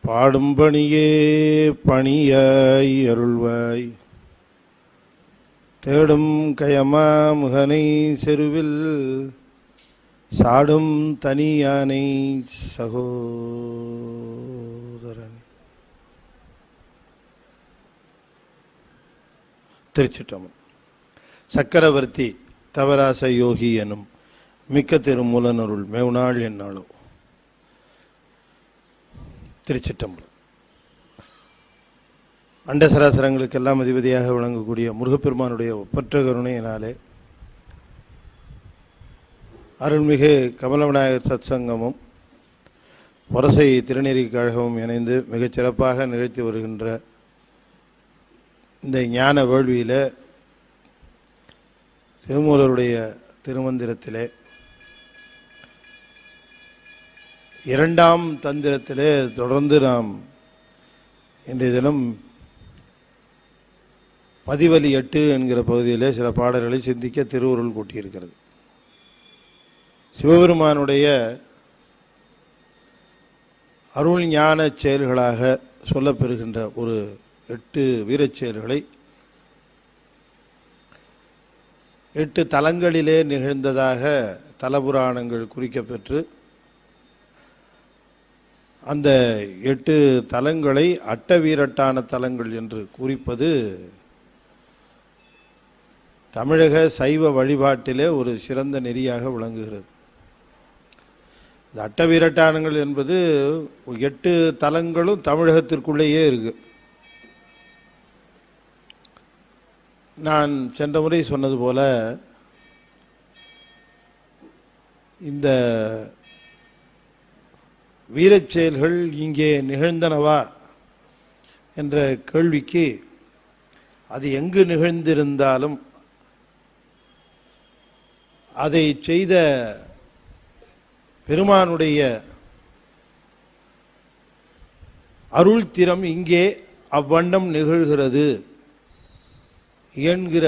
பாடும் பணியே பணியாய் அருள்வாய் தேடும் கயமா முகனை செருவில் சாடும் தனியானை சகோதரனே. திருச்சிற்றம்பலம். சக்கரவர்த்தி தவராச யோகி எனும் மிக்க திருமூலனருள் மேவுநாள் என்னாளோ. திருச்சிற்றம்பலம். அண்டசராசரங்களுக்கெல்லாம் அதிபதியாக விளங்கக்கூடிய முருகப்பெருமானுடைய ஒப்பற்ற கருணையினாலே அருள்மிகு கமலவிநாயகர் சத்சங்கமும் வரசை திருநெறி கழகமும் இணைந்து மிகச் சிறப்பாக நிகழ்த்தி வருகின்ற இந்த ஞான வேள்வியில் திருமூலருடைய திருமந்திரத்திலே இரண்டாம் தந்திரத்திலே தொடர்ந்து நாம் இன்றைய தினம் பதிவலி 8 என்கிற பகுதியிலே சில பாடல்களை சிந்திக்க திருவுருள் கூட்டியிருக்கிறது. சிவபெருமானுடைய அருள் ஞான செயல்களாக சொல்லப்பெறுகின்ற ஒரு 8 வீரச் செயல்களை 8 தலங்களிலே நிகழ்ந்ததாக தலபுராணங்கள் குறிக்கப்பெற்று அந்த 8 தலங்களை அட்டவீரட்டான தலங்கள் என்று குறிப்பது தமிழக சைவ வழிபாட்டிலே ஒரு சிறந்த நெறியாக விளங்குகிறது. இந்த அட்டவீரட்டானங்கள் என்பது 8 தலங்களும் தமிழகத்திற்குள்ளேயே இருக்கு. நான் சென்ற முறை சொன்னது போல இந்த வீரச் செயல்கள் இங்கே நிகழ்ந்தனவா என்ற கேள்விக்கு அது எங்கு நிகழ்ந்திருந்தாலும் அதை செய்த பெருமானுடைய அருள் திறம் இங்கே அவ்வண்ணம் நிகழ்கிறது என்கிற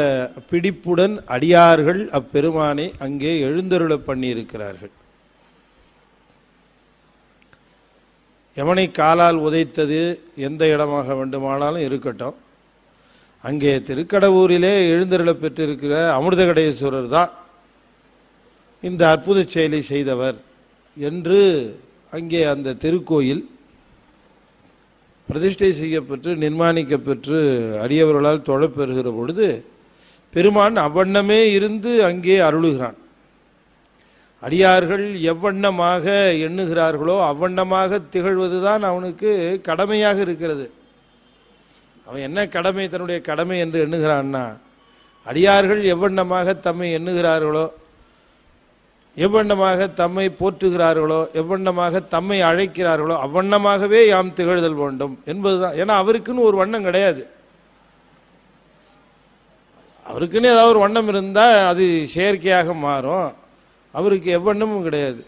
பிடிப்புடன் அடியார்கள் அப்பெருமானை அங்கே எழுந்தருள பண்ணியிருக்கிறார்கள். எவனை காலால் உதைத்தது எந்த இடமாக வேண்டுமானாலும் இருக்கட்டும், அங்கே திருக்கடவூரிலே எழுந்தருள பெற்றிருக்கிற அமிர்தகடேஸ்வரர் தான் இந்த அற்புத செயலை செய்தவர் என்று அங்கே அந்த திருக்கோயில் பிரதிஷ்டை செய்யப்பெற்று நிர்மாணிக்கப்பெற்று அடியவர்களால் தொழப்பெறுகிற பொழுது பெருமான் அவ்வண்ணமே இருந்து அங்கே அருளுகிறான். அடியார்கள் எவ்வண்ணமாக எண்ணுகிறார்களோ அவ்வண்ணமாக திகழ்வதுதான் அவனுக்கு கடமையாக இருக்கிறது. அவன் என்ன கடமை, தன்னுடைய கடமை என்று எண்ணுகிறான்னா, அடியார்கள் எவ்வண்ணமாக தம்மை எண்ணுகிறார்களோ, எவ்வண்ணமாக தம்மை போற்றுகிறார்களோ, எவ்வண்ணமாக தம்மை அழைக்கிறார்களோ அவ்வண்ணமாகவே யாம் திகழ்தல் வேண்டும் என்பதுதான். ஏன்னா அவருக்குன்னு ஒரு வண்ணம் கிடையாது. அவருக்குன்னு ஏதாவது ஒரு வண்ணம் இருந்தால் அது செயற்கையாக மாறும். அவருக்கு எவ்வண்ணமும் கிடையாது.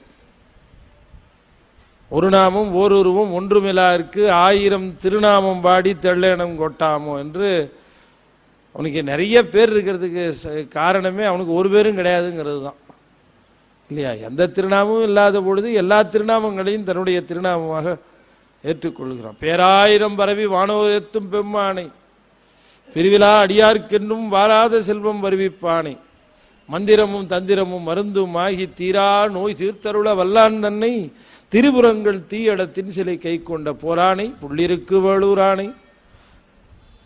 ஒரு நாமம் ஓருருவும் ஒன்றுமில்லாருக்கு 1000 திருநாமம் பாடி தெள்ளேனம் கொட்டாமோ என்று அவனுக்கு நிறைய பேர் இருக்கிறதுக்கு காரணமே அவனுக்கு ஒரு பேரும் கிடையாதுங்கிறது தான் இல்லையா? எந்த திருநாமமும் இல்லாத பொழுது எல்லா திருநாமங்களையும் தன்னுடைய திருநாமமாக ஏற்றுக்கொள்கிறான். பேராயிரம் பரவி வானோதத்தும் பெம்மானை பிரிவிழா அடியார்க்கென்றும் வாராத செல்வம் வருவிப்பானை மந்திரமும் தந்திரமும் மருந்தும் ஆகி தீரா நோய் தீர்த்தருள வல்லான் தன்னை திரிபுரங்கள் தீயடத்தின் சிலை கை கொண்ட போரானை புள்ளிருக்கு வேளூரானை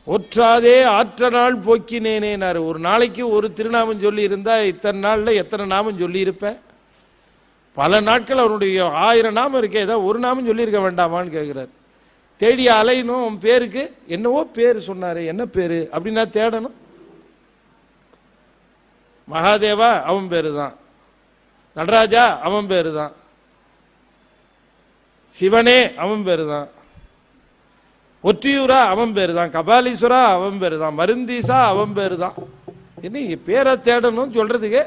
ஒற்றாதே ஆற்ற நாள் போக்கினேனேனாரு. ஒரு நாளைக்கு ஒரு திருநாமம் சொல்லி இருந்தா இத்தனை நாளில் எத்தனை நாமம் சொல்லியிருப்பேன்? பல நாட்கள் அவருடைய 1000 நாமம் இருக்கே, ஏதாவது ஒரு நாமம் சொல்லியிருக்க வேண்டாமான்னு கேட்குறாரு. தேடி அலையணும். அவன் பேருக்கு என்னவோ பேர் சொன்னாரு, என்ன பேரு அப்படின்னா தேடணும். மகாதேவா அவன் பேரு தான், நடராஜா அவன் பேரு தான், சிவனே அவன் பேரு தான், ஒற்றியூரா அவன் பேரு தான், கபாலீஸ்வரா அவன் பேரு தான், மருந்தீசா அவன் பேரு தான். என்ன பேரை தேடணும் சொல்றதுக்கு?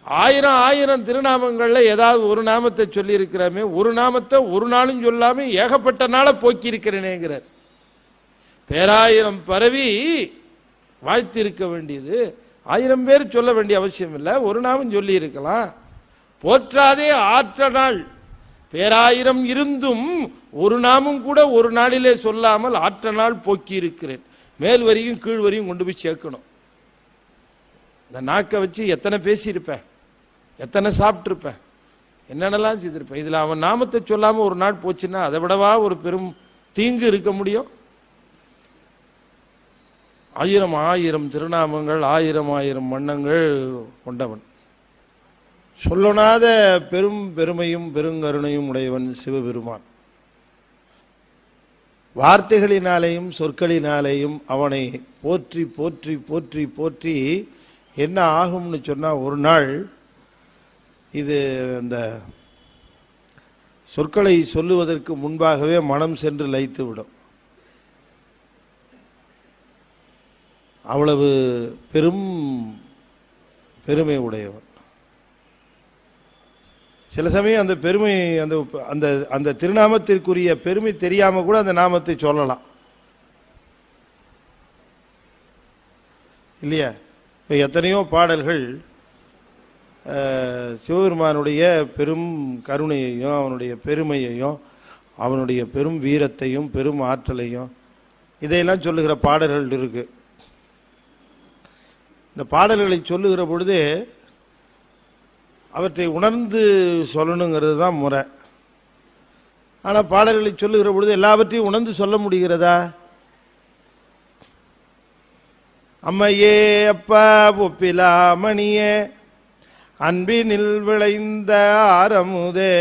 1000 திருநாமங்கள்ல ஏதாவது ஒரு நாமத்தை சொல்லி இருக்கிறாமே, ஒரு நாமத்தை ஒரு நாளும் சொல்லாம ஏகப்பட்ட நாளை போக்கி இருக்கிறேனேங்கிறார். பேராயிரம் பரவி வாழ்த்தி இருக்க வேண்டியது 1000 பேர் சொல்ல வேண்டிய அவசியம் இல்லை, ஒரு நாமம் சொல்லி இருக்கலாம். போற்றாதே ஆற்ற நாள் பேராயிரம் இருந்தும் ஒரு நாமும் கூட ஒரு நாளிலே சொல்லாமல் ஆற்ற நாள் போக்கி இருக்கிறேன். மேல் வரியும் கீழ் வரியும் கொண்டு போய் சேர்க்கணும். இந்த நாக்கை வச்சு எத்தனை பேசியிருப்பேன், எத்தனை சாப்பிட்டிருப்பேன், என்னென்னலாம் செய்திருப்பேன். இதில் அவன் நாமத்தை சொல்லாமல் ஒரு நாள் போச்சுன்னா அதை விடவா ஒரு பெரும் தீங்கு இருக்க முடியும்? ஆயிரம் ஆயிரம் திருநாமங்கள், ஆயிரம் ஆயிரம் வண்ணங்கள் கொண்டவன், சொல்லனாத பெரும் பெருமையும் பெருங்கருணையும் உடையவன் சிவபெருமான். வார்த்தைகளினாலேயும் சொற்களினாலேயும் அவனை போற்றி போற்றி போற்றி போற்றி என்ன ஆகும்னு சொன்னா, ஒரு நாள் இது அந்த சொற்களை சொல்லுவதற்கு முன்பாகவே மனம் சென்று லயித்து விடும். அவ்வளவு பெரும் பெருமை உடையவன். சில சமயம் அந்த பெருமை, அந்த அந்த அந்த திருநாமத்திற்குரிய பெருமை தெரியாம கூட அந்த நாமத்தை சொல்லலாம் இல்லையா? இப்போ எத்தனையோ பாடல்கள் சிவபெருமானுடைய பெரும் கருணையையும் அவனுடைய பெருமையையும் அவனுடைய பெரும் வீரத்தையும் பெரும் ஆற்றலையும் இதையெல்லாம் சொல்லுகிற பாடல்கள் இருக்கு. இந்த பாடல்களை சொல்லுகிற பொழுது அவற்றை உணர்ந்து சொல்லணுங்கிறது தான் முறை. ஆனால் பாடல்களை சொல்லுகிற பொழுது எல்லாவற்றையும் உணர்ந்து சொல்ல முடிகிறதா? அம்மையே அப்பா ஒப்பிலா மணியே அன்பினில் விளைந்த ஆரமுதே.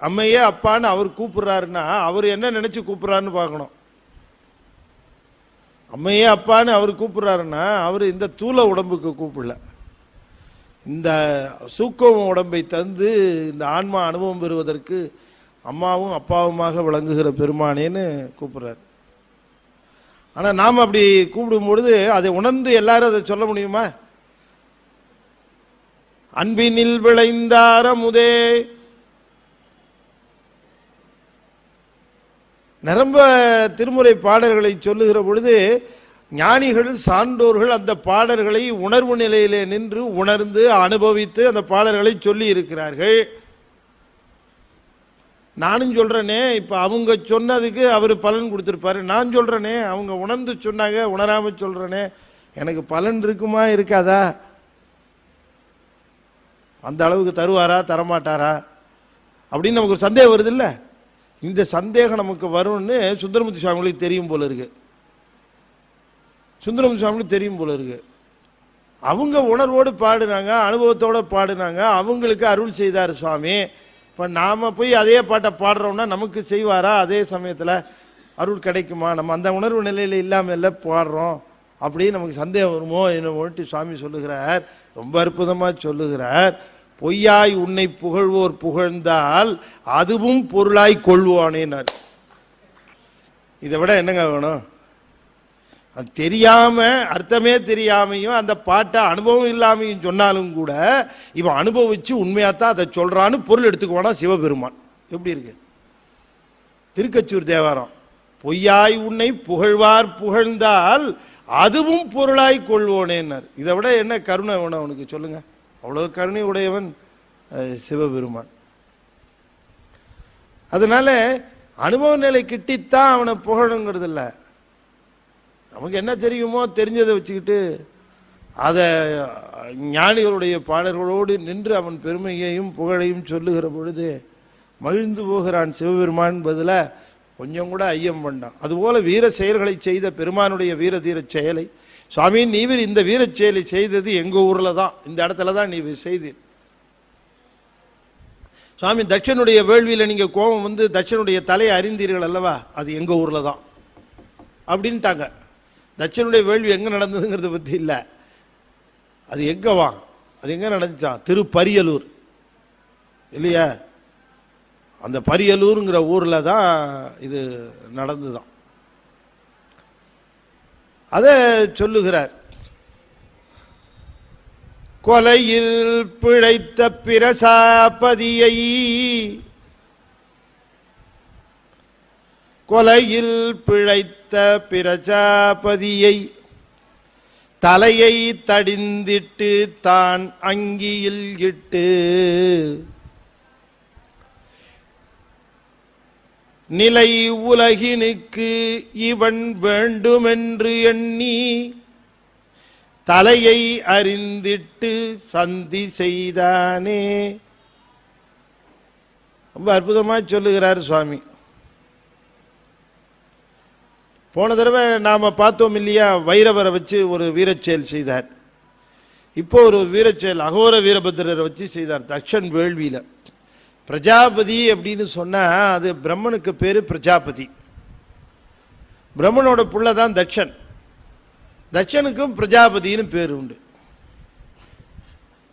அம்மையே அப்பான்னு அவர் கூப்பிடுறாருன்னா அவர் என்ன நினைச்சு கூப்பிடுறாருன்னு பார்க்கணும். அம்மையே அப்பான்னு அவர் கூப்பிடுறாருன்னா அவர் இந்த தூள உடம்புக்கு கூப்பிடல, இந்த சூக்கம் உடம்பை தந்து இந்த ஆன்மா அனுபவம் பெறுவதற்கு அம்மாவும் அப்பாவுமாக விளங்குகிற பெருமானேன்னு கூப்பிடுறாரு. ஆனால் நாம் அப்படி கூப்பிடும் பொழுது அதை உணர்ந்து எல்லாரும் அதை சொல்ல முடியுமா? அன்பினில் விளைந்தார முதே நிரம்ப திருமுறை பாடல்களை சொல்லுகிற பொழுது ஞானிகள் சான்றோர்கள் அந்த பாடல்களை உணர்வு நிலையிலே நின்று உணர்ந்து அனுபவித்து அந்த பாடல்களை சொல்லி இருக்கிறார்கள். நானும் சொல்றேனே, இப்ப அவங்க சொன்னதுக்கு அவர் பலன் கொடுத்திருப்பாரு. நான் சொல்றேனே, அவங்க உணர்ந்து சொன்னாங்க, உணராம சொல்றேனே, எனக்கு பலன் இருக்குமா இருக்காதா? அந்த அளவுக்கு தருவாரா தரமாட்டாரா அப்படின்னு நமக்கு ஒரு சந்தேகம் வருது இல்ல? இந்த சந்தேகம் நமக்கு வரும்னு சுந்தரமூர்த்தி சுவாமிகளுக்கு தெரியும் போல இருக்கு. சுந்தரமூர்த்தி சுவாமிகளுக்கு தெரியும் போல இருக்கு. அவங்க உணர்வோடு பாடுனாங்க, அனுபவத்தோடு பாடுனாங்க, அவங்களுக்கு அருள் செய்தார் சுவாமி. இப்போ நாம் போய் அதே பாட்டை பாடுறோம்னா நமக்கு செய்வாரா? அதே சமயத்தில் அருள் கிடைக்குமா? நம்ம அந்த உணர்வு நிலையில் இல்லாமல் பாடுறோம் அப்படின்னு நமக்கு சந்தேகம் வருமோ என்னமோட்டு சுவாமி சொல்லுகிறார். ரொம்ப அற்புதமாக சொல்லுகிறார். பொய்யாய் உன்னை புகழ்வோர் புகழ்ந்தால் அதுவும் பொருளாய் கொள்வானேனார். இதை விட என்னங்க வேணும்? அது தெரியாம, அர்த்தமே தெரியாமையும் அந்த பாட்டை அனுபவம் இல்லாமையும் சொன்னாலும் கூட இவன் அனுபவிச்சு உண்மையாத்தான் அதை சொல்றான்னு பொருள் எடுத்துக்குவானா சிவபெருமான். எப்படி இருக்கு? திருக்கச்சூர் தேவாரம், பொய்யாய் உன்னை புகழ்வார் புகழ்ந்தால் அதுவும் பொருளாய் கொள்வோனேன்னார். இதை விட என்ன கருணை வேணும் அவனுக்கு சொல்லுங்க? அவ்வளவு கருணை உடையவன் சிவபெருமான். அதனால அனுபவ நிலை கிட்டித்தான் அவனை புகழுங்கிறது இல்லை. நமக்கு என்ன தெரியுமோ தெரிஞ்சதை வச்சுக்கிட்டு அதை ஞானிகளுடைய பாடல்களோடு நின்று அவன் பெருமையையும் புகழையும் சொல்லுகிற பொழுது மகிழ்ந்து போகிறான் சிவபெருமான். பதில கொஞ்சம் கூட ஐயம் பண்ணான். அதுபோல வீர செயல்களை செய்த பெருமானுடைய வீர தீர செயலை, சுவாமி நீவர் இந்த வீர செயலை செய்தது எங்க ஊர்ல தான், இந்த இடத்துல தான் நீ செய்தீர் சுவாமி. தட்சனுடைய வேள்வியில நீங்க கோபம் வந்து தட்சனுடைய தலையை அறிந்தீர்கள் அல்லவா, அது எங்க ஊர்ல தான் அப்படின்ட்டாங்க. தட்சனுடைய வேள்வி எங்க நடந்ததுங்கிறத பத்தி இல்ல, அது எங்கவா, அது எங்க நடந்துச்சான்? திருப்பரியலூர் இல்லையா? அந்த பரியலூருங்கிற ஊர்ல தான் இது நடந்துதான். அதை சொல்லுகிறார். கொலையில் பிழைத்த பிரசாபதியை, கொலையில் பிழைத்த பிரஜாபதியை தலையை தடிந்திட்டு தான் அங்கியில் இட்டு நிலை உலகினுக்கு இவன் வேண்டுமென்று எண்ணி தலையை அறிந்திட்டு சந்தி செய்தானே. ரொம்ப அற்புதமாக சொல்லுகிறார் சுவாமி. போன தடவை நாம பார்த்தோம் இல்லையா, வைரவரை வச்சு ஒரு வீரச்செயல் செய்தார். இப்போ ஒரு வீரச்செயல் அகோர வீரபத்திரரை வச்சு செய்தார் தட்சன் வேள்வியில. பிரஜாபதி அப்படின்னு சொன்னா அது பிரம்மனுக்கு பேரு பிரஜாபதி. பிரம்மனோட புள்ள தான் தட்சன். தட்சனுக்கும் பிரஜாபதினு பேர் உண்டு.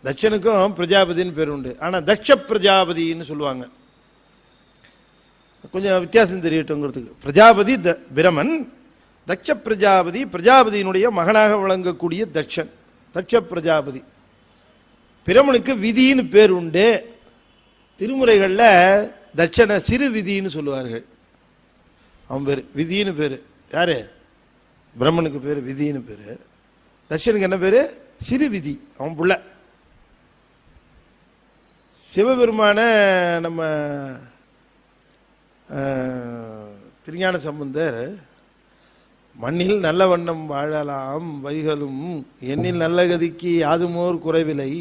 தட்சனுக்கும் பிரஜாபதினு பேர் உண்டு. ஆனா தட்ச பிரஜாபதினு சொல்லுவாங்க. கொஞ்சம் வித்தியாசம் தெரியட்டுங்கிறதுக்கு. பிரஜாபதி பிரமன், தட்ச பிரஜாபதி பிரஜாபதியினுடைய மகனாக விளங்கக்கூடிய தட்சன், தட்ச பிரஜாபதி. பிரமனுக்கு விதின்னு பேர் உண்டு. திருமுறைகளில் தட்சனை சிறு விதின்னு சொல்லுவார்கள். அவன் பேர் விதின்னு பேரு. யாரு? பிரம்மனுக்கு பேரு விதின்னு பேரு. தட்சனுக்கு என்ன பேரு? சிறு விதி. அவன் புள்ள. சிவபெருமான நம்ம திருஞான சம்பந்தர் மண்ணில் நல்ல வண்ணம் வாழலாம் வைகளும் எண்ணில் நல்ல கதிக்கு யாதுமோர் குறைவில்லை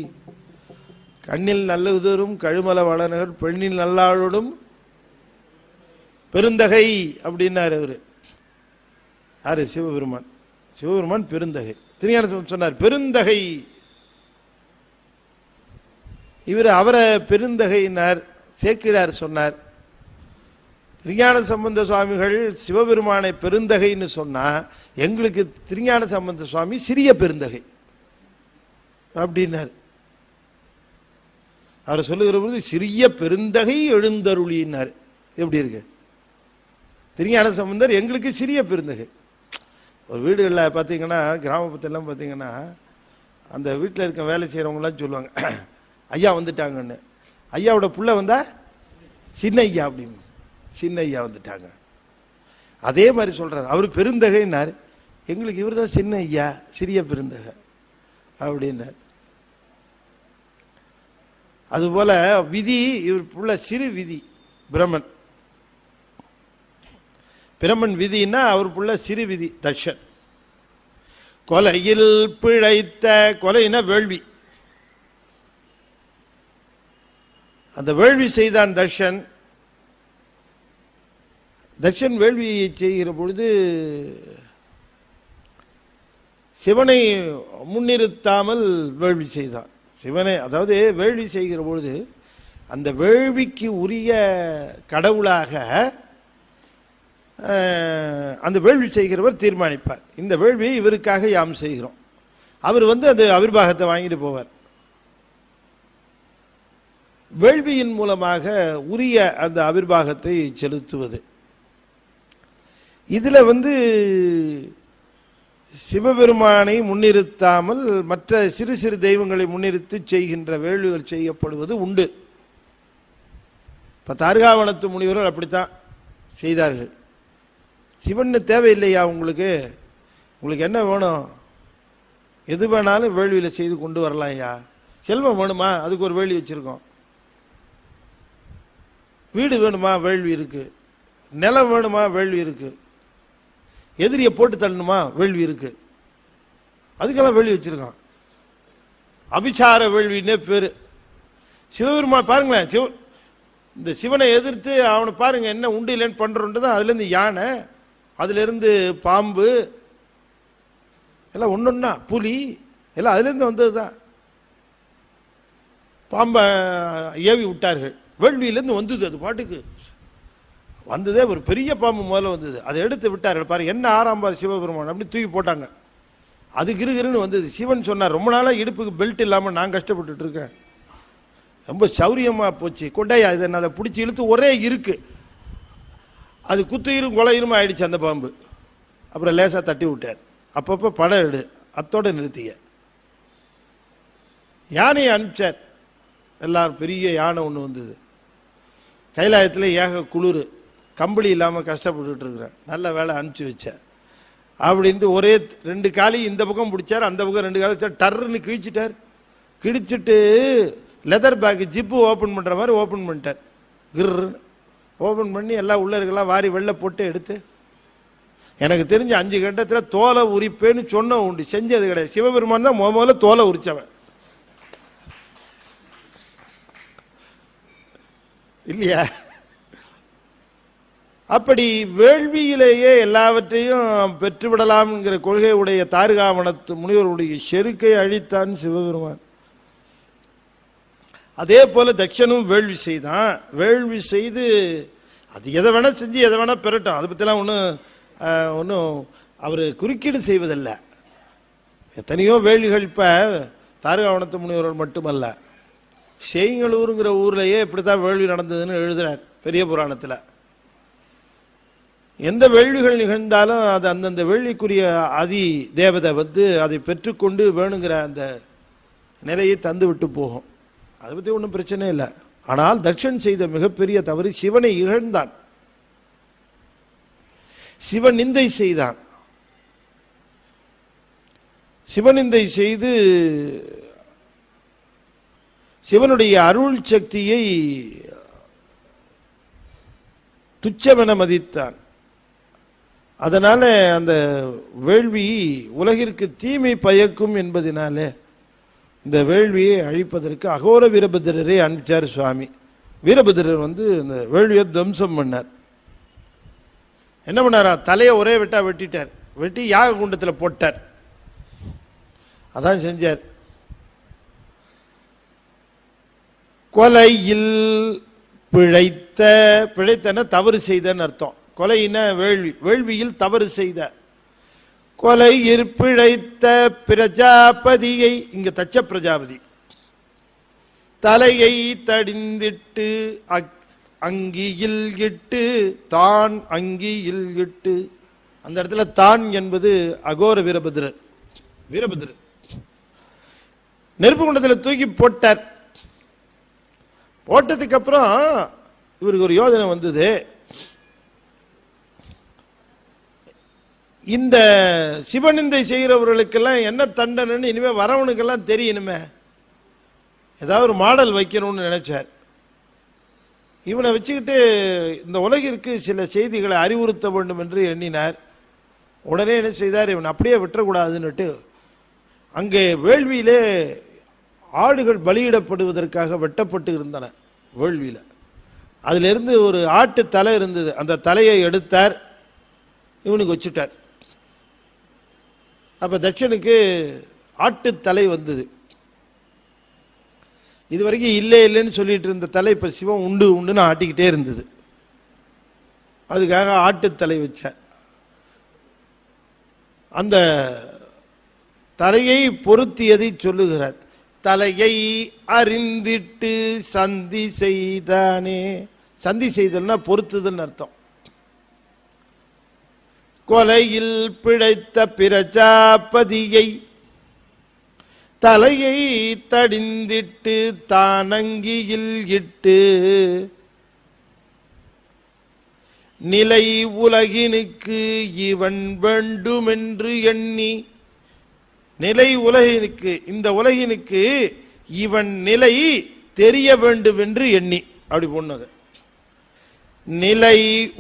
கண்ணில் நல்லுதரும் கழுமல வளனர் பெண்ணில் நல்லாளோடும் பெருந்தகை அப்படின்னாரு அவரு. யாரு? சிவபெருமான். சிவபெருமான் பெருந்தகை. திருஞான சம்பந்தர் சொன்னார் பெருந்தகை. இவர் அவரை பெருந்தகையினார். சேக்கிழார் சொன்னார். திருஞான சம்பந்த சுவாமிகள் சிவபெருமானை பெருந்தகைன்னு சொன்னா எங்களுக்கு திருஞான சம்பந்த சுவாமி சிறிய பெருந்தகை அப்படின்னார். அவர் சொல்லுகிற போது சிறிய பெருந்தகை எழுந்தருளினார். எப்படி இருக்கு? திருஞான சம்பந்தர் எங்களுக்கு சிறிய பெருந்தகை. ஒரு வீடுகளில் பார்த்தீங்கன்னா, கிராமப்புறத்தெல்லாம் பார்த்தீங்கன்னா, அந்த வீட்டில் இருக்க வேலை செய்கிறவங்களாம் சொல்லுவாங்க ஐயா வந்துட்டாங்கன்னு. ஐயாவோட புள்ள வந்தா சின்ன ஐயா அப்படின்னு, சின்ன ஐயா வந்துட்டாங்க. அதே மாதிரி சொல்றாரு. அவர் பெருந்தகைன்னார், எங்களுக்கு இவர் தான் சின்ன ஐயா, சிறிய பெருந்தகை அப்படின்னார். அதுபோல விதி, இவர் புள்ள சிறு விதி பிரமன். பிரமன் விதினா அவர் புள்ள சிறு விதி தட்சன். கொலையில் பிழைத்த, கொலைனா வேள்வி, அந்த வேள்வி செய்தான் தட்சன். தட்சன் வேள்வியை செய்கிற பொழுது சிவனை முன்னிறுத்தாமல் வேள்வி செய்தான். சிவனை, அதாவது வேள்வி செய்கிற பொழுது அந்த வேள்விக்கு உரிய கடவுளாக அந்த வேள்வி செய்கிறவர் தீர்மானிப்பார். இந்த வேள்வியை இவருக்காக யாம் செய்கிறோம். அவர் அந்த அவிர்வாகத்தை வாங்கிட்டு போவார். வேள்வியின் மூலமாக உரிய அந்த அவிர்வாகத்தை செலுத்துவது. இதுல சிவபெருமானை முன்னிறுத்தாமல் மற்ற சிறு சிறு தெய்வங்களை முன்னிறுத்தி செய்கின்ற வேள்விகள் செய்யப்படுவது உண்டு. இப்ப தார்காவனத்து முனிவர்கள் அப்படித்தான் செய்தார்கள். சிவன் தேவையில்லையா உங்களுக்கு? உங்களுக்கு என்ன வேணும்? எது வேணாலும் வேள்வியில செய்து கொண்டு வரலாம் ஐயா. செல்வம் வேணுமா? அதுக்கு ஒரு வேள்வி வச்சிருக்கோம். வீடு வேணுமா? வேள்வி இருக்கு. நிலம் வேணுமா? வேள்வி இருக்கு. எதிரியை போட்டு தள்ளணுமா? வேள்வி இருக்கு. அதுக்கெல்லாம் வேள்வி வச்சிருக்கான். அபிசார வேள்வின்னே பேரு. சிவபெருமான் பாருங்களேன், இந்த சிவனை எதிர்த்து அவனை பாருங்க என்ன உண்டு இல்லைன்னு பண்றோன்றது. அதுல இருந்து யானை, அதுல இருந்து பாம்பு, எல்லாம் ஒன்னொன்னா, புலி, எல்லாம் அதுல இருந்து வந்ததுதான். பாம்பை ஏவி விட்டார்கள். வேள்வியிலிருந்து வந்தது. அது பாட்டுக்கு வந்ததே ஒரு பெரிய பாம்பு முதல்ல வந்தது. அதை எடுத்து விட்டார்கள். பாரு என்ன ஆறாம்பார் சிவபெருமான் அப்படி தூக்கி போட்டாங்க. அது கிருகிருன்னு வந்தது. சிவன் சொன்னார், ரொம்ப நாளா இடுப்புக்கு பெல்ட் இல்லாம நான் கஷ்டப்பட்டு இருக்கேன், ரொம்ப சௌரியமா போச்சு, கொண்டையா இதை நான் அதை பிடிச்சி இழுத்து ஒரே இருக்கு. அது குத்துயிரும் கொலையிரும் ஆயிடுச்சு அந்த பாம்பு. அப்புறம் லேசா தட்டி விட்டார். அப்பப்போ படம் எடு, அத்தோட நிறுத்திய. யானையை அனுப்பிச்சார். எல்லாரும் பெரிய யானை ஒன்று வந்தது. கைலாயத்தில் ஏக குளிர், கம்பளி இல்லாமல் கஷ்டப்பட்டு இருக்கிறேன், நல்ல வேலை அனுப்பிச்சு வச்சேன் அப்படின்ட்டு ஒரே 2 காலி இந்த பக்கம் பிடிச்சார், அந்த பக்கம் 2 காலி டர்ன்னு கிழிச்சிட்டார். கிழிச்சிட்டு லெதர் பேக் ஜிப்பு ஓப்பன் பண்ணுற மாதிரி ஓப்பன் பண்ணிட்டார். கிர்ன்னு ஓபன் பண்ணி எல்லாம் உள்ள இருக்கலாம் வாரி வெள்ள போட்டு எடுத்து, எனக்கு தெரிஞ்ச 5 கட்டத்தில் தோலை உரிப்பேன்னு சொன்ன உண்டு, செஞ்சது கிடையாது. சிவபெருமான் தான் முதல்ல தோலை உரிச்சவன் இல்லையா? அப்படி வேள்வியிலேயே எல்லாவற்றையும் பெற்றுவிடலாம்ங்கிற கொள்கையுடைய தாருகாவனத்து முனிவருடைய செருக்கை அழித்தான் சிவபெருமான். அதே போல தட்சனும் வேள்வி செய்தான். வேள்வி செய்து அது எதை வேணா செஞ்சு எதை வேணா பெறட்டும், அதை பற்றிலாம் ஒன்றும் அவர் குறுக்கீடு செய்வதில்லை. எத்தனையோ வேள்விகள் இப்போ தாருகாவனத்து முனிவர்கள் மட்டுமல்ல, சேங்களூருங்கிற ஊர்லேயே இப்படித்தான் வேள்வி நடந்ததுன்னு எழுதுறார் பெரிய புராணத்தில். எந்த வேள்விகள் நிகழ்ந்தாலும் அது அந்தந்த வேள்விக்குரிய ஆதி தேவதை அதை பெற்றுக்கொண்டு வேணுங்கிற அந்த நிலையை தந்து விட்டு போகும். அதை பற்றி ஒன்றும் பிரச்சனை இல்லை. ஆனால் தட்சன் செய்த மிகப்பெரிய தவறு, சிவனை இகழ்ந்தான், சிவநிந்தை செய்தான். சிவநிந்தை செய்து சிவனுடைய அருள் சக்தியை துச்சமென மதித்தான். அதனால அந்த வேள்வி உலகிற்கு தீமை பயக்கும் என்பதனாலே இந்த வேள்வியை அழிப்பதற்கு அகோர வீரபத்திரரை அனுப்பிச்சார் சுவாமி. வீரபத்திரர் இந்த வேள்வியை துவம்சம் பண்ணார். என்ன பண்ணாரா, தலையை ஒரே வெட்டா வெட்டிட்டார், வெட்டி யாக குண்டத்தில் போட்டார். அதான் செஞ்சார். கொலையில் பிழைத்தன தவறு செய்தன்னு அர்த்தம். கொலையின வேள்வி, வேள்வியில் தவறு செய்த. கொலையிற் பிழைத்த பிரஜாபதியை, இங்க தச்ச பிரஜாபதி, தலையை தடிந்திட்டு அங்கியில் இட்டு, தான் அங்கியில் இட்டு, அந்த இடத்துல தான் என்பது அகோர வீரபத்திரர். வீரபத்திரர் நெருப்பு குண்டத்தில் தூக்கி போட்டார். போட்டதுக்கு அப்புறம் இவருக்கு ஒரு யோசனை வந்தது, இந்த சிவநிந்தை செய்கிறவர்களுக்கெல்லாம் என்ன தண்டனைன்னு இனிமே வரவனுக்கெல்லாம் தெரியணுமே, ஏதாவது ஒரு மாடல் வைக்கணும்னு நினைச்சார். இவனை வச்சுக்கிட்டு இந்த உலகிற்கு சில செய்திகளை அறிவுறுத்த வேண்டும் என்று எண்ணினார். உடனே என்ன செய்தார், இவன் அப்படியே விட்டுறக்கூடாதுன்னுட்டு அங்கே வேள்வியிலே ஆடுகள் பலியிடப்படுவதற்காக வெட்டப்பட்டு இருந்தன வேள்வியில். அதிலிருந்து ஒரு ஆட்டு தலை இருந்தது, அந்த தலையை எடுத்தார், இவனுக்கு வச்சுட்டார். அப்ப தட்சனுக்கு ஆட்டுத்தலை வந்தது. இது வரைக்கும் இல்லை இல்லைன்னு சொல்லிட்டு இருந்த தலை இப்ப சிவம் உண்டு உண்டுன்னு ஆட்டிக்கிட்டே இருந்தது. அதுக்காக ஆட்டுத்தலை வச்சார். அந்த தலையை பொருத்தியதை சொல்லுகிறார். தலையை அறிந்திட்டு சந்தி செய்தானே. சந்தி செய்தல்னா பொருத்துதல்னு அர்த்தம். கொலையில் பிழைத்த பிரஜாபதியை தலையை தடிந்திட்டு தானங்கியில் இட்டு, நிலை உலகினுக்கு இவன் வேண்டுமென்று எண்ணி, நிலை உலகினுக்கு, இந்த உலகினுக்கு இவன் நிலை தெரிய வேண்டும் என்று எண்ணி, அப்படி போனது. நிலை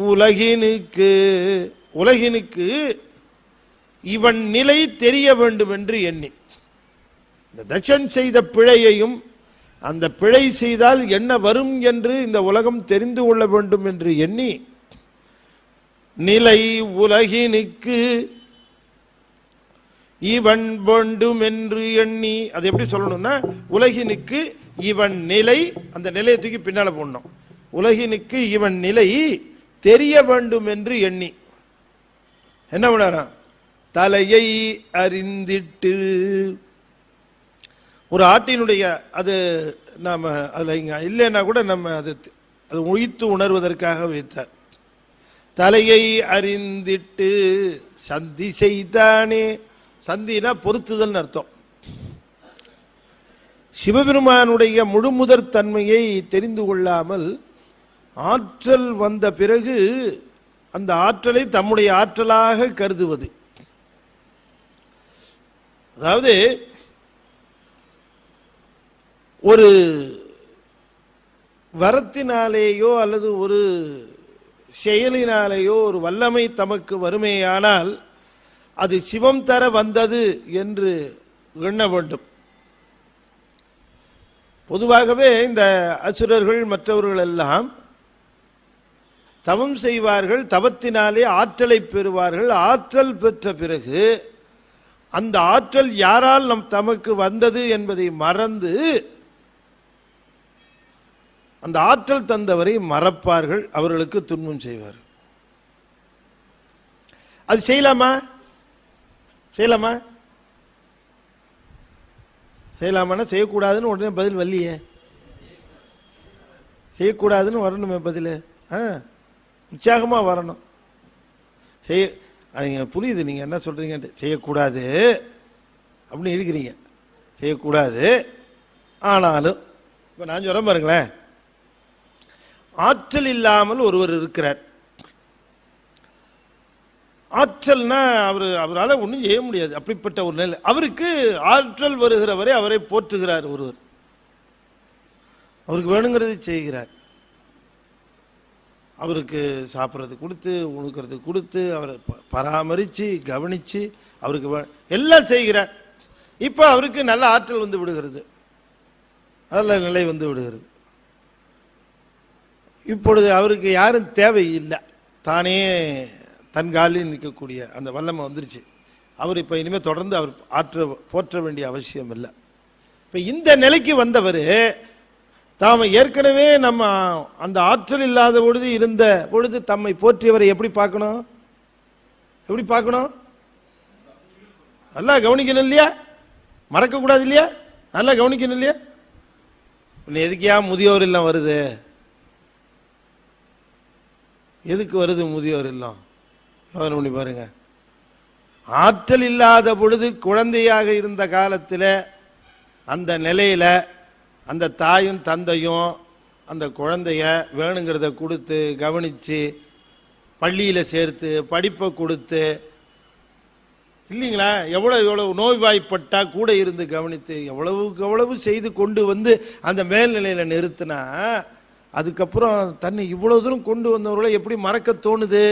உலகினுக்கு, உலகினுக்கு இவன் நிலை தெரிய வேண்டும் என்று எண்ணி, இந்த தட்சன் செய்த பிழையையும் அந்த பிழை செய்தால் என்ன வரும் என்று இந்த உலகம் தெரிந்து கொள்ள வேண்டும் என்று எண்ணி, நிலை உலகினுக்கு இவன் வேண்டும் என்று எண்ணி, அது எப்படி சொல்லணும்னா, உலகினுக்கு இவன் நிலை, அந்த நிலையை தூக்கி பின்னால போடணும். உலகினுக்கு இவன் நிலை தெரிய வேண்டும் என்று எண்ணி என்ன பண்ணாரா, தலையை அறிந்திட்டு, ஒரு ஆட்டினுடைய அது நாம அதுல இங்க இல்லைன்னா கூட நம்ம அது உயித்து உணர்வதற்காக வைத்தார். தலையை அறிந்திட்டு சந்தி செய்தானே. சந்தினா பொருத்துதல் அர்த்தம். சிவபெருமானுடைய முழுமுதற் தன்மையை தெரிந்து கொள்ளாமல் ஆற்றல் வந்த பிறகு அந்த ஆற்றலை தம்முடைய ஆற்றலாக கருதுவது. அதாவது ஒரு வரத்தினாலேயோ அல்லது ஒரு செயலினாலேயோ ஒரு வல்லமை தமக்கு வறுமையானால் அது சிவம் தர வந்தது என்று எண்ண வேண்டும். பொதுவாகவே இந்த அசுரர்கள் மற்றவர்கள் எல்லாம் தவம் செய்வார்கள், தவத்தினாலே ஆற்றலை பெறுவார்கள். ஆற்றல் பெற்ற பிறகு அந்த ஆற்றல் யாரால் தமக்கு வந்தது என்பதை மறந்து அந்த ஆற்றல் தந்தவரை மறப்பார்கள், அவர்களுக்கு துன்பம் செய்வார்கள். அது செய்யலாமா? செய்யலாமா? செய்யலாமா? செய்யக்கூடாதுன்னு உடனே பதில் வரலையே. செய்யக்கூடாதுன்னு வரணுமே பதில். உற்சாகமா வரணும். நீங்க புரியுது நீங்க என்ன சொல்றீங்க. செய்யக்கூடாது அப்படின்னு இருக்கிறீங்க. செய்யக்கூடாது ஆனாலும் இப்ப நான் சொல்றேன் பாருங்களேன். ஆற்றல் இல்லாமல் ஒருவர் இருக்கிறார். ஆற்றல்னா அவரால் ஒன்றும் செய்ய முடியாது. அப்படிப்பட்ட ஒரு நிலை. அவருக்கு ஆற்றல் வருகிறவரை அவரை போற்றுகிறார் ஒருவர். அவருக்கு வேணுங்கிறது செய்கிறார். அவருக்கு சாப்பிட்றது கொடுத்து, உணுக்கிறது கொடுத்து, அவரை பராமரித்து கவனித்து அவருக்கு எல்லாம் செய்கிறார். இப்போ அவருக்கு நல்ல ஆற்றல் வந்து விடுகிறது, நல்ல நிலை வந்து விடுகிறது. இப்பொழுது அவருக்கு யாரும் தேவையில்லை, தானே தன் காலில் நிற்கக்கூடிய அந்த வல்லமை வந்துருச்சு. அவர் இப்போ இனிமேல் தொடர்ந்து அவர் போற்ற வேண்டிய அவசியம் இல்லை. இப்போ இந்த நிலைக்கு வந்தவர் தாம ஏற்கனவே நம்ம அந்த ஆற்றல் இல்லாத பொழுது இருந்த பொழுது தம்மை போற்றியவரை எப்படி பார்க்கணும்? எப்படி பார்க்கணும்? நல்லா கவனிக்கணும் இல்லையா? மறக்க கூடாது இல்லையா? நல்லா கவனிக்கணும் இல்லையா? எதுக்கியா முதியோர் இல்லம் வருது? எதுக்கு வருது முதியோர் இல்லம்? யோசனை பண்ணி பாருங்க. ஆற்றல் இல்லாத பொழுது குழந்தையாக இருந்த காலத்தில் அந்த நிலையில அந்த தாயும் தந்தையும் அந்த குழந்தைய வேணுங்கிறத கொடுத்து கவனித்து பள்ளியில் சேர்த்து படிப்பை கொடுத்து இல்லைங்களா, எவ்வளவு நோய்வாய்ப்பட்டா கூட இருந்து கவனித்து எவ்வளவுக்கு எவ்வளவு செய்து கொண்டு வந்து அந்த மேல்நிலையில் நிறுத்தினா அதுக்கப்புறம் தன்னை இவ்வளவு தூரம் கொண்டு வந்தவர்களை எப்படி மறக்க தோணுது?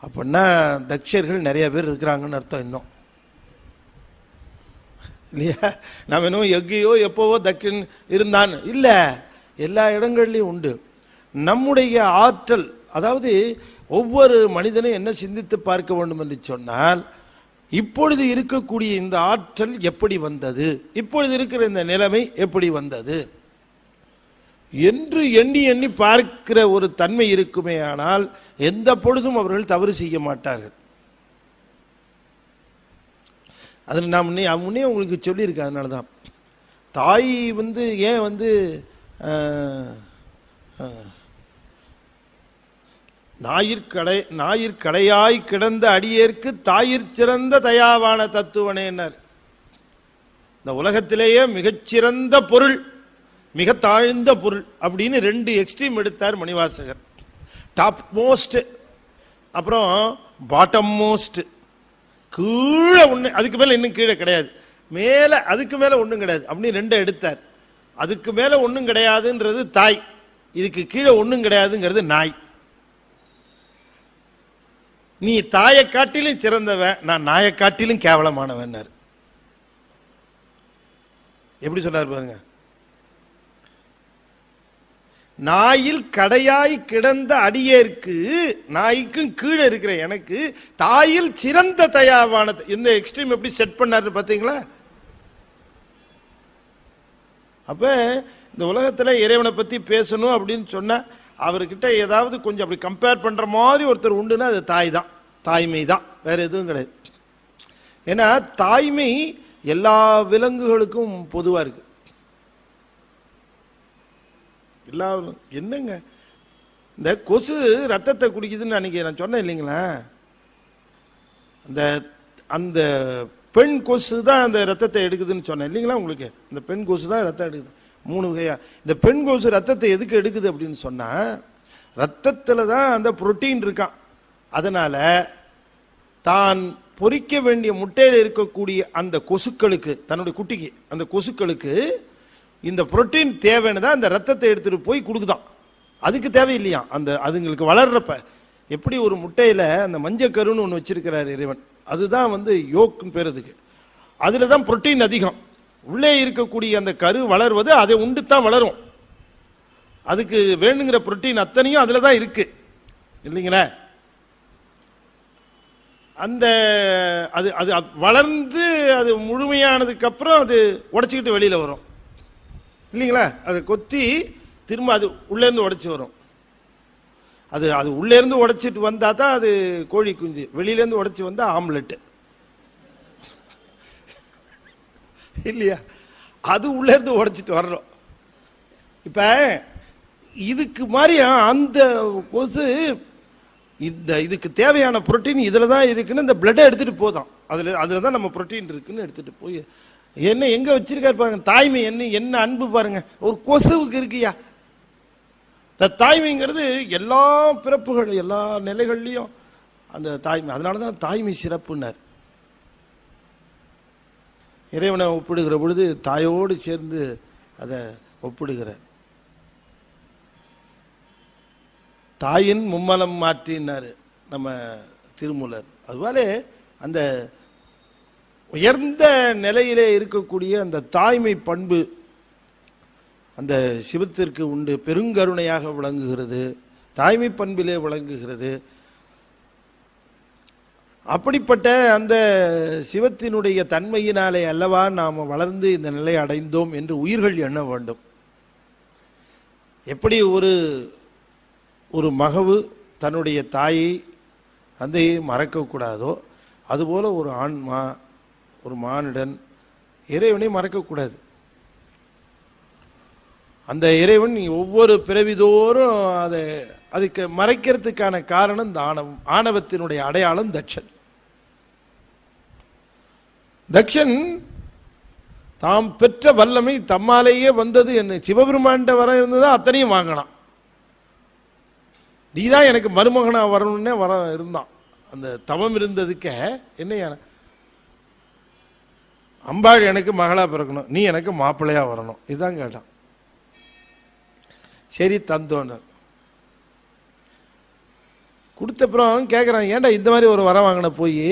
அப்படின்னா தக்ஷர்கள் நிறைய பேர் இருக்கிறாங்கன்னு அர்த்தம். இன்னும் இல்லையா? நாம் என்ன எங்கேயோ எப்போவோ தக்கின் இருந்தான் இல்லை, எல்லா இடங்கள்லையும் உண்டு. நம்முடைய ஆற்றல், அதாவது ஒவ்வொரு மனிதனும் என்ன சிந்தித்து பார்க்க வேண்டும் என்று சொன்னால், இப்பொழுது இருக்கக்கூடிய இந்த ஆற்றல் எப்படி வந்தது, இப்பொழுது இருக்கிற இந்த நிலைமை எப்படி வந்தது என்று எண்ணி எண்ணி பார்க்கிற ஒரு தன்மை இருக்குமே. ஆனால் எந்த பொழுதும் அவர்கள் தவறு செய்ய மாட்டார்கள். அதில் நான் முன்னே உங்களுக்கு சொல்லியிருக்கேன். அதனால தான் தாய் ஏன் ஞாயிற்கடையாய் கிடந்த அடியேற்கு தாயிற் சிறந்த தயாவான தத்துவனேன்னார். இந்த உலகத்திலேயே மிகச்சிறந்த பொருள், மிக தாழ்ந்த பொருள் அப்படின்னு 2 எக்ஸ்ட்ரீம் எடுத்தார் மணிவாசகர். டாப் மோஸ்ட், அப்புறம் பாட்டம் மோஸ்ட். கீழே ஒன்று, அதுக்கு மேலே இன்னும் கீழே கிடையாது, மேலே அதுக்கு மேலே ஒன்றும் கிடையாது அப்படின்னு 2 எடுத்தார். அதுக்கு மேலே ஒன்றும் கிடையாதுன்றது தாய், இதுக்கு கீழே ஒன்றும் கிடையாதுங்கிறது நாய். நீ தாயை காட்டிலும் சிறந்தவன், நான் நாயை காட்டிலும் கேவலமானவன். எப்படி சொன்னார் பாருங்க. நாயில் கடையாய் கிடந்த அடியேற்கு, நாய்க்கும் கீழே இருக்கிற எனக்கு தாயில் சிறந்த தயாவானது. இந்த எக்ஸ்ட்ரீம் எப்படி செட் பண்ணாரு பாத்தீங்களா? அப்ப இந்த உலகத்துல இறைவனை பத்தி பேசணும் அப்படின்னு சொன்னா அவர்கிட்ட ஏதாவது கொஞ்சம் அப்படி கம்பேர் பண்ற மாதிரி ஒருத்தர் உண்டுன்னா அது தாய் தான், தாய்மை தான், வேற எதுவும் கிடையாது. ஏன்னா தாய்மை எல்லா விலங்குகளுக்கும் பொதுவா இருக்கு. எல்லாரும் என்னங்க, இந்த கொசு ரத்தத்தை குடிக்குதுன்னு அன்னைக்கு நான் சொன்னேன் இல்லைங்களா? அந்த பெண் கொசு தான் அந்த ரத்தத்தை எடுக்குதுன்னு சொன்னேன் இல்லைங்களா உங்களுக்கு? இந்த பெண் கொசு தான் ரத்தம் எடுக்குது. 3 வகையா. இந்த பெண் கொசு ரத்தத்தை எதுக்கு எடுக்குது அப்படின்னு சொன்னா, ரத்தத்துல தான் அந்த புரோட்டீன் இருக்கான். அதனால தான் பொரிக்க வேண்டிய முட்டையில் இருக்கக்கூடிய அந்த கொசுக்களுக்கு, தன்னுடைய குட்டிக்கு, அந்த கொசுக்களுக்கு இந்த புரோட்டீன் தேவைன்னு தான் அந்த ரத்தத்தை எடுத்துட்டு போய் கொடுக்குதான். அதுக்கு தேவையில்லையா அந்த அதுங்களுக்கு வளர்றப்ப. எப்படி ஒரு முட்டையில் அந்த மஞ்சக்கருன்னு ஒன்று வச்சிருக்கிறார் இறைவன், அதுதான் யோக்குன்னு பேர். அதுக்கு அதில் தான் புரோட்டீன் அதிகம். உள்ளே இருக்கக்கூடிய அந்த கரு வளர்வது அதை உண்டு தான் வளரும். அதுக்கு வேணுங்கிற புரோட்டீன் அத்தனையும் அதில் தான் இருக்கு இல்லைங்களா. அந்த அது அது வளர்ந்து அது முழுமையானதுக்கு அப்புறம் அது உடைச்சிக்கிட்டு வெளியில் வரும் இல்லைங்களா. அதை கொத்தி திரும்ப அது உள்ளேருந்து உடைச்சி வரும். அது அது உள்ளேருந்து உடைச்சிட்டு வந்தா தான் அது கோழி குஞ்சு, வெளியிலேருந்து உடைச்சி வந்தால் ஆம்லெட்டு இல்லையா. அது உள்ளேருந்து உடைச்சிட்டு வரணும். இப்போ இதுக்கு மாதிரி அந்த கொசு இதுக்கு தேவையான புரோட்டீன் இதில் தான் இருக்குன்னு இந்த பிளட்டை எடுத்துகிட்டு போதான். அதில் தான் நம்ம புரோட்டீன் இருக்குன்னு எடுத்துகிட்டு போய் என்ன எங்கே வச்சிருக்காரு பாருங்க. தாய்மை என்ன அன்பு பாருங்க ஒரு கொசுவுக்கு இருக்குயா. இந்த தாய்மைங்கிறது எல்லா பிறப்புகள் எல்லா நிலைகள்லையும் அந்த தாய்மை. அதனால தான் தாய்மை சிறப்புன்னார். இறைவனை ஒப்பிடுகிற பொழுது தாயோடு சேர்ந்து அதை ஒப்பிடுகிறார். தாயின் மும்மலம் மாற்றினார் நம்ம திருமூலர். அதுபோல அந்த உயர்ந்த நிலையிலே இருக்கக்கூடிய அந்த தாய்மை பண்பு அந்த சிவத்திற்கு உண்டு. பெருங்கருணையாக விளங்குகிறது, தாய்மை பண்பிலே விளங்குகிறது. அப்படிப்பட்ட அந்த சிவத்தினுடைய தன்மையினாலே அல்லவா நாம் வளர்ந்து இந்த நிலை அடைந்தோம் என்று உயிர்கள் எண்ண வேண்டும். எப்படி ஒரு மகவு தன்னுடைய தாயை தந்தையை மறக்கக்கூடாதோ அதுபோல ஒரு ஆன்மா ஒரு மானிடன் இறைவனை மறக்கக்கூடாது. அந்த இறைவன் ஒவ்வொரு பிறவிதோறும் அதுக்கு மறைக்கிறதுக்கான காரணம் இந்த ஆணவத்தினுடைய அடையாளம் தட்சன். தட்சன் தாம் பெற்ற வல்லமை தம்மாலேயே வந்தது. என்ன சிவபெருமான்கிட்ட வர இருந்ததா அத்தனையும் வாங்கினான். நீதான் எனக்கு மருமகனா வரணும்னே இருந்தான். அந்த தவம் இருந்ததுக்க என்ன அம்பாள் எனக்கு மகளா பிறக்கணும், நீ எனக்கு மாப்பிள்ளையா வரணும், இதுதான் கேட்டான். சரி தந்தோன்னு கொடுத்தப்புறம் கேட்குறான், ஏன்டா இந்த மாதிரி ஒரு வரம் வாங்கின போய்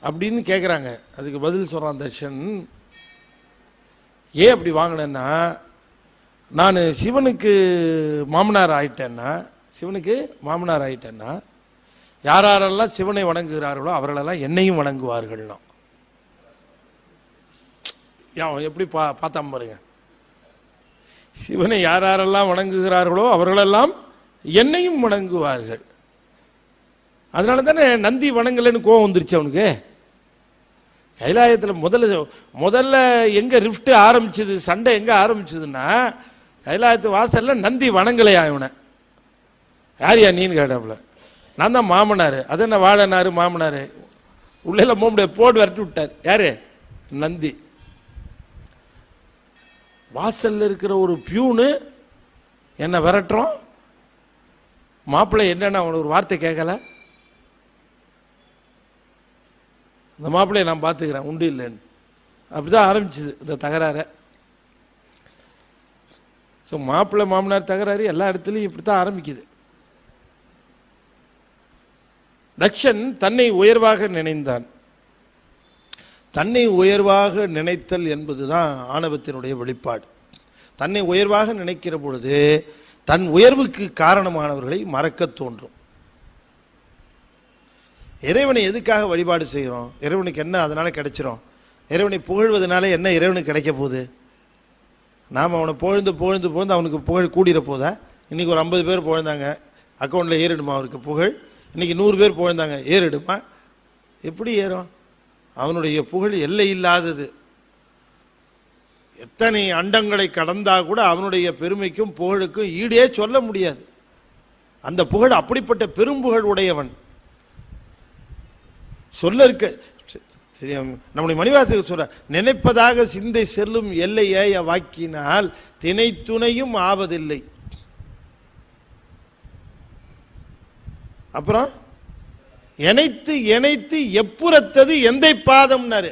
அப்படின்னு கேட்குறாங்க. அதுக்கு பதில் சொல்கிறான் தர்ஷன், ஏன் அப்படி வாங்கினேன்னா நான் சிவனுக்கு மாமனார் ஆயிட்டேன்னா யாரெல்லாம் சிவனை வணங்குகிறார்களோ அவர்களெல்லாம் என்னையும் வணங்குவார்கள்னா. எப்படி பார்த்தா பாருங்க, சிவனை யாரெல்லாம் வணங்குகிறார்களோ அவர்களெல்லாம் என்னையும் வணங்குவார்கள். அதனால தானே நந்தி வணங்கலன்னு கோவம் வந்துருச்சு அவனுக்கு. கைலாயத்தில் முதல்ல எங்க ரிஃப்ட் ஆரம்பிச்சது, சண்டை எங்க ஆரம்பிச்சதுன்னா கைலாயத்து வாசல்ல நந்தி வணங்கலையா இவனை. யாரியா நீன்னு கேட்டாப்புல, நான் தான் மாமனாரு. அது என்ன வாழனாரு மாமனாரு, உள்ள போக முடியாது, போட்டு விரட்டி விட்டார். யாரு? நந்தி. வாசல்ல இருக்கிற ஒரு பியூனு என்ன விரட்டுறோம், மாப்பிள்ளை என்னன்னா அவனுக்கு ஒரு வார்த்தை கேட்கல, இந்த மாப்பிள்ளையை நான் பார்த்துக்கிறேன் உண்டு இல்லைன்னு. அப்படிதான் ஆரம்பிச்சுது இந்த தகராறு. ஸோ மாப்பிள்ளை மாமனார் தகராறு எல்லா இடத்துலையும் இப்படித்தான் ஆரம்பிக்குது. தக்ஷன் தன்னை உயர்வாக நினைந்தான். தன்னை உயர்வாக நினைத்தல் என்பதுதான் ஆணவத்தினுடைய வெளிப்பாடு. தன்னை உயர்வாக நினைக்கிற பொழுது தன் உயர்வுக்கு காரணமானவர்களை மறக்க தோன்றும். இறைவனை எதுக்காக வழிபாடு செய்கிறோம்? இறைவனுக்கு என்ன அதனால கிடைச்சிரும்? இறைவனை புகழ்வதனால என்ன இறைவனுக்கு கிடைக்க போகுது? நாம் அவனை புகழ்ந்து புகழ்ந்து புகழ்ந்து அவனுக்கு புகழ் கூடிற போதா? இன்னைக்கு ஒரு 50 பேர் புகழ்ந்தாங்க, அக்கௌண்ட்டில் ஏறிடுமா அவருக்கு புகழ்? இன்னைக்கு 100 பேர் புகழ்ந்தாங்க, ஏறிடுமா? எப்படி ஏறும்? அவனுடைய புகழ் எல்லை இல்லாதது. எத்தனை அண்டங்களை கடந்தா கூட அவனுடைய பெருமைக்கும் புகழுக்கும் ஈடே சொல்ல முடியாது. அந்த புகழ் அப்படிப்பட்ட பெரும்புகழ் உடையவன். சொல்ல இருக்க நம்முடைய மணிவாசகர் சொல்ற, நினைப்பதாக சிந்தை செல்லும் எல்லையை வாக்கினால் திணை துணையும் ஆவதில்லை. அப்புறம் எனைத்து எனைத்து எப்புறத்தது எந்தை பாதம்னாரு.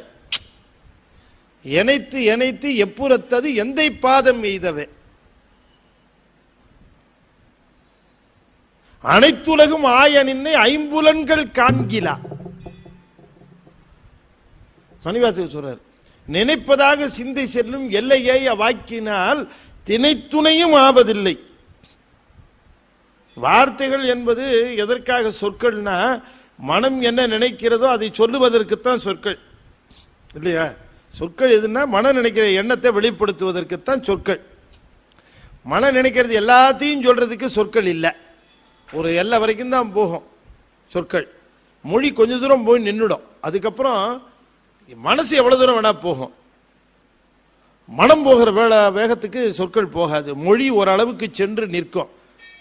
எனைத்து எனைத்து எப்புறத்தது எந்தை பாதம் எய்தவே. அனைத்துலகும் ஆய நின்னை ஐம்புலன்கள் காண்கிலா. மணிவாசகர் சொல்றார், நினைப்பதாக சிந்தை செல்லும் எல்லையை வாக்கினால் திணைத்துணையும் ஆவதில்லை. வார்த்தைகள் என்பது எதற்காக சொற்கள்னா, மனம் என்ன நினைக்கிறதோ அதை சொல்லுவதற்குத்தான் சொற்கள் இல்லையா? சொற்கள் எதுன்னா மனம் நினைக்கிற எண்ணத்தை வெளிப்படுத்துவதற்குத்தான் சொற்கள். மனம் நினைக்கிறது எல்லாத்தையும் சொல்றதுக்கு சொற்கள் இல்லை. ஒரு எல்லை வரைக்கும் தான் போகும் சொற்கள். மொழி கொஞ்ச தூரம் போய் நின்றுடும். அதுக்கப்புறம் மனசு எவ்வளவு தூரம் வேணா போகும். மனம் போகிற வேகத்துக்கு சொற்கள் போகாது. மொழி ஓரளவுக்கு சென்று நிற்கும்,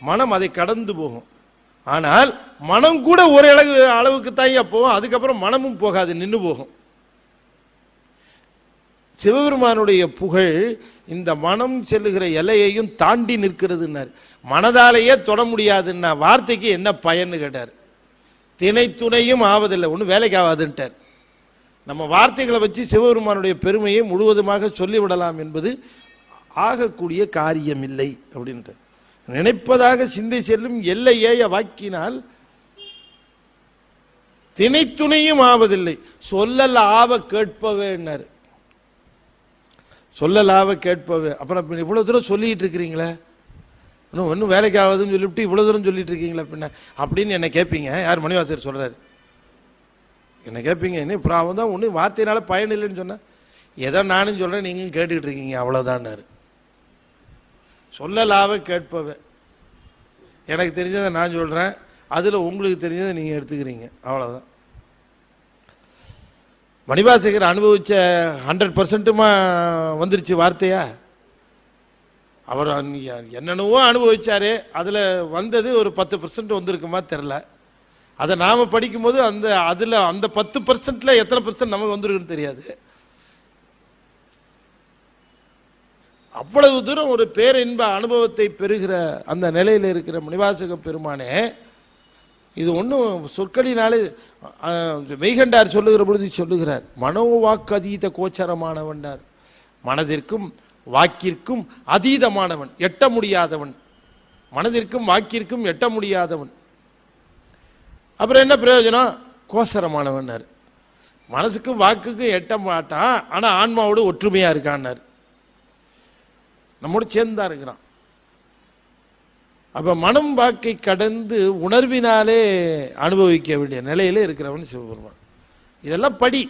மனம் அதை கடந்து போகும். ஆனால் மனம் கூட ஒரு அளவுக்கு தான் போகும். அதுக்கப்புறம் மனமும் போகாது, நின்று போகும். சிவபெருமானுடைய புகழ் இந்த மனம் செல்லுகிற எல்லையையும் தாண்டி நிற்கிறதுன்னார். மனதாலேயே தொட முடியாதுன்னா வார்த்தைக்கு என்ன பயன்னு கேட்டார். திணைத்துணையும் ஆவதில்லை, ஒன்றும் வேலைக்கு ஆகாதுன்ட்டார். நம்ம வார்த்தைகளை வச்சு சிவபெருமானுடைய பெருமையை முழுவதுமாக சொல்லிவிடலாம் என்பது ஆகக்கூடிய காரியம் இல்லை அப்படின்ட்டு. நினைப்பதாக சிந்தை செல்லும் எல்லையே வாக்கினால் திணைத்துணையும் ஆவதில்லை. சொல்லல் ஆவ கேட்பவேன்னாரு. சொல்லலாவ கேட்பவே. அப்புறம் இவ்வளவு தூரம் சொல்லிட்டு இருக்கிறீங்களே, இன்னும் வேலைக்கு ஆகுதுன்னு சொல்லிவிட்டு இவ்வளவு தூரம் சொல்லிட்டு இருக்கீங்களா பின்ன அப்படின்னு என்ன கேட்பீங்க. யார்? மணிவாசகர் சொல்றாரு. என்ன கேட்பீங்க, என்ன அப்புறம் அவன் தான் ஒன்றும் வார்த்தையினால பயன் இல்லைன்னு சொன்னா, ஏதோ நானும் சொல்றேன் நீங்களும் கேட்டுக்கிட்டு இருக்கீங்க அவ்வளவுதான். சொல்லலாவ கேட்பவே. எனக்கு தெரிஞ்சதை நான் சொல்றேன், அதுல உங்களுக்கு தெரிஞ்சதை நீங்க எடுத்துக்கிறீங்க, அவ்வளவுதான். மணிவாசகர் அனுபவிச்ச 100% வந்துருச்சு வார்த்தையா? அவர் என்னென்னவோ அனுபவிச்சாரு, அதுல வந்தது ஒரு 10% வந்திருக்குமா தெரியல. அதை நாம படிக்கும்போது அதுல அந்த 10%ல எத்தனை % நமக்கு வந்திருக்குன்னு தெரியாது. அவ்வளவு தூரம் ஒரு பேரின்ப அனுபவத்தை பெறுகிற அந்த நிலையில் இருக்கிற மணிவாசக பெருமானே இது ஒன்றும் சொற்களினாலே மெய்கண்டார் சொல்லுகிற பொழுது சொல்லுகிறார், மனோவாக்கு அதீத கோச்சரமானவன்டார். மனதிற்கும் வாக்கிற்கும் அதீதமானவன், எட்ட முடியாதவன். மனதிற்கும் வாக்கிற்கும் எட்ட முடியாதவன். அப்புறம் என்ன பிரயோஜனம்? கோசரமானவன். மனசுக்கும் வாக்குக்கும் எட்ட மாட்டான், ஆனா ஆன்மாவோடு ஒற்றுமையா இருக்கான்னார். நம்மோடு சேர்ந்துதான் இருக்கிறான். அப்ப மனம் வாக்கை கடந்து உணர்வினாலே அனுபவிக்க வேண்டிய நிலையில இருக்கிறவன் சிவபெருமான். இதெல்லாம் படி.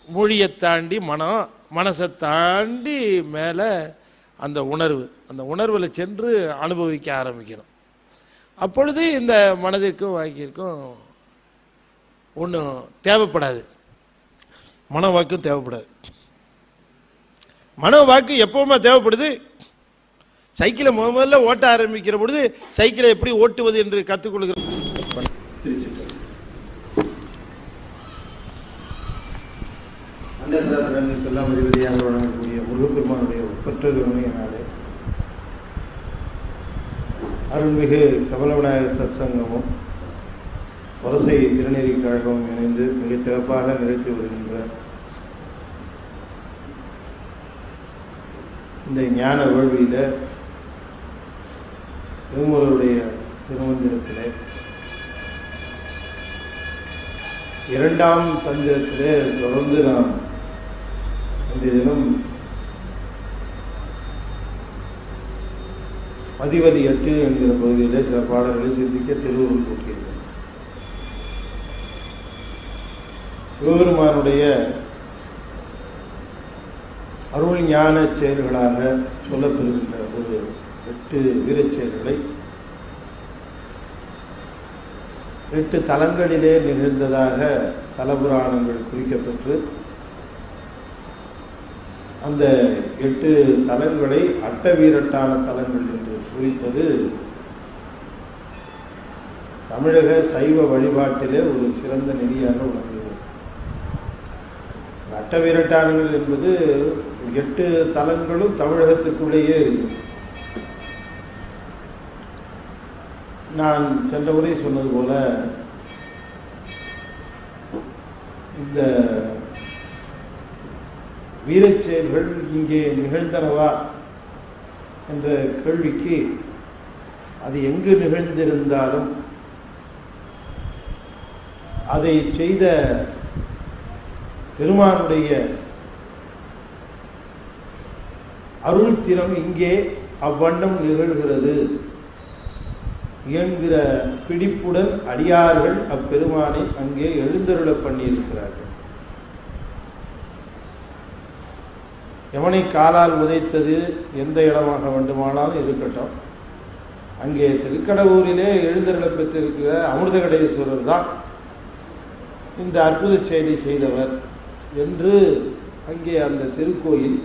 மொழியை தாண்டி மனம், மனசை தாண்டி மேல அந்த உணர்வு, அந்த உணர்வுல சென்று அனுபவிக்க ஆரம்பிக்கணும். அப்பொழுது இந்த மனதிற்கும் வாக்கிற்கும் ஒன்றும் தேவைப்படாது, மனவாக்கும் தேவைப்படாது. மனவாக்கு எப்பவுமே தேவைப்படுது. சைக்கிளை முதல்ல ஓட்ட ஆரம்பிக்கிற பொழுது சைக்கிளை எப்படி ஓட்டுவது என்று கற்றுக்கொள்கிற அன்னதானங்களுக்கெல்லாம் அதிபதியாக வழங்கக்கூடிய முருகப்பெருமானுடைய ஒப்பற்ற கருணையினாலே அருள்மிகு கமலவிநாயகர் சத்சங்கமும் வரிசை திருநெறி கழகமும் இணைந்து மிகச் சிறப்பாக நிகழ்த்தி வருகின்ற இந்த ஞான வேள்வியில திருமூலருடைய திருமந்திரத்திலே 2ஆம் தந்திரத்திலே தொடர்ந்து நாம் இந்த தினம் 18 என்கிற பகுதியிலே சில பாடல்களை சிந்திக்க திருவுருள் கூட்டியிருக்கிறோம். சிவபெருமானுடைய அருள் ஞான செயல்களாக சொல்லப்படுகின்ற ஒரு 8 வீரச் செயல்களை 8 தலங்களிலே நிகழ்ந்ததாக தலபுராணங்கள் குறிக்கப்பட்டு அந்த 8 தலங்களை அட்டவீரட்டான தலங்கள் என்று குறிப்பது தமிழக சைவ வழிபாட்டிலே ஒரு சிறந்த நெறியாக விளங்குகிறது. அட்டவீரட்டானங்கள் என்பது 8 தலங்களும் தமிழகத்துக்குள்ளேயே இருக்கு. நான் சென்ற முறை சொன்னது போல இந்த வீரச் செயல்கள் இங்கே நிகழ்ந்தனவா என்ற கேள்விக்கு அது எங்கு நிகழ்ந்திருந்தாலும் அதை செய்த பெருமானுடைய அருள் திறம் இங்கே அவ்வண்ணம் நிகழ்கிறது என்கிற பிடிப்புடன் அடியார்கள் அப்பெருமானை அங்கே எழுந்தருள பண்ணியிருக்கிறார்கள். எவனை காலால் உதைத்தது எந்த இடமாக வேண்டுமானாலும் இருக்கட்டும், அங்கே திருக்கடவுரிலே எழுந்தருள பெற்றிருக்கிற அமிர்தகடேஸ்வரர் தான் இந்த அற்புத செயலை செய்தவர் என்று அங்கே அந்த திருக்கோயில்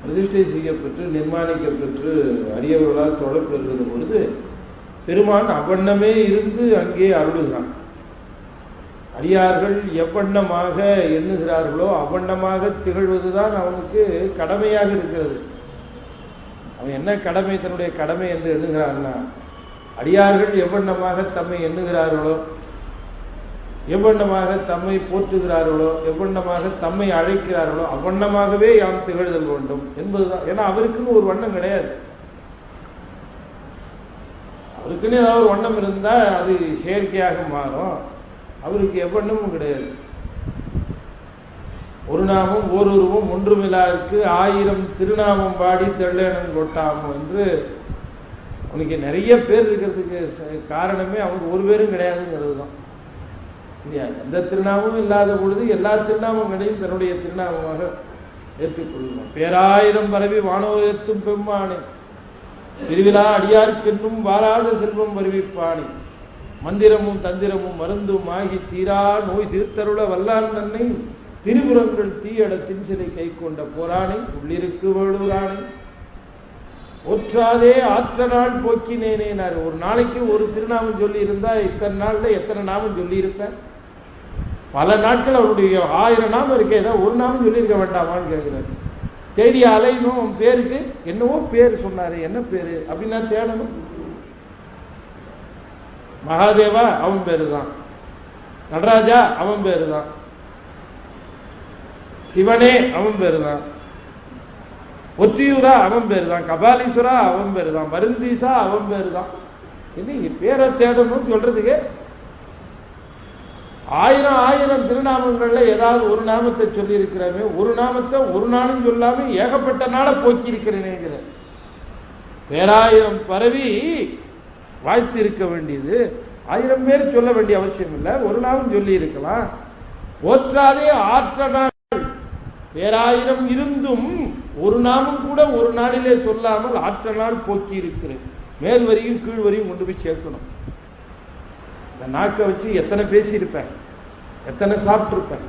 பிரதிஷ்டை செய்யப்பெற்று நிர்மாணிக்கப்பெற்று அடியவர்களால் தொடர்பெறுகிற பொழுது பெருமான் அவ்வண்ணமே இருந்து அங்கே அருளுகிறான். அடியார்கள் எவ்வண்ணமாக எண்ணுகிறார்களோ அவ்வண்ணமாக திகழ்வதுதான் அவனுக்கு கடமையாக இருக்கிறது. அவன் என்ன கடமை, தன்னுடைய கடமை என்று எண்ணுகிறான்னா, அடியார்கள் எவ்வண்ணமாக தம்மை எண்ணுகிறார்களோ, எவ்வண்ணமாக தம்மை போற்றுகிறார்களோ, எவ்வண்ணமாக தம்மை அழைக்கிறார்களோ அவ்வண்ணமாகவே யாம் திகழ்தல் வேண்டும் என்பதுதான். ஏன்னா அவருக்குன்னு ஒரு வண்ணம் கிடையாது. அவருக்குன்னு ஏதாவது ஒரு வண்ணம் இருந்தால் அது செயற்கையாக மாறும். அவருக்கு எவ்வண்ணமும் கிடையாது. ஒரு நாமம் ஓருருவம் ஒன்றுமில்லாருக்கு 1000 திருநாமம் பாடி தெள்ளேனம் கொட்டாமோ என்று அவனுக்கு நிறைய பேர் இருக்கிறதுக்கு காரணமே அவனுக்கு ஒரு பேரும் கிடையாதுங்கிறது தான். இல்லையா? எந்த திருநாமமும் இல்லாத பொழுது எல்லா திருநாமங்களையும் தன்னுடைய திருநாமமாக ஏற்றுக்கொள்ளும். பேராயிரம் பரவி வானோயத்தும் பெம்மானே, திருவிழா அடியார்க்கென்னும் வாராத செல்வம் வருவிப்பானே, மந்திரமும் தந்திரமும் மருந்தும் ஆகி தீரா நோய் தீர்த்தருள வல்லான் தன்னை திருபுறங்கள் தீயடத்தின் சிலை கை கொண்ட போரானை உள்ளிருக்கு வேளுரானை ஒற்றாதே ஆற்ற நாள் போக்கினேனேனார். ஒரு நாளைக்கு ஒரு திருநாமம் சொல்லி இருந்தா இத்தனை நாள்ல எத்தனை நாமம் சொல்லி இருப்பேன்? பல நாட்கள் அவருடைய 1000 நாமம் இருக்கே, ஏதாவது ஒரு நாமம் சொல்லியிருக்க வேண்டாமான்னு கேட்கிறாரு. தேடி அலையணும். அவன் பேருக்கு என்னவோ பேர் சொன்னாரு, என்ன பேரு அப்படின்னா தேடணும். மகாதேவா அவன் பேரு தான், நடராஜா அவன் பேரு தான், சிவனே அவன் பேரு தான், ஒத்தியூரா அவன் பேரு தான், கபாலீஸ்வரா அவன் பேரு தான், மருந்தீசா அவன் பேரு தான். என்ன பேரை தேடணும்னு சொல்றதுக்கு 1000 திருநாமங்கள்ல ஏதாவது ஒரு நாமத்தை சொல்லி இருக்கிறாமே, ஒரு நாமத்தை ஒரு நாளும் சொல்லாம ஏகப்பட்ட நாளை போக்கி இருக்கிறேனேங்கிற. பேராயிரம் பரவி வாழ்த்து இருக்க வேண்டியது 1000 பேர் சொல்ல வேண்டிய அவசியம் இல்லை, ஒரு நாளும் சொல்லி இருக்கலாம். போற்றாதே ஆற்ற நாள் பேராயிரம் இருந்தும் ஒரு நாமும் கூட ஒரு நாளிலே சொல்லாமல் ஆற்ற நாள் போக்கி இருக்கிறேன். மேல் வரியும் கீழ் வரியும் கொண்டு போய் சேர்க்கணும். இந்த நாக்கை வச்சு எத்தனை பேசியிருப்பேன், எத்தனை சாப்பிட்ருப்பேன்,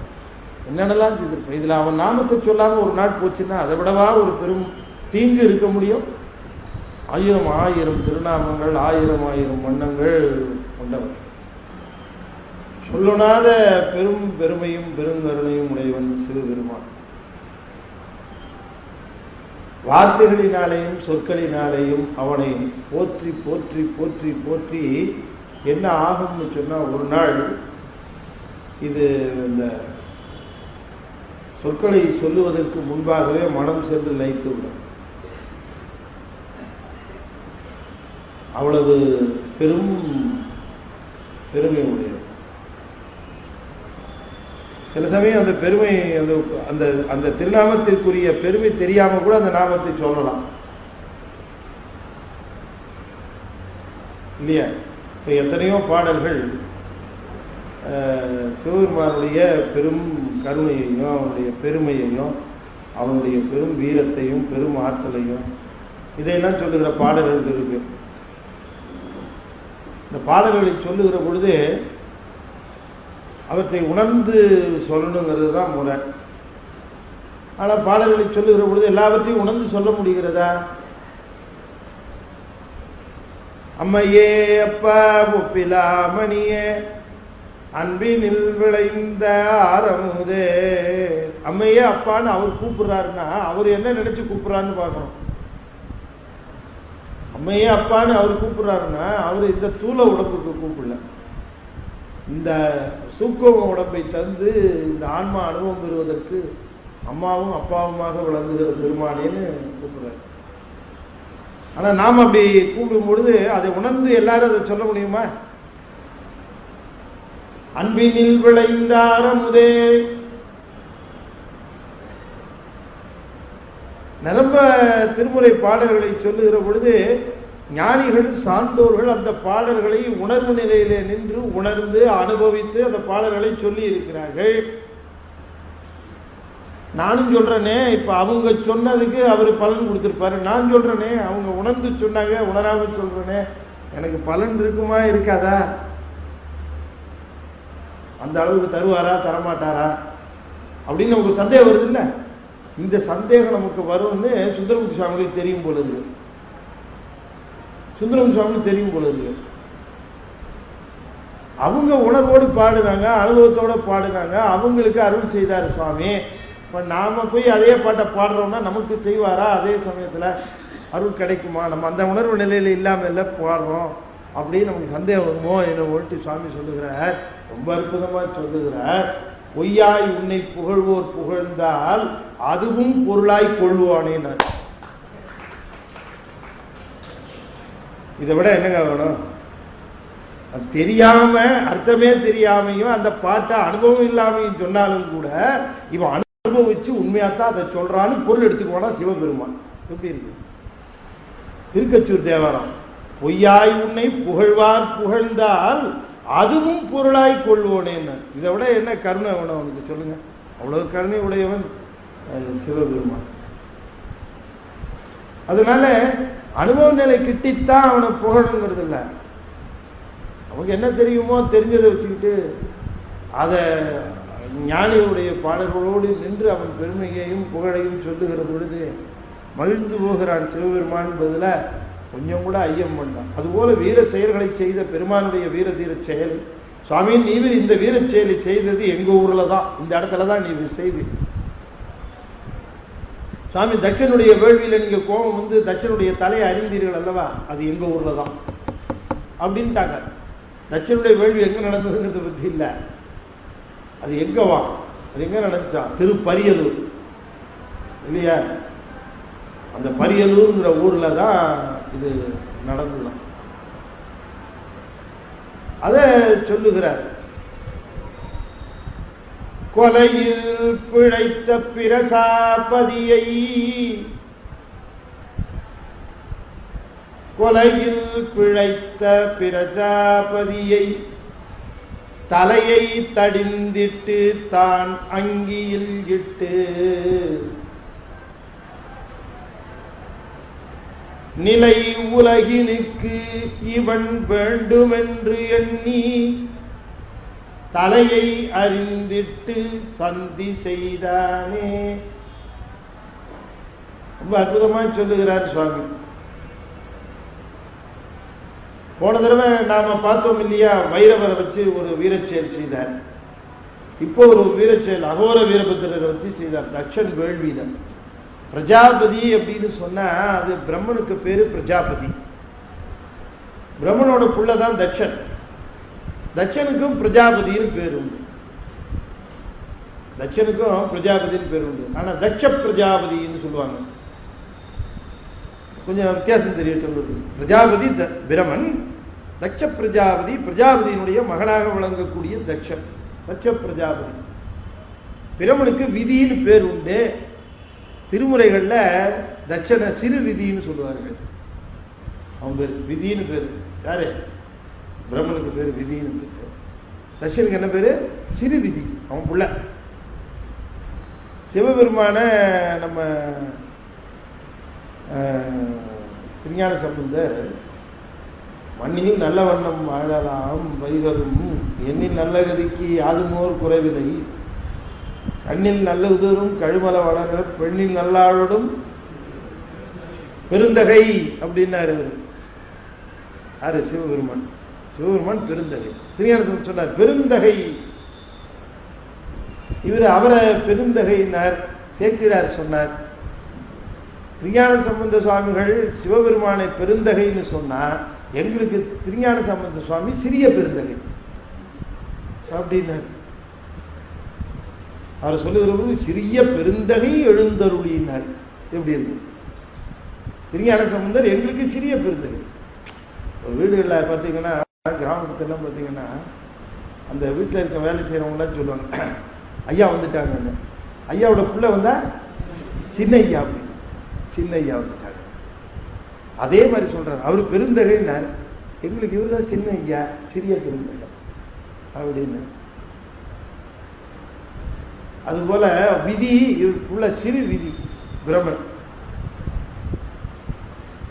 என்னென்னலாம் செய்திருப்பேன். இதில் அவன் நாமத்தை சொல்லாமல் ஒரு நாள் போச்சுன்னா அதை விடவா ஒரு பெரும் தீங்கு இருக்க முடியும்? 1000 திருநாமங்கள் 1000 வண்ணங்கள் கொண்டவன், சொல்லனாத பெரும் பெருமையும் பெருங்கருணையும் உடையவன் சிவபெருமான். வார்த்தைகளினாலேயும் சொற்களினாலேயும் அவனை போற்றி போற்றி போற்றி போற்றி என்ன ஆகும்னு சொன்னால், ஒரு நாள் இது இந்த சொற்களை சொல்லுவதற்கு முன்பாகவே மனம் சென்று லயித்து விடும். அவ்வளவு பெரும் பெருமை உடையது. சில சமயம் அந்த பெருமை அந்த அந்த திருநாமத்திற்குரிய பெருமை தெரியாம கூட அந்த நாமத்தை சொல்லலாம் இல்லையா? இப்போ எத்தனையோ பாடல்கள் சிவபெருமானுடைய பெரும் கருணையையும் அவனுடைய பெருமையையும் அவனுடைய பெரும் வீரத்தையும் பெரும் ஆற்றலையும் இதையெல்லாம் சொல்லுகிற பாடல்கள் இருக்கு. இந்த பாடல்களை சொல்லுகிற பொழுது அவற்றை உணர்ந்து சொல்லணுங்கிறது தான் முறை. ஆனால் பாடல்களை சொல்லுகிற பொழுது எல்லாவற்றையும் உணர்ந்து சொல்ல முடிகிறதா? அம்மையே அப்பா ஒப்பிலா மணியே அன்பினில் விளைந்த ஆரமுதே. அம்மையே அப்பான்னு அவர் கூப்பிடுறாருன்னா அவர் என்ன நினைச்சு கூப்பிடுறான்னு பார்க்கணும். அம்மையே அப்பான்னு அவர் கூப்பிடுறாருன்னா அவர் இந்த தூள உடம்புக்கு கூப்பிடல, இந்த சூக்கும உடம்பை தந்து இந்த ஆன்மா அனுபவம் பெறுவதற்கு அம்மாவும் அப்பாவுமாக விளங்குகிற பெருமானேன்னு கூப்பிடுறாரு. ஆனால் நாம் அப்படி கூப்பிடும் பொழுது அதை உணர்ந்து எல்லாரும் அதை சொல்ல முடியுமா? அன்பினில் விளைந்தார முதே நிரம்ப திருமுறை பாடல்களை சொல்லுகிற பொழுது ஞானிகள் சான்றோர்கள் அந்த பாடல்களை உணர்வு நிலையிலே நின்று உணர்ந்து அனுபவித்து அந்த பாடல்களை சொல்லி இருக்கிறார்கள். நானும் சொல்றேனே, இப்ப அவங்க சொன்னதுக்கு அவர் பலன் கொடுத்துருப்பாரு. நான் சொல்றேனே, அவங்க உணர்ந்து சொன்னாங்க, உணராம சொல்றேனே, எனக்கு பலன் இருக்குமா இருக்காதா? அந்த அளவுக்கு தருவாரா தரமாட்டாரா அப்படின்னு நமக்கு சந்தேகம் வருது இல்லை? இந்த சந்தேகம் நமக்கு வரும்னு சுந்தரமூர்த்தி சுவாமிகளுக்கு தெரியும் போல இருக்கு. சுந்தரமூர்த்தி சுவாமிகளுக்கு தெரியும் போல இருக்கு. அவங்க உணர்வோடு பாடுனாங்க, அனுபவத்தோடு பாடுனாங்க, அவங்களுக்கு அருள் செய்தார் சுவாமி. இப்போ நாம் போய் அதே பாட்டை பாடுறோம்னா நமக்கு செய்வாரா? அதே சமயத்தில் அருள் கிடைக்குமா? நம்ம அந்த உணர்வு நிலையில் இல்லாமல் பாடுறோம் அப்படின்னு நமக்கு சந்தேகம் வருமோ என்ன ஒட்டு சுவாமி சொல்லுகிறார். ரொம்ப அற்புதமாக சொல்லுகிறார். பொய்யாய் உன்னை புகழ்வோர் புகழ்ந்தால் அதுவும் பொருளாய் கொள்வானேனார். இதை விட என்னங்க வேணும்? அது தெரியாம, அர்த்தமே தெரியாமையும் அந்த பாட்டை அனுபவம் இல்லாமையும் சொன்னாலும் கூட இவன் அனுபவிச்சு உண்மையாத்தான் அதை சொல்றான்னு பொருள் எடுத்துக்குவானா சிவபெருமான். எப்படி இருக்கு? திருக்கச்சூர் தேவாரம். பொய்யாய் உன்னை புகழ்வார் புகழ்ந்தால் அதுவும் பொருளாய் கொள்வோனேன்னு. இதை விட என்ன கருணை வேணும் அவனுக்கு சொல்லுங்க? அவ்வளவு கருணை உடையவன் சிவபெருமான். அதனால அனுபவ நிலை கிட்டித்தான் அவனை புகழுங்கிறது இல்லை. அவனுக்கு என்ன தெரியுமோ தெரிஞ்சதை வச்சுக்கிட்டு அதை ஞானியுடைய பாடல்களோடு நின்று அவன் பெருமையையும் புகழையும் சொல்லுகிற பொழுது மகிழ்ந்து போகிறான் சிவபெருமான் என்பதில் கொஞ்சம் கூட ஐயம் பண்ணான். அதுபோல வீர செயல்களை செய்த பெருமானுடைய வீர தீர செயலை சுவாமி நீர் இந்த வீர செயலை செய்தது எங்கள் ஊரில் தான், இந்த இடத்துல தான் நீ செய்து. சுவாமி தட்சனுடைய வேள்வியில் நீங்கள் கோபம் வந்து தட்சனுடைய தலையை அறிந்தீர்கள் அல்லவா, அது எங்கள் ஊரில் தான் அப்படின்ட்டாங்க. தட்சனுடைய வேள்வி எங்கே நடந்ததுங்கிறத பற்றி இல்லை, அது எங்கவா, அது எங்கே நடந்துச்சான்? திருப்பரியலூர் இல்லையா? அந்த பரியலூருங்கிற ஊரில் தான் இது நடந்துதான். அதை சொல்லுகிறார். கொலையில் பிழைத்த பிரசாபதியை, கொலையில் பிழைத்த பிரஜாபதியை தலையை தடிந்திட்டு தான் அங்கியில் இட்டு நிலை உலகினுக்கு இவன் வேண்டுமென்று எண்ணி தலையை அறிந்திட்டு சந்தி செய்தானே. ரொம்ப அற்புதமாக சொல்லுகிறார் சுவாமி. போன தடவை நாம் பார்த்தோம் இல்லையா, வைரவரை வச்சு ஒரு வீரச்செயல் செய்தார். இப்போ ஒரு வீரச்செயல் அகோர வீரபத்திரரை வச்சு செய்தார். தட்சன் வேள்வியில் பிரஜாபதி அப்படின்னு சொன்னால் அது பிரம்மனுக்கு பேர் பிரஜாபதி. பிரம்மனோட புள்ள தான் தட்சன். தட்சனுக்கும் பிரஜாபதினு பேர் உண்டு. தட்சனுக்கும் பிரஜாபதினு பேர் உண்டு. ஆனால் தட்ச பிரஜாபதினு சொல்லுவாங்க. கொஞ்சம் வித்தியாசம் தெரியட்டும். பிரஜாபதி பிரமன், தட்ச பிரஜாபதி பிரஜாபதியினுடைய மகனாக விளங்கக்கூடிய தட்சன், தட்ச பிரஜாபதி. பிரமனுக்கு விதின்னு பேர் உண்டு. திருமுறைகளில் தட்சண சிறு விதின்னு சொல்லுவார்கள். அவன் பேர் விதின்னு பேர். யாரு? பிரம்மனுக்கு பேர் விதின்னு பேர். தட்சனுக்கு என்ன பேர்? சிறு விதி. அவன் புள்ள. சிவபெருமான நம்ம திருஞான சம்பந்தர் மண்ணில் நல்ல வண்ணம் வாழலாம் வைகளும் எண்ணில் நல்ல கதிக்கு யாதுமோர் குறைவில்லை கண்ணில் நல்ல உதரும் கழுமல வளர பெண்ணில் நல்லாளோடும் பெருந்தகை அப்படின்னாரு. யாரு? சிவபெருமான். சிவபெருமான் பெருந்தகை. திருஞான சொன்னார் பெருந்தகை. இவர் அவரை பெருந்தகையினார். சேக்கிழார் சொன்னார். திருஞான சம்பந்த சுவாமிகள் சிவபெருமானை பெருந்தகைன்னு சொன்னால் எங்களுக்கு திருஞான சம்பந்த சுவாமி சிறிய பெருந்தகை அப்படின்னார். அவர் சொல்லுகிற போது சிறிய பெருந்தகை எழுந்தருளினார். எப்படி இருக்கு? திருஞான சம்பந்தர் எங்களுக்கு சிறிய பெருந்தகை. வீடுகளில் பார்த்தீங்கன்னா, கிராமத்துலாம் பார்த்தீங்கன்னா, அந்த வீட்டில் இருக்க வேலை செய்கிறவங்களாம் சொல்லுவாங்க, ஐயா வந்துட்டாங்கன்னு. ஐயாவோட பிள்ளை வந்தால் சின்ன ஐயா அப்படின்னு, சின்ன ஐயா வந்துட்டாங்க. அதே மாதிரி சொல்கிறார், அவர் பெருந்தகைன்னார், எங்களுக்கு இவர் தான் சின்ன ஐயா, சிறிய பெருந்தகை அப்படின்னு. அதுபோல் விதி, இவருக்குள்ள சிறு விதி பிரமன்.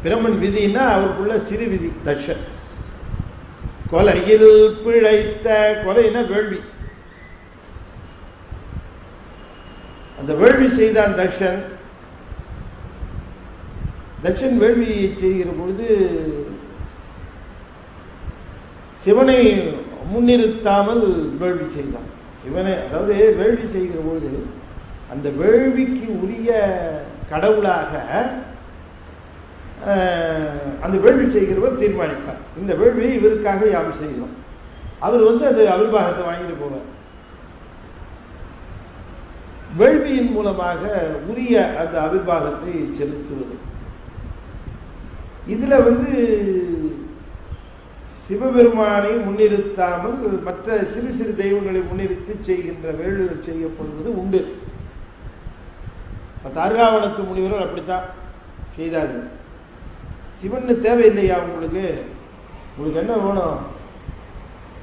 பிரமன் விதின்னா அவருக்குள்ள சிறு விதி தட்சன். கொலையில் பிழைத்த, கொலைன்னா வேள்வி, அந்த வேள்வி செய்தான் தட்சன். தட்சன் வேள்வி செய்கிற பொழுது சிவனை முன்னிறுத்தாமல் வேள்வி செய்தான். சிவனை, அதாவது வேள்வி செய்கிற பொழுது அந்த வேள்விக்கு உரிய கடவுளாக அந்த வேள்வி செய்கிறவர் தீர்மானிப்பார், இந்த வேள்வியை இவருக்காக யாம் செய்கிறோம். அவர் அது அவிர்வாகத்தை வாங்கிட்டு போவார். வேள்வியின் மூலமாக உரிய அந்த அவிர்வாகத்தை செலுத்துவது. இதில் சிவபெருமானை முன்னிறுத்தாமல் மற்ற சிறு சிறு தெய்வங்களை முன்னிறுத்தி செய்கின்ற வேள்விகள் செய்யப்படுவது உண்டு. தார்காவனத்து முனிவர்கள் அப்படித்தான் செய்தார்கள். சிவன்னு தேவையில்லையா உங்களுக்கு, உங்களுக்கு என்ன வேணும்,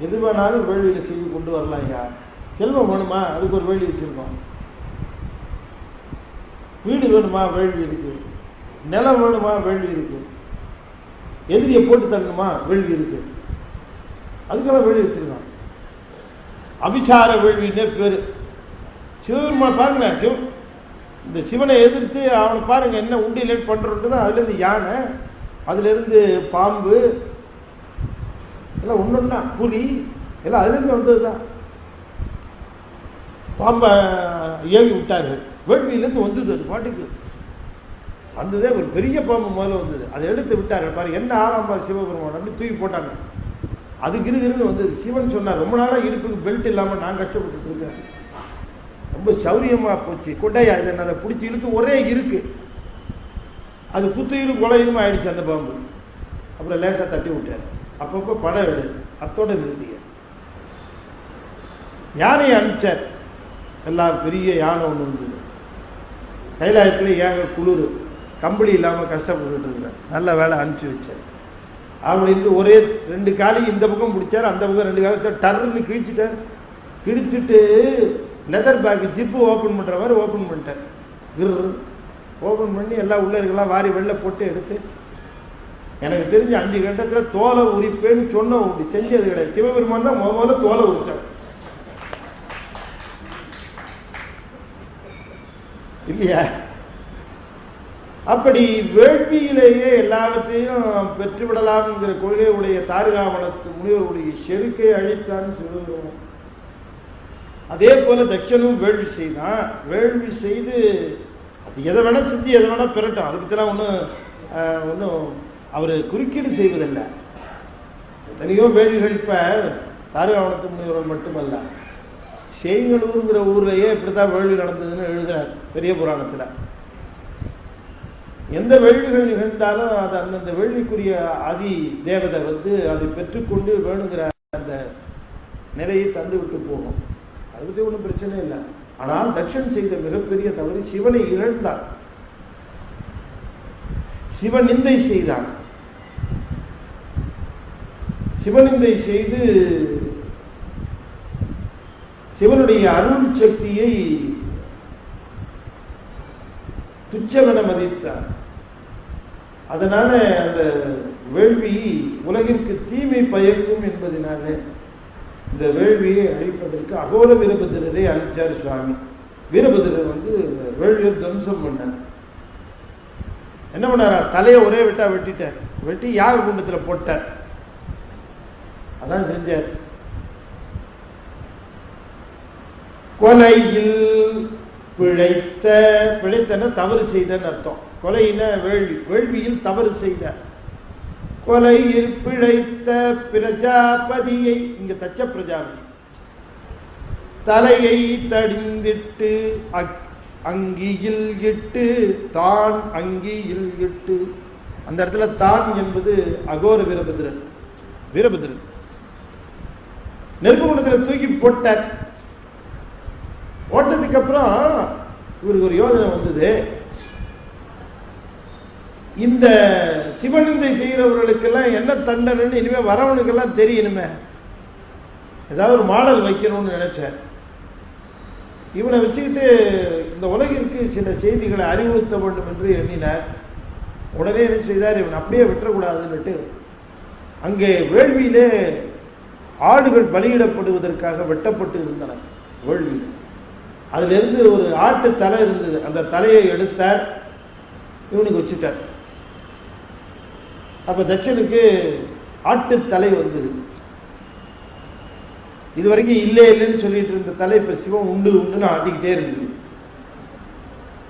எது வேணாலும் வேள்வியில் செய்து கொண்டு வரலாம் ஐயா. செல்வம் வேணுமா, அதுக்கு ஒரு வேள்வி வச்சுருக்கோம். வீடு வேணுமா, வேள்வி இருக்குது. நிலம் வேணுமா, வேள்வி இருக்குது. எதிரியை போட்டு தள்ளணுமா, வேள்வி இருக்குது. அதுக்கெல்லாம் வேள்வி வச்சுருக்கோம். அபிசார வேள்வின்னே பேர். சிவபெருமான் பாருங்களேன், இந்த சிவனை எதிர்த்து அவனை பாருங்கள் என்ன உண்டியல் பண்ணுறோன்ட்டு தான். அதுலேருந்து யானை, அதுலேருந்து பாம்பு, எல்லாம் ஒன்று ஒன்றா, புலி எல்லாம் அதுலேருந்து வந்தது தான். பாம்பை ஏவி விட்டார்கள், வேள்வியிலேருந்து வந்தது, அது பாட்டுக்கு வந்ததே ஒரு பெரிய பாம்பு முதல்ல வந்தது, அதை எடுத்து விட்டார்கள். பாரு என்ன ஆறாம் சிவபெருமான் அப்படி தூக்கி போட்டாங்க. அது கிருகிருன்னு வந்தது. சிவன் சொன்னார், ரொம்ப நாளாக இடுப்புக்கு பெல்ட் இல்லாமல் நான் கஷ்டப்பட்டு இருக்கேன், ரொம்ப சௌரியமாக போச்சு, கொட்டையா இதை நான் அதை பிடிச்சி இழுத்து ஒரே இருக்கு, அது குத்துயிரும் கொலையிலும் ஆயிடுச்சு அந்த பாம்பு. அப்புறம் லேசாக தட்டி விட்டார். அப்பப்போ படம் எடு, அத்தோடு நிறுத்திய. யானையை அனுப்பிச்சார். எல்லாம் பெரிய யானை ஒன்று வந்தது. கைலாயத்தில் ஏங்க குளிர், கம்பளி இல்லாமல் கஷ்டப்பட்டுட்டு இருக்கிறேன், நல்ல வேலை அனுப்பிச்சி வச்சார் அப்படின்ட்டு. ஒரே 2 காலி இந்த பக்கம் பிடிச்சார், அந்த பக்கம் 2 காலி டர்ன்னு கிழிச்சிட்டார். கிழிச்சிட்டு லெதர் பேக்கு ஜிப்பு ஓப்பன் பண்ணுற மாதிரி ஓப்பன் பண்ணிட்டார். ஓப்பன் பண்ணி எல்லாம் உள்ளே இருக்கலாம் வாரி வெளில போட்டு எடுத்து, எனக்கு தெரிஞ்ச 5 கண்டத்தில் தோலை உரிப்பேன்னு சொன்ன உண்டு, செஞ்சது கிடையாது. சிவபெருமான் தான் முதல்ல தோலை உரிச்சார் இல்லையா? அப்படி வேள்வியிலேயே எல்லாவற்றையும் பெற்றுவிடலாம்ங்கிற கொள்கையுடைய தார்காவனத்து முனிவருடைய செருக்கை அழித்தான் சிவபெருமான். அதே போல தட்சனும் வேள்வி செய்தான். வேள்வி செய்து அது எதை வேணால் செஞ்சு எதை வேணால் பெறட்டும், அதை பற்றிலாம் ஒன்றும் அவர் குறுக்கீடு செய்வதில்லை. எத்தனையோ வேள்விகள் இப்போ தார்காவனத்து முனிவர்கள் மட்டுமல்ல, சேங்கலூருங்கிற ஊர்லேயே இப்படி தான் வேள்வி நடந்ததுன்னு எழுதுகிறார் பெரிய புராணத்தில். எந்த வேள்விகள் நிகழ்ந்தாலும் அது அந்தந்த வேள்விக்குரிய ஆதி தேவதை அதை பெற்றுக்கொண்டு வேணுங்கிற அந்த நிலையை தந்து விட்டு போகும். அதை பற்றி ஒன்றும் பிரச்சனை இல்லை. ஆனால் தட்சன் செய்த மிகப்பெரிய தவறு, சிவனை இழந்தான், சிவநிந்தை செய்தான். சிவநிந்தை செய்து சிவனுடைய அருள் சக்தியை துச்சமென மதித்தார். அதனால அந்த வேள்வி உலகிற்கு தீமை பயக்கும் என்பதனால இந்த வேள்வியை அழிப்பதற்கு அகோர வீரபத்திரரை அனுப்பிச்சார் சுவாமி. வீரபத்திரர் இந்த வேள்வியை துவம்சம் பண்ணார். என்ன பண்ணாரா, தலையை ஒரே வெட்டா வெட்டிட்டார். வெட்டி யாக குண்டத்தில் போட்டார். அதான் செஞ்சார். கொலையில் பிழைத்தன தவறு செய்தன்னு அர்த்தம். கொலையின வேள்வி, வேள்வியில் தவறு செய்த. கொலையில் பிழைத்த பிரஜாபதியை, இங்க தச்ச பிரஜாபதி, தலையை தடிந்திட்டு அங்கியில் இட்டு, தான் அங்கியில் இட்டு அந்த இடத்துல தான் என்பது அகோர வீரபத்ரன். வீரபத்ரன் நெருப்பு குண்டத்தில் தூக்கி போட்டார். ஓட்டத்துக்கு அப்புறம் இவருக்கு ஒரு யோசனை வந்தது, இந்த சிவனிந்தை செய்கிறவர்களுக்கெல்லாம் என்ன தண்டனைன்னு இனிமே வரவனுக்கெல்லாம் தெரியணுமே, ஏதாவது ஒரு மாடல் வைக்கணும்னு நினைச்சார். இவனை வச்சுக்கிட்டு இந்த உலகிற்கு சில செய்திகளை அறிவுறுத்த வேண்டும் என்று எண்ணினார். உடனே என்ன செய்தார், இவன் அப்படியே விட்டுறக்கூடாதுன்னுட்டு அங்கே வேள்வியிலே ஆடுகள் பலியிடப்படுவதற்காக வெட்டப்பட்டு இருந்தன. வேள்வியில் அதிலிருந்து ஒரு ஆட்டு தலை இருந்தது, அந்த தலையை எடுத்தார், இவனுக்கு வச்சுட்டார். அப்ப தட்சனுக்கு ஆட்டு தலை வந்தது. இது வரைக்கும் இல்லை இல்லைன்னு சொல்லிட்டு இருந்த தலை இப்ப சிவம் உண்டு உண்டுன்னு ஆட்டிக்கிட்டே இருந்தது.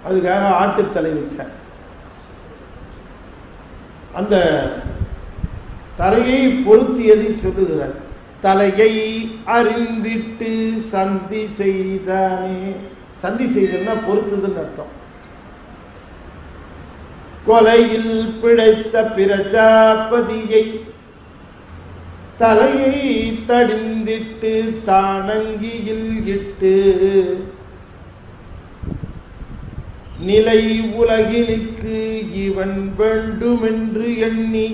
அதுக்காக ஆட்டு தலை வச்சார். அந்த தலையை பொருத்தியதை சொல்லுகிறார். தலையை அறிந்திட்டு சந்தி செய்தானே. சந்தி செய்தன்னா பொருத்துதுன்னு அர்த்தம். கொலையில் பிழைத்த பிரஜாபதியை தலையை தடிந்திட்டு தானங்கியில் இட்டு நிலை உலகினுக்கு இவன் வேண்டுமென்று எண்ணி.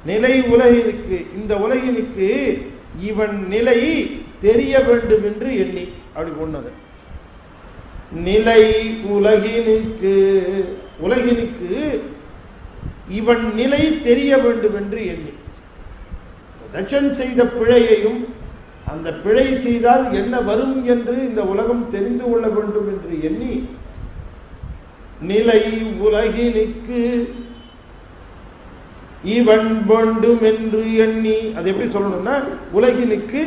நிலை உலகினுக்கு, இந்த உலகினுக்கு இவன் நிலை தெரிய வேண்டும் என்று எண்ணி. அப்படி போனது. நிலை உலகினுக்கு, உலகினுக்கு இவன் நிலை தெரிய வேண்டும் என்று எண்ணி. தட்சன் செய்த பிழையையும் அந்த பிழை செய்தால் என்ன வரும் என்று இந்த உலகம் தெரிந்து கொள்ள வேண்டும் என்று எண்ணி நிலை உலகினுக்கு இவன் வேண்டும் என்று எண்ணி. அது எப்படி சொல்லணும்னா, உலகினுக்கு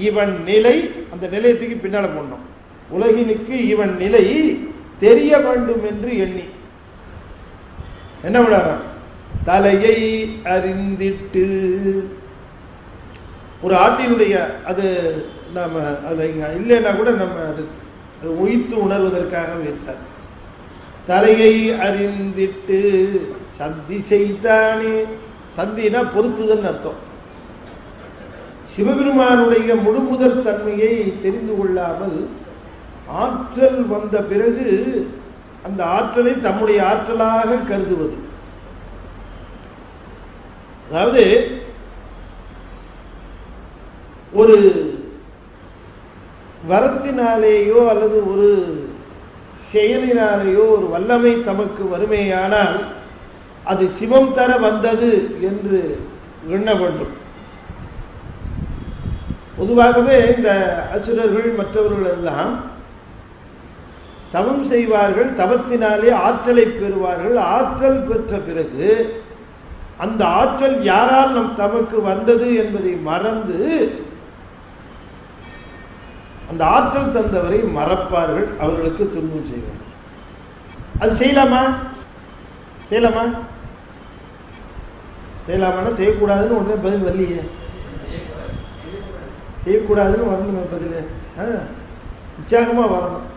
இவன் நிலை, அந்த நிலையை தூக்கி பின்னால போடணும். உலகினுக்கு இவன் நிலை தெரிய வேண்டும் என்று எண்ணி என்ன விடாரா, தலையை அறிந்திட்டு. ஒரு ஆட்டினுடைய அது நம்ம அது இல்லைன்னா கூட நம்ம அது உயிர்த்து உணர்வதற்காக வைத்தார். தலையை அறிந்திட்டு சந்தி செய்தானே. சந்தினா பொருத்துதல் அர்த்தம். சிவபெருமானுடைய முழுமுதல் தன்மையை தெரிந்து கொள்ளாமல் ஆற்றல் வந்த பிறகு அந்த ஆற்றலை தம்முடைய ஆற்றலாக கருதுவது. அதாவது ஒரு வரத்தினாலேயோ அல்லது ஒரு செயலினாலேயோ ஒரு வல்லமை தமக்கு வறுமையானால் அது சிவம் தர வந்தது என்று எண்ண வேண்டும். பொதுவாகவே இந்த அசுரர்கள் மற்றவர்கள் எல்லாம் தவம் செய்வார்கள், தவத்தினாலே ஆற்றலை பெறுவார்கள். ஆற்றல் பெற்ற பிறகு அந்த ஆற்றல் யாரால் நம் தமக்கு வந்தது என்பதை மறந்து அந்த ஆற்றல் தந்தவரை மறப்பார்கள், அவர்களுக்கு துன்பம் செய்வார்கள். அது செய்யலாமா? செய்யலாமா? செய்யலாமான்னா செய்யக்கூடாதுன்னு உடனே பதில் வரலையே. செய்யக்கூடாதுன்னு வரணும் பதில். உற்சாகமாக வரணும்.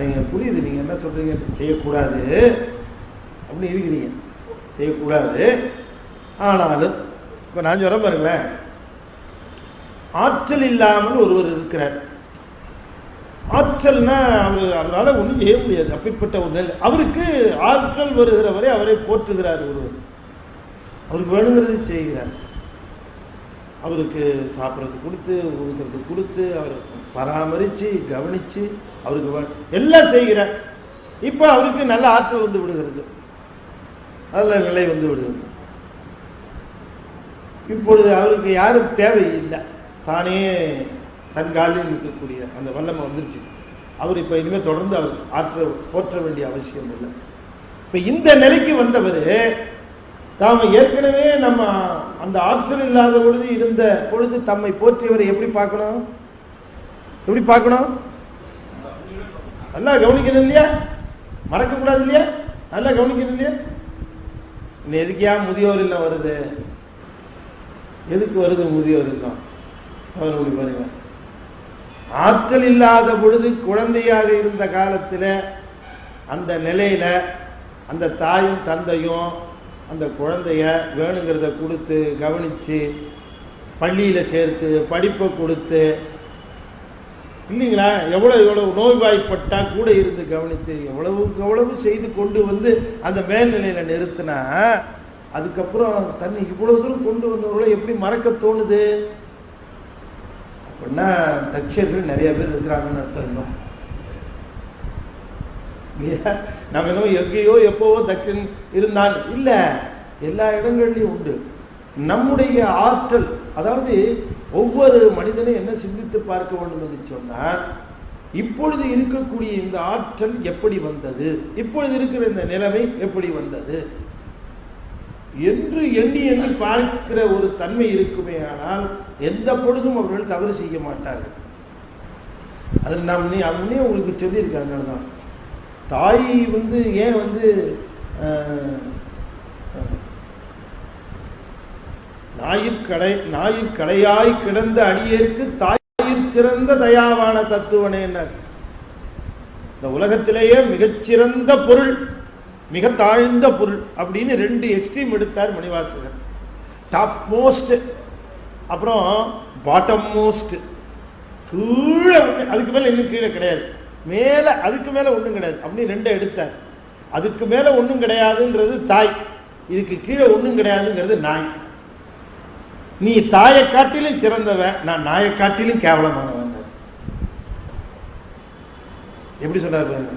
நீங்கள் புரியுது, நீங்கள் என்ன சொல்கிறீங்க, செய்யக்கூடாது அப்படின்னு இருக்கிறீங்க. செய்யக்கூடாது, ஆனாலும் இப்போ நான் சொல்ல பாருங்களேன், ஆற்றல் இல்லாமல் ஒருவர் இருக்கிறார். ஆற்றல்னா அவரால் ஒன்றும் செய்ய முடியாது. அப்படிப்பட்ட ஒரு நிலை. அவருக்கு ஆற்றல் வருகிற வரை அவரை போற்றுகிறார் ஒருவர். அவருக்கு வேணுங்கிறது செய்கிறார். அவருக்கு சாப்பிட்றது கொடுத்து, உடுக்கிறது கொடுத்து, அவரை பராமரித்து கவனித்து அவருக்கு எல்லாம் செய்கிறார். இப்போ அவருக்கு நல்ல ஆற்றல் வந்து விடுகிறது, நல்ல நிலை வந்து விடுகிறது. இப்பொழுது அவருக்கு யாரும் தேவையில்லை, தானே தன் காலில் நிற்கக்கூடிய அந்த வல்லமை வந்துருச்சு. அவர் இப்போ இனிமேல் தொடர்ந்து அவர் போற்ற வேண்டிய அவசியம் இல்லை. இப்போ இந்த நிலைக்கு வந்தவர் தாம் ஏற்கனவே நம்ம அந்த ஆற்றல் இல்லாத பொழுது இருந்த பொழுது தம்மை போற்றியவரை எப்படி பார்க்கணும்? எப்படி பார்க்கணும்? நல்லா கவனிக்கணும் இல்லையா? மறக்கக்கூடாது இல்லையா? நல்லா கவனிக்கணும் இல்லையா? இன்னும் எதுக்கியா முதியோர் இல்லை வருது? எதுக்கு வருது முதியோர் இல்லம்? அவருடைய பாருங்க, ஆற்றல் இல்லாத பொழுது குழந்தையாக இருந்த காலத்தில் அந்த நிலையில் அந்த தாயும் தந்தையும் அந்த குழந்தைய வேணுங்கிறத கொடுத்து கவனித்து பள்ளியில் சேர்த்து படிப்பை கொடுத்து இல்லைங்களா, எவ்வளவு நோய்வாய்ப்பட்டால் கூட இருந்து கவனித்து எவ்வளவு செய்து கொண்டு வந்து அந்த மேல்நிலையில் நிறுத்தினா அதுக்கப்புறம் தன்னை இவ்வளோ தூரம் கொண்டு வந்தவர்களை எப்படி மறக்க தோணுது அப்படின்னா தக்ஷர்கள் நிறைய பேர் இருக்கிறாங்கன்னு அர்த்தம். இன்னும் இல்லையா, நம்ம இன்னும் எங்கேயோ எப்போவோ தக்கன் இருந்தான் இல்லை, எல்லா இடங்கள்லையும் உண்டு. நம்முடைய ஆற்றல், அதாவது ஒவ்வொரு மனிதனும் என்ன சிந்தித்து பார்க்க வேண்டும் என்று சொன்னால், இப்பொழுது இருக்கக்கூடிய இந்த ஆற்றல் எப்படி வந்தது, இப்பொழுது இருக்கிற இந்த நிலைமை எப்படி வந்தது என்று எண்ணி எண்ணி பார்க்கிற ஒரு தன்மை இருக்குமே. ஆனால் எந்த பொழுதும் அவர்கள் தவறு செய்ய மாட்டார்கள். அது நாம் முன்னே உங்களுக்கு சொல்லியிருக்காங்க. அதனால தான் தாய் ஏன் ஞாயிற்கடையாய் கிடந்த அடியேற்கு தாயிற் சிறந்த தயாவான தத்துவனே. இந்த உலகத்திலேயே மிகச்சிறந்த பொருள், மிக தாழ்ந்த பொருள் அப்படின்னு 2 எக்ஸ்ட்ரீம் எடுத்தார் மணிவாசகர். டாப் மோஸ்ட், அப்புறம் பாட்டம் மோஸ்ட். கீழே, அதுக்கு மேலே இன்னும் கீழே கிடையாது, மேலே அதுக்கு மேலே ஒன்றும் கிடையாது அப்படின்னு 2 எடுத்தார். அதுக்கு மேலே ஒன்றும் கிடையாதுன்றது தாய், இதுக்கு கீழே ஒன்றும் கிடையாதுங்கிறது நாய். நீ தாயை காட்டிலும் சிறந்தவன், நான் நாயை காட்டிலும் கேவலமானவன். எப்படி சொன்னார் பாருங்க,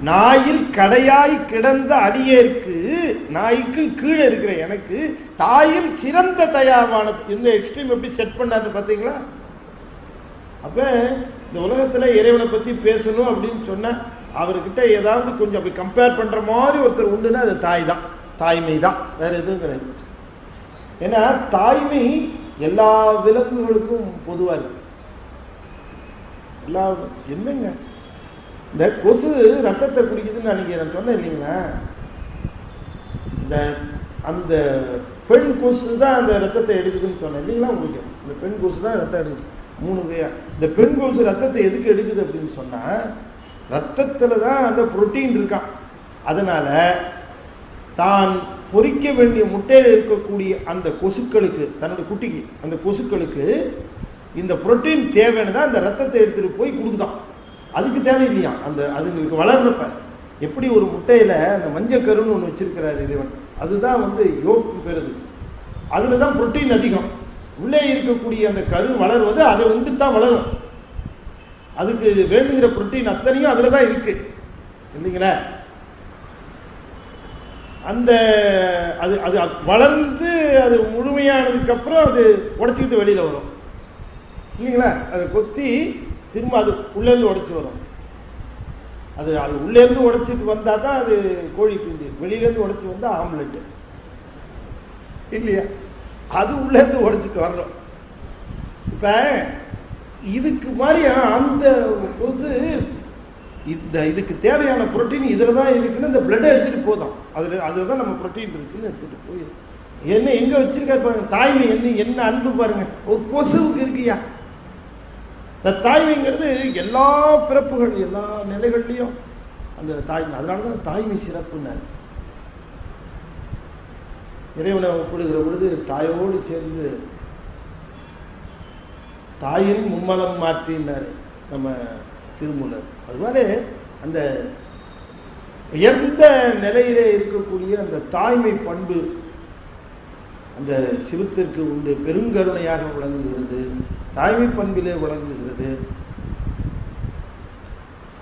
நாயில் கடையாய் கிடந்த அடியேற்கு, நாய்க்கு கீழே இருக்கிற எனக்கு தாயில் சிறந்த தயாவானது. இந்த எக்ஸ்ட்ரீம் எப்படி செட் பண்ணாருன்னு பார்த்தீங்களா? அப்போ இந்த உலகத்தில் இறைவனை பற்றி பேசணும் அப்படின்னு சொன்னால் அவர்கிட்ட ஏதாவது கொஞ்சம் அப்படி கம்பேர் பண்ணுற மாதிரி ஒருத்தர் உண்டுன்னா அது தாய் தான், தாய்மை தான், வேறு எதுவும் கிடையாது. ஏன்னா தாய்மை எல்லா விலங்குகளுக்கும் பொதுவாக இருக்கு. எல்லா என்னங்க, இந்த கொசு ரத்தத்தை குடிக்குதுன்னு அன்றைக்கி நான் சொன்னேன் இல்லைங்களா, அந்த பெண் கொசு தான் அந்த ரத்தத்தை எடுக்குதுன்னு சொன்னேன் இல்லைங்களா உங்களுக்கு. இந்த பெண் கொசு தான் ரத்தம் எடுக்குது, 3 வகையா. இந்த பெண் கொசு ரத்தத்தை எதுக்கு எடுக்குது அப்படின்னு சொன்னால், ரத்தத்தில் தான் அந்த புரோட்டீன் இருக்கான். அதனால் தான் பொறிக்க வேண்டிய முட்டையில் இருக்கக்கூடிய அந்த கொசுக்களுக்கு, தன்னோட குட்டிக்கு, அந்த கொசுக்களுக்கு இந்த புரோட்டீன் தேவைன்னு தான் அந்த ரத்தத்தை எடுத்துகிட்டு போய் கொடுக்குதான். அதுக்கு தேவையில்லையா, அதுங்களுக்கு வளர்றப்ப எப்படி ஒரு முட்டையில் அந்த மஞ்சள் கருன்னு ஒன்று வச்சிருக்கிறார் இறைவன், அதுதான் யோக்கு பெறுது. அதில் தான் புரோட்டீன் அதிகம். உள்ளே இருக்கக்கூடிய அந்த கரு வளர்வது அதை உண்டு தான் வளரும். அதுக்கு வேண்டுங்கிற புரோட்டீன் அத்தனையும் அதில் தான் இருக்கு இல்லைங்களா. அது அது வளர்ந்து அது முழுமையானதுக்கப்புறம் அது உடைச்சிக்கிட்டு வெளியில் வரும் இல்லைங்களா. அதை கொத்தி திரும்ப அது உள்ளேருந்து உடைச்சி வரும். அது உள்ளேருந்து உடைச்சிட்டு வந்தால் தான் அது கோழி குஞ்சு, வெளியிலேருந்து உடைச்சி வந்தால் ஆம்லெட்டு இல்லையா. அது உள்ளேருந்து உடைச்சிட்டு வர்றோம். இப்போ இதுக்கு மாதிரி அந்த கொசு இதுக்கு தேவையான புரோட்டீன் இதில் தான் இருக்குன்னு இந்த பிளட்டை எடுத்துகிட்டு போதும். அதில் தான் நம்ம புரோட்டீன் இருக்குன்னு எடுத்துகிட்டு போய் என்ன எங்கே வச்சிருக்காரு பாருங்க. தாய்மை என்ன அன்பு பாருங்க, ஒரு கொசுவுக்கு இருக்குயா. இந்த தாய்மைங்கிறது எல்லா பிறப்புகள் எல்லா நிலைகள்லையும் அந்த தாய்மை. அதனால தான் தாய்மை சிறப்புன்னாரு. இறைவனை ஒப்பிடுகிற பொழுது தாயோடு சேர்ந்து தாயின் மும்மதம் மாற்றினார் நம்ம திருமூலர். அதுപോലെ அந்த உயர்ந்த நிலையிலே இருக்கக்கூடிய அந்த தாய்மை பண்பு அந்த சிவத்திற்கு உண்டு, பெருங்கருணையாக விளங்குகிறது, தாய்மை பண்பிலே விளங்குகிறது.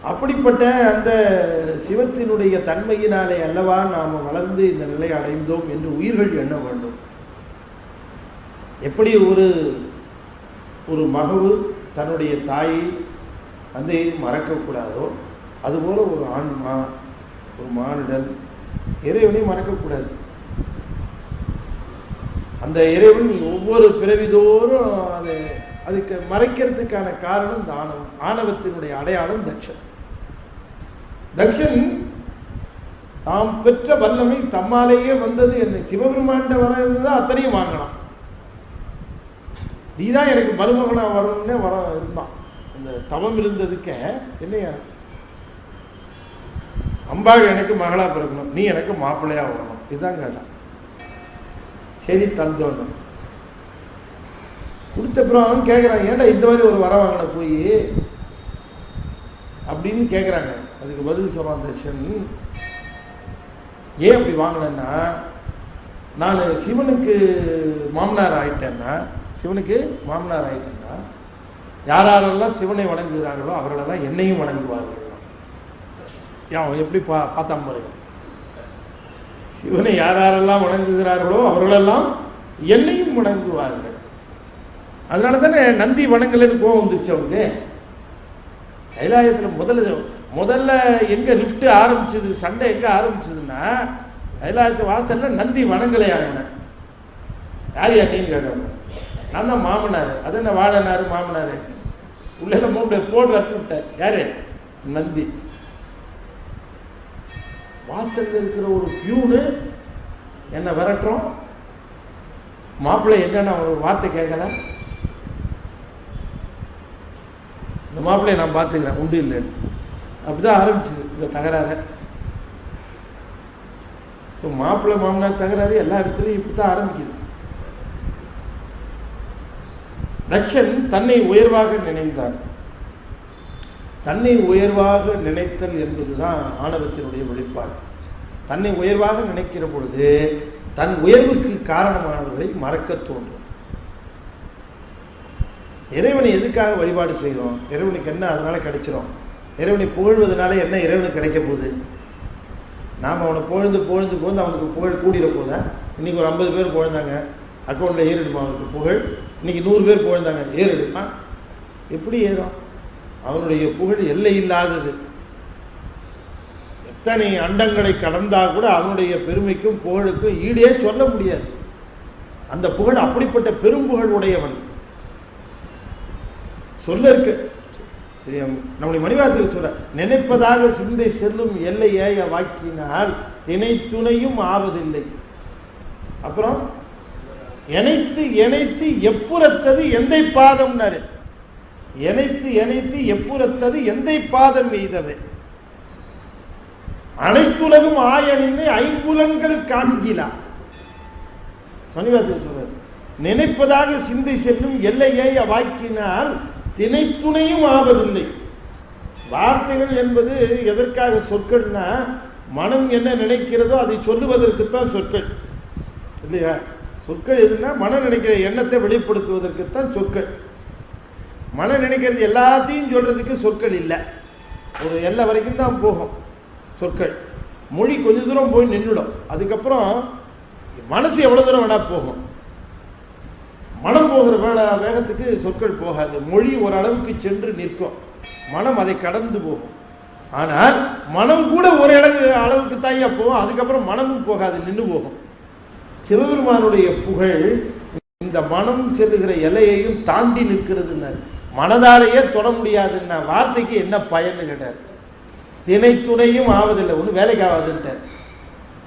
அப்படிப்பட்ட அந்த சிவத்தினுடைய தன்மையினாலே அல்லவா நாம் வளர்ந்து இந்த நிலை அடைந்தோம் என்று உயிர்கள் எண்ண வேண்டும். எப்படி ஒரு மகவு தன்னுடைய தாயை தந்தையை மறக்கக்கூடாதோ, அதுபோல் ஒரு ஆன்மா, ஒரு மானிடன் இறைவனையும் மறக்கக்கூடாது. அந்த இறைவன் ஒவ்வொரு பிறவிதோறும் அதுக்கு மறைக்கிறதுக்கான காரணம் இந்த ஆணவம். ஆணவத்தினுடைய அடையாளம் தக்ஷன். தக்ஷன் தாம் பெற்ற வல்லமை தம்மாலேயே வந்தது. என்னை சிவபெருமாண்ட வர இருந்ததுதான் அத்தனையும் வாங்கலாம். நீதான் எனக்கு மருமகனா வரணும்னே இருந்தான். அந்த தவம் இருந்ததுக்க என்னையா அம்பாள் எனக்கு மகளா பிறக்கணும், நீ எனக்கு மாப்பிள்ளையா வரணும், இதுதான் கேட்டான். சரி தந்தோன்னு கொடுத்தப்புறம் அவன் கேட்குறான், ஏன்டா இந்த மாதிரி ஒரு வர வாங்கின போய் அப்படின்னு கேட்குறாங்க. அதுக்கு பதில் சொல்றான் தர்ஷன், ஏன் அப்படி வாங்கினேன்னா, நான் சிவனுக்கு மாமனார் ஆயிட்டேன்னா யாரெல்லாம் சிவனை வணங்குகிறார்களோ அவர்களெல்லாம் என்னையும் வணங்குவார்கள். அவன் எப்படி பார்த்தான் பாருங்க, சிவனை யாரெல்லாம் வணங்குகிறார்களோ அவர்களெல்லாம் என்னையும் வணங்குவார்கள். அதனால தானே நந்தி வணங்கலன்னு கோவம் வந்துச்சு அவனுக்கு. கைலாயத்தில் முதல்ல எங்க லிஃப்ட் ஆரம்பிச்சது, சண்டை எங்க ஆரம்பிச்சதுன்னா கைலாயத்து வாசல்ல நந்தி வணங்கலையா என்ன, யார் யாட்டின்னு கேட்டாங்க. நான் தான் மாமனார், அது என்ன வாழனாரு மாமனாரு உள்ள மூணு போடு வரட்டு விட்டார். யாரு? நந்தி. வாசல்ல இருக்கிற ஒரு பியூனு என்ன விரட்டுறோம், மாப்பிள்ளை என்னன்னு ஒரு வார்த்தை கேட்கல, இந்த மாப்பிள்ளையை நான் பார்த்துக்கிறேன் உண்டு இல்லைன்னு. அப்படிதான் ஆரம்பிச்சுது இந்த தகராறு. ஸோ மாப்பிள்ளை மாமனார் தகராறு எல்லா இடத்துலையும் இப்படித்தான் ஆரம்பிக்குது. தட்சன் தன்னை உயர்வாக நினைத்தான். தன்னை உயர்வாக நினைத்தல் என்பதுதான் ஆணவத்தினுடைய வெளிப்பாடு. தன்னை உயர்வாக நினைக்கிற பொழுது தன் உயர்வுக்கு காரணமானவர்களை மறக்க தோன்றும். இறைவனை எதுக்காக வழிபாடு செய்கிறோம்? இறைவனுக்கு என்ன அதனால கிடைச்சிடும்? இறைவனை புகழ்வதனால என்ன இறைவனுக்கு கிடைக்க போகுது? நாம் அவனை புகழ்ந்து அவனுக்கு புகழ் கூடிட போதா? இன்னைக்கு ஒரு 50 பேர் புகழ்ந்தாங்க, அக்கௌண்ட்டில் ஏறிடுமா அவனுக்கு புகழ்? இன்னைக்கு 100 பேர் புகழ்ந்தாங்க, ஏறிடுமா? எப்படி ஏறும்? அவனுடைய புகழ் எல்லை இல்லாதது. எத்தனை அண்டங்களை கடந்தா கூட அவனுடைய பெருமைக்கும் புகழுக்கும் ஈடே சொல்ல முடியாது. அந்த புகழ் அப்படிப்பட்ட பெரும்புகழ் உடையவன். சொல்ல இருக்கு சரியா? நம்முடைய மணிவாசகர் சொல்ற, நினைப்பதாக சிந்தை செல்லும் எல்லை ஏய வாக்கினால் திணை துணையும் ஆவதில்லை. அப்புறம் எனைத்து எனைத்து எப்புறத்தது எந்தை பாதம்னாரு. எனைத்து எப்புறத்தது எந்தை பாதம் எய்தவை அனைத்துலகும் ஆயனின்னை ஐம்புலன்கள் காண்கிலா. மணிவாசகர் சொல்றாரு, நினைப்பதாக சிந்தை செல்லும் எல்லையை வாக்கினால் திணை துணையும் ஆவதில்லை. வார்த்தைகள் என்பது எதற்காக சொற்கள்னா, மனம் என்ன நினைக்கிறதோ அதை சொல்லுவதற்குத்தான் சொற்கள் இல்லையா? சொற்கள் எதுனா மனம் நினைக்கிற எண்ணத்தை வெளிப்படுத்துவதற்குத்தான் சொற்கள். மனம் நினைக்கிறது எல்லாத்தையும் சொல்றதுக்கு சொற்கள் இல்லை. ஒரு எல்லை வரைக்கும் தான் போகும் சொற்கள். மொழி கொஞ்ச தூரம் போய் நின்றுடும். அதுக்கப்புறம் மனசு எவ்வளவு தூரம் வேணா போகும். மனம் போகிற வேகத்துக்கு சொற்கள் போகாது. மொழி ஒரு அளவுக்கு சென்று நிற்கும், மனம் அதை கடந்து போகும். ஆனால் மனம் கூட ஒரு அளவுக்கு தாயா போகும், அதுக்கப்புறம் மனமும் போகாது, நின்று போகும். சிவபெருமானுடைய புகழ் இந்த மனம் செல்லுகிற எல்லையையும் தாண்டி நிற்கிறதுன்னாரு. மனதாலேயே தொட முடியாதுன்னா வார்த்தைக்கு என்ன பயன்னு கேட்டார். திணை துணையும் ஆவதில்லை, ஒன்றும் வேலைக்கு ஆகாதுன்ட்டார்.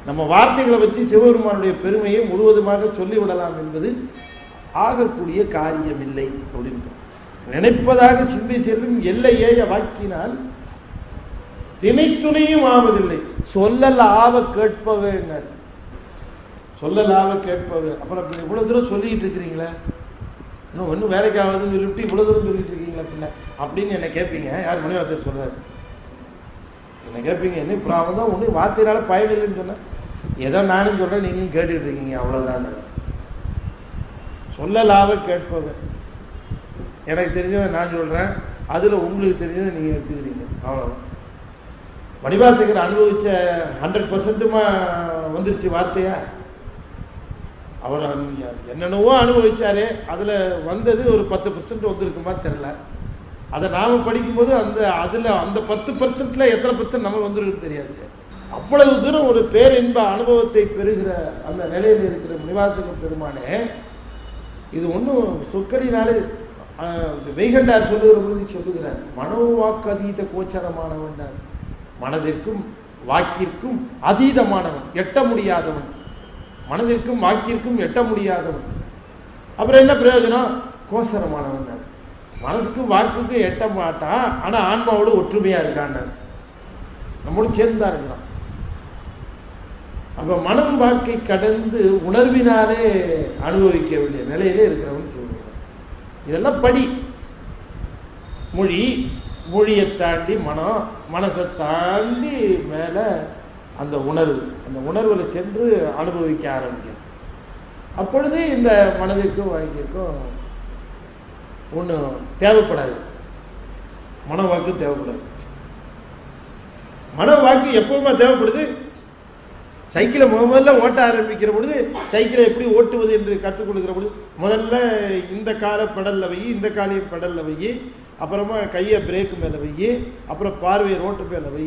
நம்ம வார்த்தைகளை வச்சு சிவபெருமானுடைய பெருமையை முழுவதுமாக சொல்லிவிடலாம் என்பது ஆகக்கூடிய காரியம் இல்லை அப்படின்னு. நினைப்பதாக சிந்தை செல்லும் எல்லையே வாக்கினால் திணை துணையும் ஆவதில்லை. சொல்லல் ஆவ கேட்பவே, சொல்லல் ஆவ கேட்பவே. அப்புறம் இவ்வளவு தூரம் சொல்லிட்டு இருக்கிறீங்களா, இன்னும் ஒன்றும் வேலைக்கு ஆகுதுன்னு சொல்லிட்டு இவ்வளவு தூரம் சொல்லிட்டு இருக்கீங்களா பின்ன அப்படின்னு என்ன கேட்பீங்க. யார் மணிவாசகர் சொல்றாரு, என்ன கேட்பீங்க. என்ன இப்போ அவன் தான் ஒன்றும் வார்த்தையினால பயனில்லைன்னு சொன்னேன், ஏதோ நானும் சொல்றேன் நீங்களும் கேட்டுட்டு இருக்கீங்க, அவ்வளவுதான். சொல்லலாவ கேட்பவன். எனக்கு தெரிஞ்சதை நான் சொல்றேன், அதுல உங்களுக்கு தெரிஞ்சதை நீங்க எடுத்துக்கிறீங்க, அவ்வளவுதான். மணிவாசகர் அனுபவிச்ச 100% வந்துருச்சு வார்த்தையா? அவர் என்னென்னவோ அனுபவிச்சாரு, அதுல வந்தது ஒரு 10% வந்திருக்குமா தெரியல. அதை நாம படிக்கும்போது அந்த 10%ல எத்தனை % நமக்கு வந்துருக்குன்னு தெரியாது. அவ்வளவு தூரம் ஒரு பேரின்ப அனுபவத்தை பெறுகிற அந்த நிலையில் இருக்கிற மணிவாசகர் பெருமானே, இது ஒன்றும் சொற்களினாலே வெய்கண்டார் சொல்லுகிற பொழுது சொல்லுகிறார், மனோவாக்கு அதீத கோச்சரமானவன். மனதிற்கும் வாக்கிற்கும் அதீதமானவன், எட்ட முடியாதவன். மனதிற்கும் வாக்கிற்கும் எட்ட முடியாதவன். அப்புறம் என்ன பிரயோஜனம்? கோசரமானவன். மனசுக்கும் வாக்குக்கும் எட்ட மாட்டான், ஆனா ஆன்மாவோடு ஒற்றுமையா இருக்கான். நம்மளும் சேர்ந்து தான் இருக்கிறோம். அப்போ மனம் வாக்கை கடந்து உணர்வினாலே அனுபவிக்க வேண்டிய நிலையிலே இருக்கிறவன் சிவபெருமான். இதெல்லாம் படி. மொழியை தாண்டி மனம், மனசை தாண்டி மேலே அந்த உணர்வில் சென்று அனுபவிக்க ஆரம்பிக்கும். அப்பொழுது இந்த மனதிற்கும் வாக்கிற்கும் ஒன்றும் தேவைப்படாது, மனவாக்கு தேவைப்படாது. மனவாக்கு எப்பவுமே தேவைப்படுது. சைக்கிளை முதல்ல ஓட்ட ஆரம்பிக்கிற பொழுது சைக்கிளை எப்படி ஓட்டுவது என்று கற்றுக் கொடுக்குற பொழுது முதல்ல இந்த காலை பெடலில் வை, இந்த காலையை பெடலில் வை, அப்புறமா கையை பிரேக்கு மேலே வை, அப்புறம் பார்வையை ரோட்டு மேலே வை,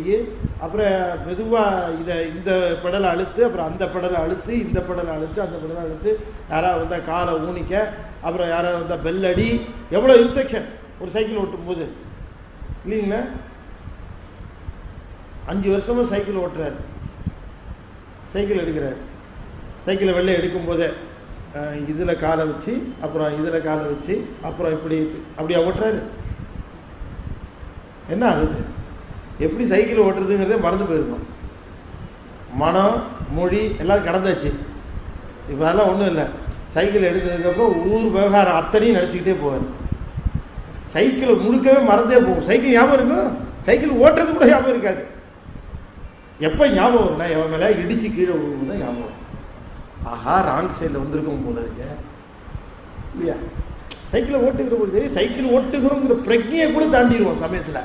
அப்புறம் மெதுவாக இந்த பெடலை அழுத்து, அப்புறம் அந்த பெடலை அழுத்து, இந்த பெடலை அழுத்து, அந்த பெடலை அழுத்து, யாராவது வந்தால் காலை ஊனிக்க, அப்புறம் யாராவது வந்தால் பெல் அடி. எவ்வளோ இன்ஸ்ட்ரக்ஷன் ஒரு சைக்கிள் ஓட்டும் போது இல்லைங்களா? 5 வருஷமாக சைக்கிள் ஓட்டுறாரு, சைக்கிள் எடுக்கிறார். சைக்கிளை வெளில எடுக்கும்போதே இதில் காலை வச்சு, அப்புறம் இதில் காலை வச்சு, அப்புறம் இப்படி அப்படியா ஓட்டுறாரு? என்ன ஆகுது? எப்படி சைக்கிள் ஓட்டுறதுங்கிறதே மறந்து போயிருக்கோம். மனம், மொழி எல்லாம் கடந்தாச்சு. இப்போ அதெல்லாம் ஒன்றும் இல்லை. சைக்கிள் எடுக்கிறதுக்கப்புறம் ஊர் விவகாரம் அத்தனையும் நினச்சிக்கிட்டே போவார். சைக்கிளை முழுக்கவே மறந்தே போகும். சைக்கிள் ஞாபகம் இருக்கும், சைக்கிள் ஓட்டுறது கூட ஞாபகம் இருக்காது. எப்போ ஞாபகம் வரும்னா எவன் மேலே இடித்து கீழே விழுவும் தான் ஞாபகம். ஆஹா, ராங் சைடில் வந்திருக்கும் போல இருக்க இல்லையா? சைக்கிளை ஓட்டுகிற பொழுது சைக்கிள் ஓட்டுகிறோங்கிற பிரஜையை கூட தாண்டிடுவோம் சமயத்தில்.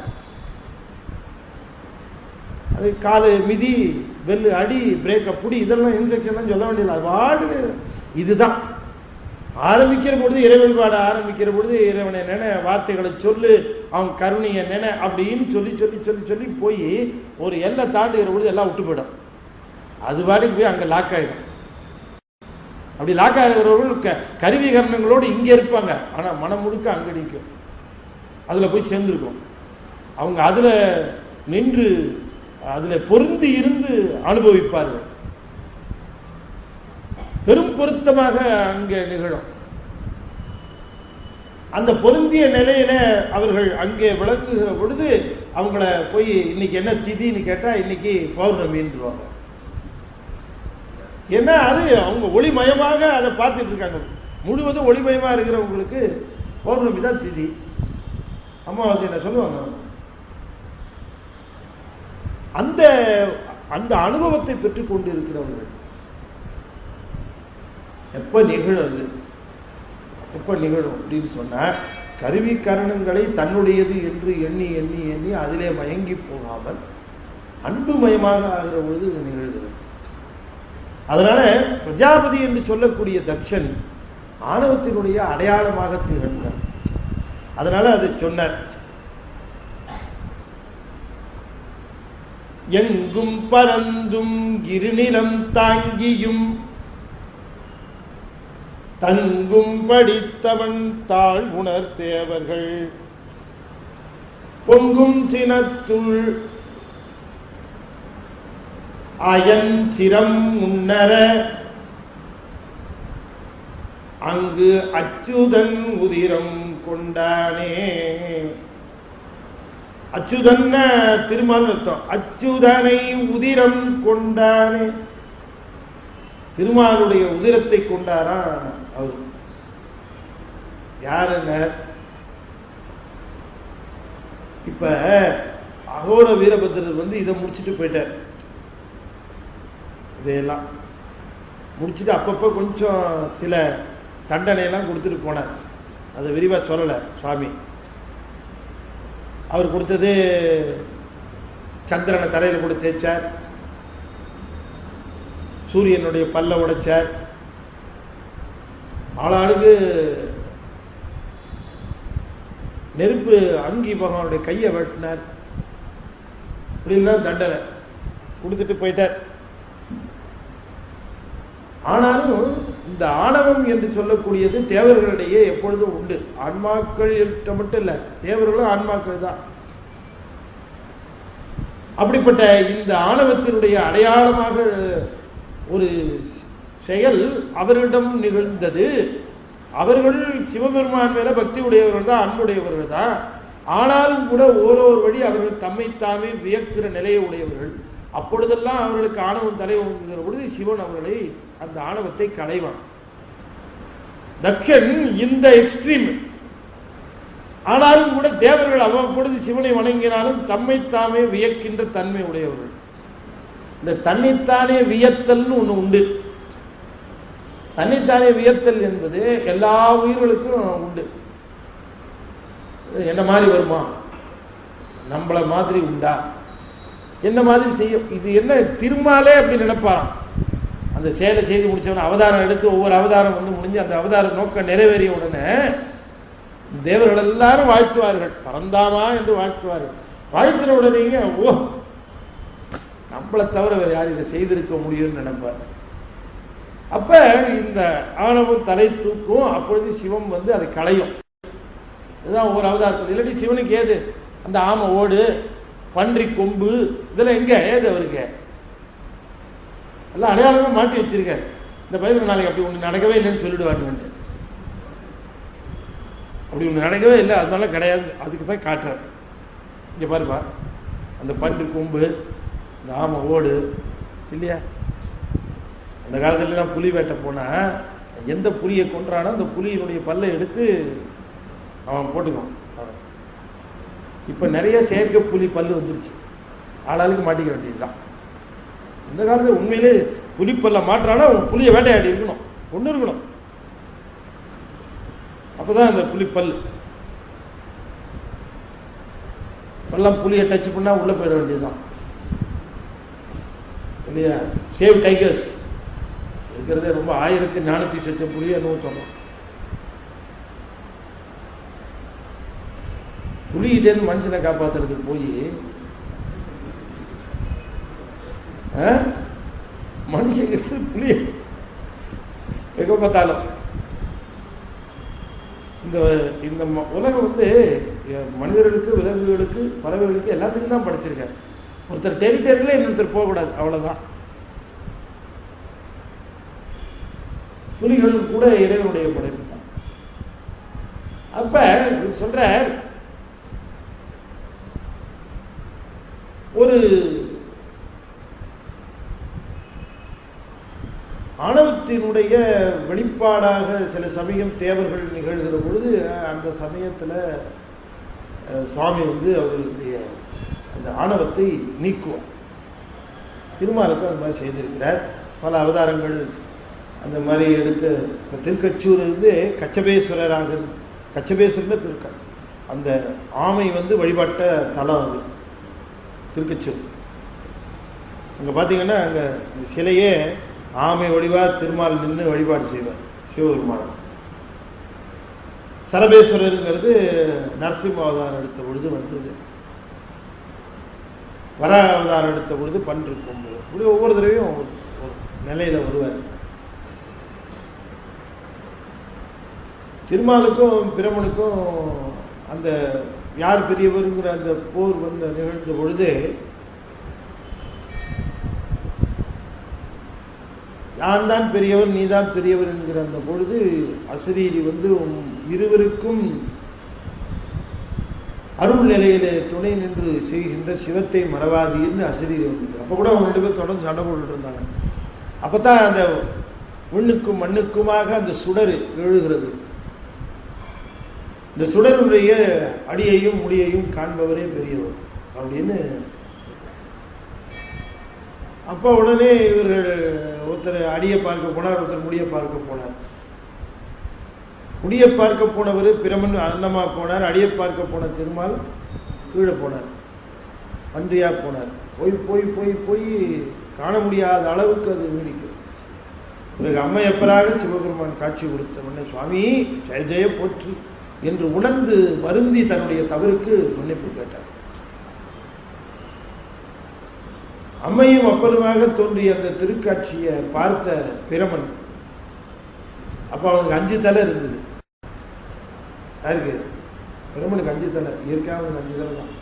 அது காலு மிதி, பெல்லு அடி, பிரேக்கை புடி, இதெல்லாம் இன்ஸ்ட்ரக்ஷன்லாம் சொல்ல வேண்டியது. அது வாடு. இதுதான் ஆரம்பிக்கிற பொழுது இறை வழிபாடு ஆரம்பிக்கிற பொழுது இறைவனை நினை, வார்த்தைகளை சொல்லு, அவன் கருணையை நினை அப்படின்னு சொல்லி சொல்லி சொல்லி சொல்லி போய் ஒரு எல்லை தாண்டுகிற பொழுது எல்லாம் விட்டு போயிடும். அது பாட்டுக்கு போய் அங்கே லாக் ஆகிடும். அப்படி லாக் ஆகிறவர்கள் கருவிகரணங்களோடு இங்கே இருப்பாங்க, ஆனால் மனம் முழுக்க அங்கே நிற்கும், அதில் போய் சேர்ந்துருக்கும். அவங்க அதில் நின்று அதில் பொருந்தி இருந்து அனுபவிப்பார்கள். பெரும் பொருத்தமாக அங்கே நிகழும். அந்த பொருந்திய நிலையில அவர்கள் அங்கே விளக்குகிற பொழுது அவங்கள போய் இன்னைக்கு என்ன திதின்னு கேட்டால் இன்னைக்கு பௌர்ணமின்றுவாங்க. ஏன்னா அது அவங்க ஒளிமயமாக அதை பார்த்துட்டு இருக்காங்க. முழுவதும் ஒளிமயமாக இருக்கிறவங்களுக்கு பௌர்ணமி தான் திதி. அமாவாசை என்ன சொல்லுவாங்க. அந்த அந்த அனுபவத்தை பெற்றுக்கொண்டு இருக்கிறவர்கள் எப்போ நிகழும் எப்போ நிகழும் அப்படின்னு சொன்னால், கருவி கரணங்களை தன்னுடையது என்று எண்ணி எண்ணி எண்ணி அதிலே மயங்கி போகாமல் அன்பு மயமாக ஆகிற பொழுது இது நிகழ்கிறது. அதனால பிரஜாபதி என்று சொல்லக்கூடிய தக்ஷன் ஆணவத்தினுடைய அடையாளமாக திகழ்ந்தார். அதனால அது சொன்னார், எங்கும் பரந்தும் இருநிலம் தாங்கியும் தங்கும் படித்தவன் தாழ் உணர்த்தேவர்கள் பொங்கும் சினத்துள் அயன் சிரம் உன்னர அங்கு அச்சுதன் உதிரம் கொண்டானே. அச்சுதன் திருமால் அர்த்தம். அச்சுதனை உதிரம் கொண்டானே, திருமாலுடைய உதிரத்தை கொண்டாரா அவர். யாருங்க? இப்ப அகோர வீரபத்திரர் இதை முடிச்சுட்டு போயிட்டார். இதையெல்லாம் முடிச்சுட்டு அப்பப்போ கொஞ்சம் சில தண்டனையெல்லாம் கொடுத்துட்டு போனார். அதை விரிவாக சொல்லலை சுவாமி. அவர் கொடுத்தது சந்திரனை தரையில் கொண்டு தேய்ச்சார், சூரியனுடைய பல்ல உடைச்சார், ஆளாளுக்கு நெருப்பு அங்கி பகவானுடைய கையை வெட்டினார். இப்படிலாம் தண்டனை கொடுத்துட்டு போயிட்டார். ஆனாலும் இந்த ஆணவம் என்று சொல்லக்கூடியது தேவர்களிடையே எப்பொழுதும் உண்டு. ஆன்மாக்கள் மட்டும் இல்லை, தேவர்களும் ஆன்மாக்கள் தான். அப்படிப்பட்ட இந்த ஆணவத்தினுடைய அடையாளமாக ஒரு செயல் அவர்களிடம் நிகழ்ந்தது. அவர்கள் சிவபெருமான் மேல பக்தி உடையவர்கள் தான், அன்புடையவர்கள் தான். ஆனாலும் கூட ஓரொரு வழி அவர்கள் தம்மைத்தாமே வியக்கிற நிலையை உடையவர்கள். அப்பொழுதெல்லாம் அவர்களுக்கு ஆணவம் தலை ஓங்குகிற பொழுது சிவன் அவர்களை அந்த ஆணவத்தை களைவான். தக்ஷன் இந்த எக்ஸ்ட்ரீம். ஆனாலும் கூட தேவர்கள் அவ்வப்பொழுது சிவனை வணங்கினாலும் தம்மைத்தாமே வியக்கின்ற தன்மை உடையவர்கள். இந்த தன்னைத்தானே வியத்தல்னு ஒன்று உண்டு. தன்னைத்தானே வியத்தல் என்பது எல்லா உயிர்களுக்கும் உண்டு. என்ன மாதிரி வருமா, நம்மள மாதிரி உண்டா, என்ன மாதிரி செய்யும், இது என்ன திருமாலே அப்படி நினைப்பாராம். அந்த செயலை செய்து முடிச்சவன அவதாரம் எடுத்து ஒவ்வொரு அவதாரம் வந்து முடிஞ்சு அந்த அவதார நோக்கம் நிறைவேறிய உடனே தேவர்கள் எல்லாரும் வாழ்த்துவார்கள், பரந்தாமா என்று வாழ்த்துவார்கள். வாழ்த்துற உடனே ஓ நம்மளை தவிர வேறு யார் இதை செய்திருக்க முடியும்னு நினைப்பார். அப்ப இந்த ஆணவம் தலை தூக்கும். அப்பொழுது சிவம் வந்து அதை களையும். இதுதான் ஒவ்வொரு அவதாரத்தில். இல்லாட்டி சிவனுக்கு ஏது அந்த ஆமை ஓடு, பன்றி கொம்பு, இதெல்லாம் எங்க ஏது அவருக்கு எல்லாம் அடையாளமே மாட்டி வச்சிருக்காரு. இந்த பயிர் நாளைக்கு அப்படி ஒன்று நடக்கவே இல்லைன்னு சொல்லிடுவாருன்ட்டு. அப்படி ஒன்று நடக்கவே இல்லை, அதனால கிடையாது, அதுக்கு தான் காட்டுறாரு. இங்கே பாருப்பா, அந்த பன்றி கொம்பு, இந்த ஆமை ஓடு இல்லையா. அந்த காலத்துலலாம் புலி வேட்டை போனால் எந்த புலியை கொன்றானோ அந்த புலியினுடைய பல்லை எடுத்து அவன் போட்டுக்குவான். இப்போ நிறைய செயற்கை புலி பல்லு வந்துருச்சு, ஆளாளுக்கு மாட்டிக்க வேண்டியது தான். இந்த காலத்தில் உண்மையிலே புலிப்பல்ல மாற்றானா புலியை வேட்டையாடி இருக்கணும், ஒன்று இருக்கணும். அப்போ தான் அந்த புலிப்பல் எல்லாம் புலியை டச் பண்ணால் உள்ளே போயிட வேண்டியது தான் இல்லையா. சேவ் டைகர்ஸ் இருக்கிறதே ரொம்ப 1400 சொச்சம் புலியை என்னவோ சொன்னோம். புலிகிட்டேருந்து மனுஷனை காப்பாற்றுறதுக்கு போய் மனுஷங்கிட்ட புலி எங்கே பார்த்தாலும் இந்த இந்த உலகம் வந்து மனிதர்களுக்கு, விலங்குகளுக்கு, பறவைகளுக்கு எல்லாத்துக்கும் தான் படைச்சிருக்காரு. ஒருத்தர் டெரிட்டரியில் இன்னொருத்தர் போகக்கூடாது, அவ்வளோதான். புலிகள் கூட இறைவனுடைய படைப்பு தான். அப்போ சொல்ற ஒரு ஆணவத்தினுடைய வெளிப்பாடாக சில சமயம் தேவர்கள் நிகழ்கிற பொழுது அந்த சமயத்தில் சுவாமி வந்து அவர்களுடைய அந்த ஆணவத்தை நீக்குவார். திருமாலுக்கும் அந்த மாதிரி செய்திருக்கிறார். பல அவதாரங்கள் அந்த மாதிரி எடுத்து இப்போ திருக்கச்சூர் வந்து கச்சபேஸ்வரராக, கச்சபேஸ்வரர் இருக்கார். அந்த ஆமை வந்து வழிபட்ட தலம் அது திருக்கச்சூர். அங்கே பார்த்தீங்கன்னா அங்கே அந்த சிலையே ஆமை வடிவாக திருமால் நின்று வழிபாடு செய்வார் சிவபெருமானம். சரபேஸ்வரருங்கிறது நரசிம்ம அவதாரம் எடுத்த பொழுது வந்தது. வர அவதாரம் எடுத்த பொழுது பன்று கொம்பு. இப்படி ஒவ்வொரு தடவையும் ஒரு நிலையில் வருவார். திருமாலுக்கும் பிரமனுக்கும் அந்த யார் பெரியவருங்கிற அந்த போர் வந்து நிகழ்ந்த பொழுது நான் தான் பெரியவர், நீ தான் பெரியவர் என்கிற அந்த பொழுது அசரீரி வந்து இருவருக்கும் அருள் நிலையிலே துணை நின்று செய்கின்ற சிவத்தை மறவாதீர்னு அசரீரி வந்தது. அப்போ கூட அவங்க 2 பேர் தொடர்ந்து சண்டை போட்டுட்டு இருந்தாங்க. அப்போ தான் அந்த விண்ணுக்கும் மண்ணுக்குமாக அந்த சுடர் எழுகிறது. இந்த சுடருடைய அடியையும் முடியையும் காண்பவரே பெரியவர் அப்படின்னு. அப்போ உடனே இவர்கள் ஒருத்தர் அடியை பார்க்க போனார், ஒருத்தர் முடியை பார்க்க போனார். முடியை பார்க்க போனவர் பிரமன் அன்னமா போனார், அடியை பார்க்க போன திருமால் கீழே போனார், பன்றியாக போனார். போய் போய் போய் போய் காண முடியாத அளவுக்கு அது நீடிக்கிறது. பிறகு அம்மையப்பராக சிவபெருமான் காட்சி கொடுத்த உடனே சுவாமி ஜெய ஜெய போற்றி என்று உணர்ந்து வருந்தி தன்னுடைய தவறுக்கு மன்னிப்பு கேட்டார். அம்மையும் அப்பனுமாக தோன்றிய அந்த திருக்காட்சியை பார்த்த பிரமன், அப்போ அவனுக்கு 5 தலை இருந்தது. யாருக்கு? பிரமனுக்கு 5 தலை. இயற்கையாக அவனுக்கு 5 தலை தான்.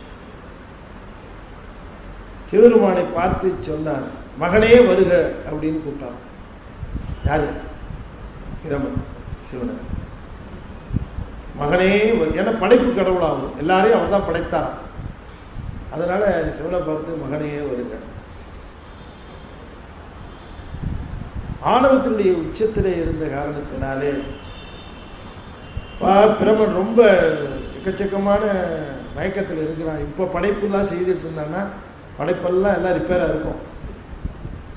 சிவபெருமானை பார்த்து சொன்னார், மகனே வருக அப்படின்னு கூப்பிட்டான். யாரு? பிரமன் சிவனை. மகனே ஏன்னா படைப்பு கடவுளாகும், எல்லாரையும் அவர் தான் படைத்தார். அதனால சிவனை பார்த்து மகனே வருக. ஆணவத்தினுடைய உச்சத்திலே இருந்த காரணத்தினாலே பிரமன் ரொம்ப எக்கச்சக்கமான மயக்கத்தில் இருக்கிறான். இப்போ படைப்புலாம் செய்துட்டு இருந்தான்னா படைப்பெல்லாம் எல்லாம் ரிப்பேராக இருக்கும்.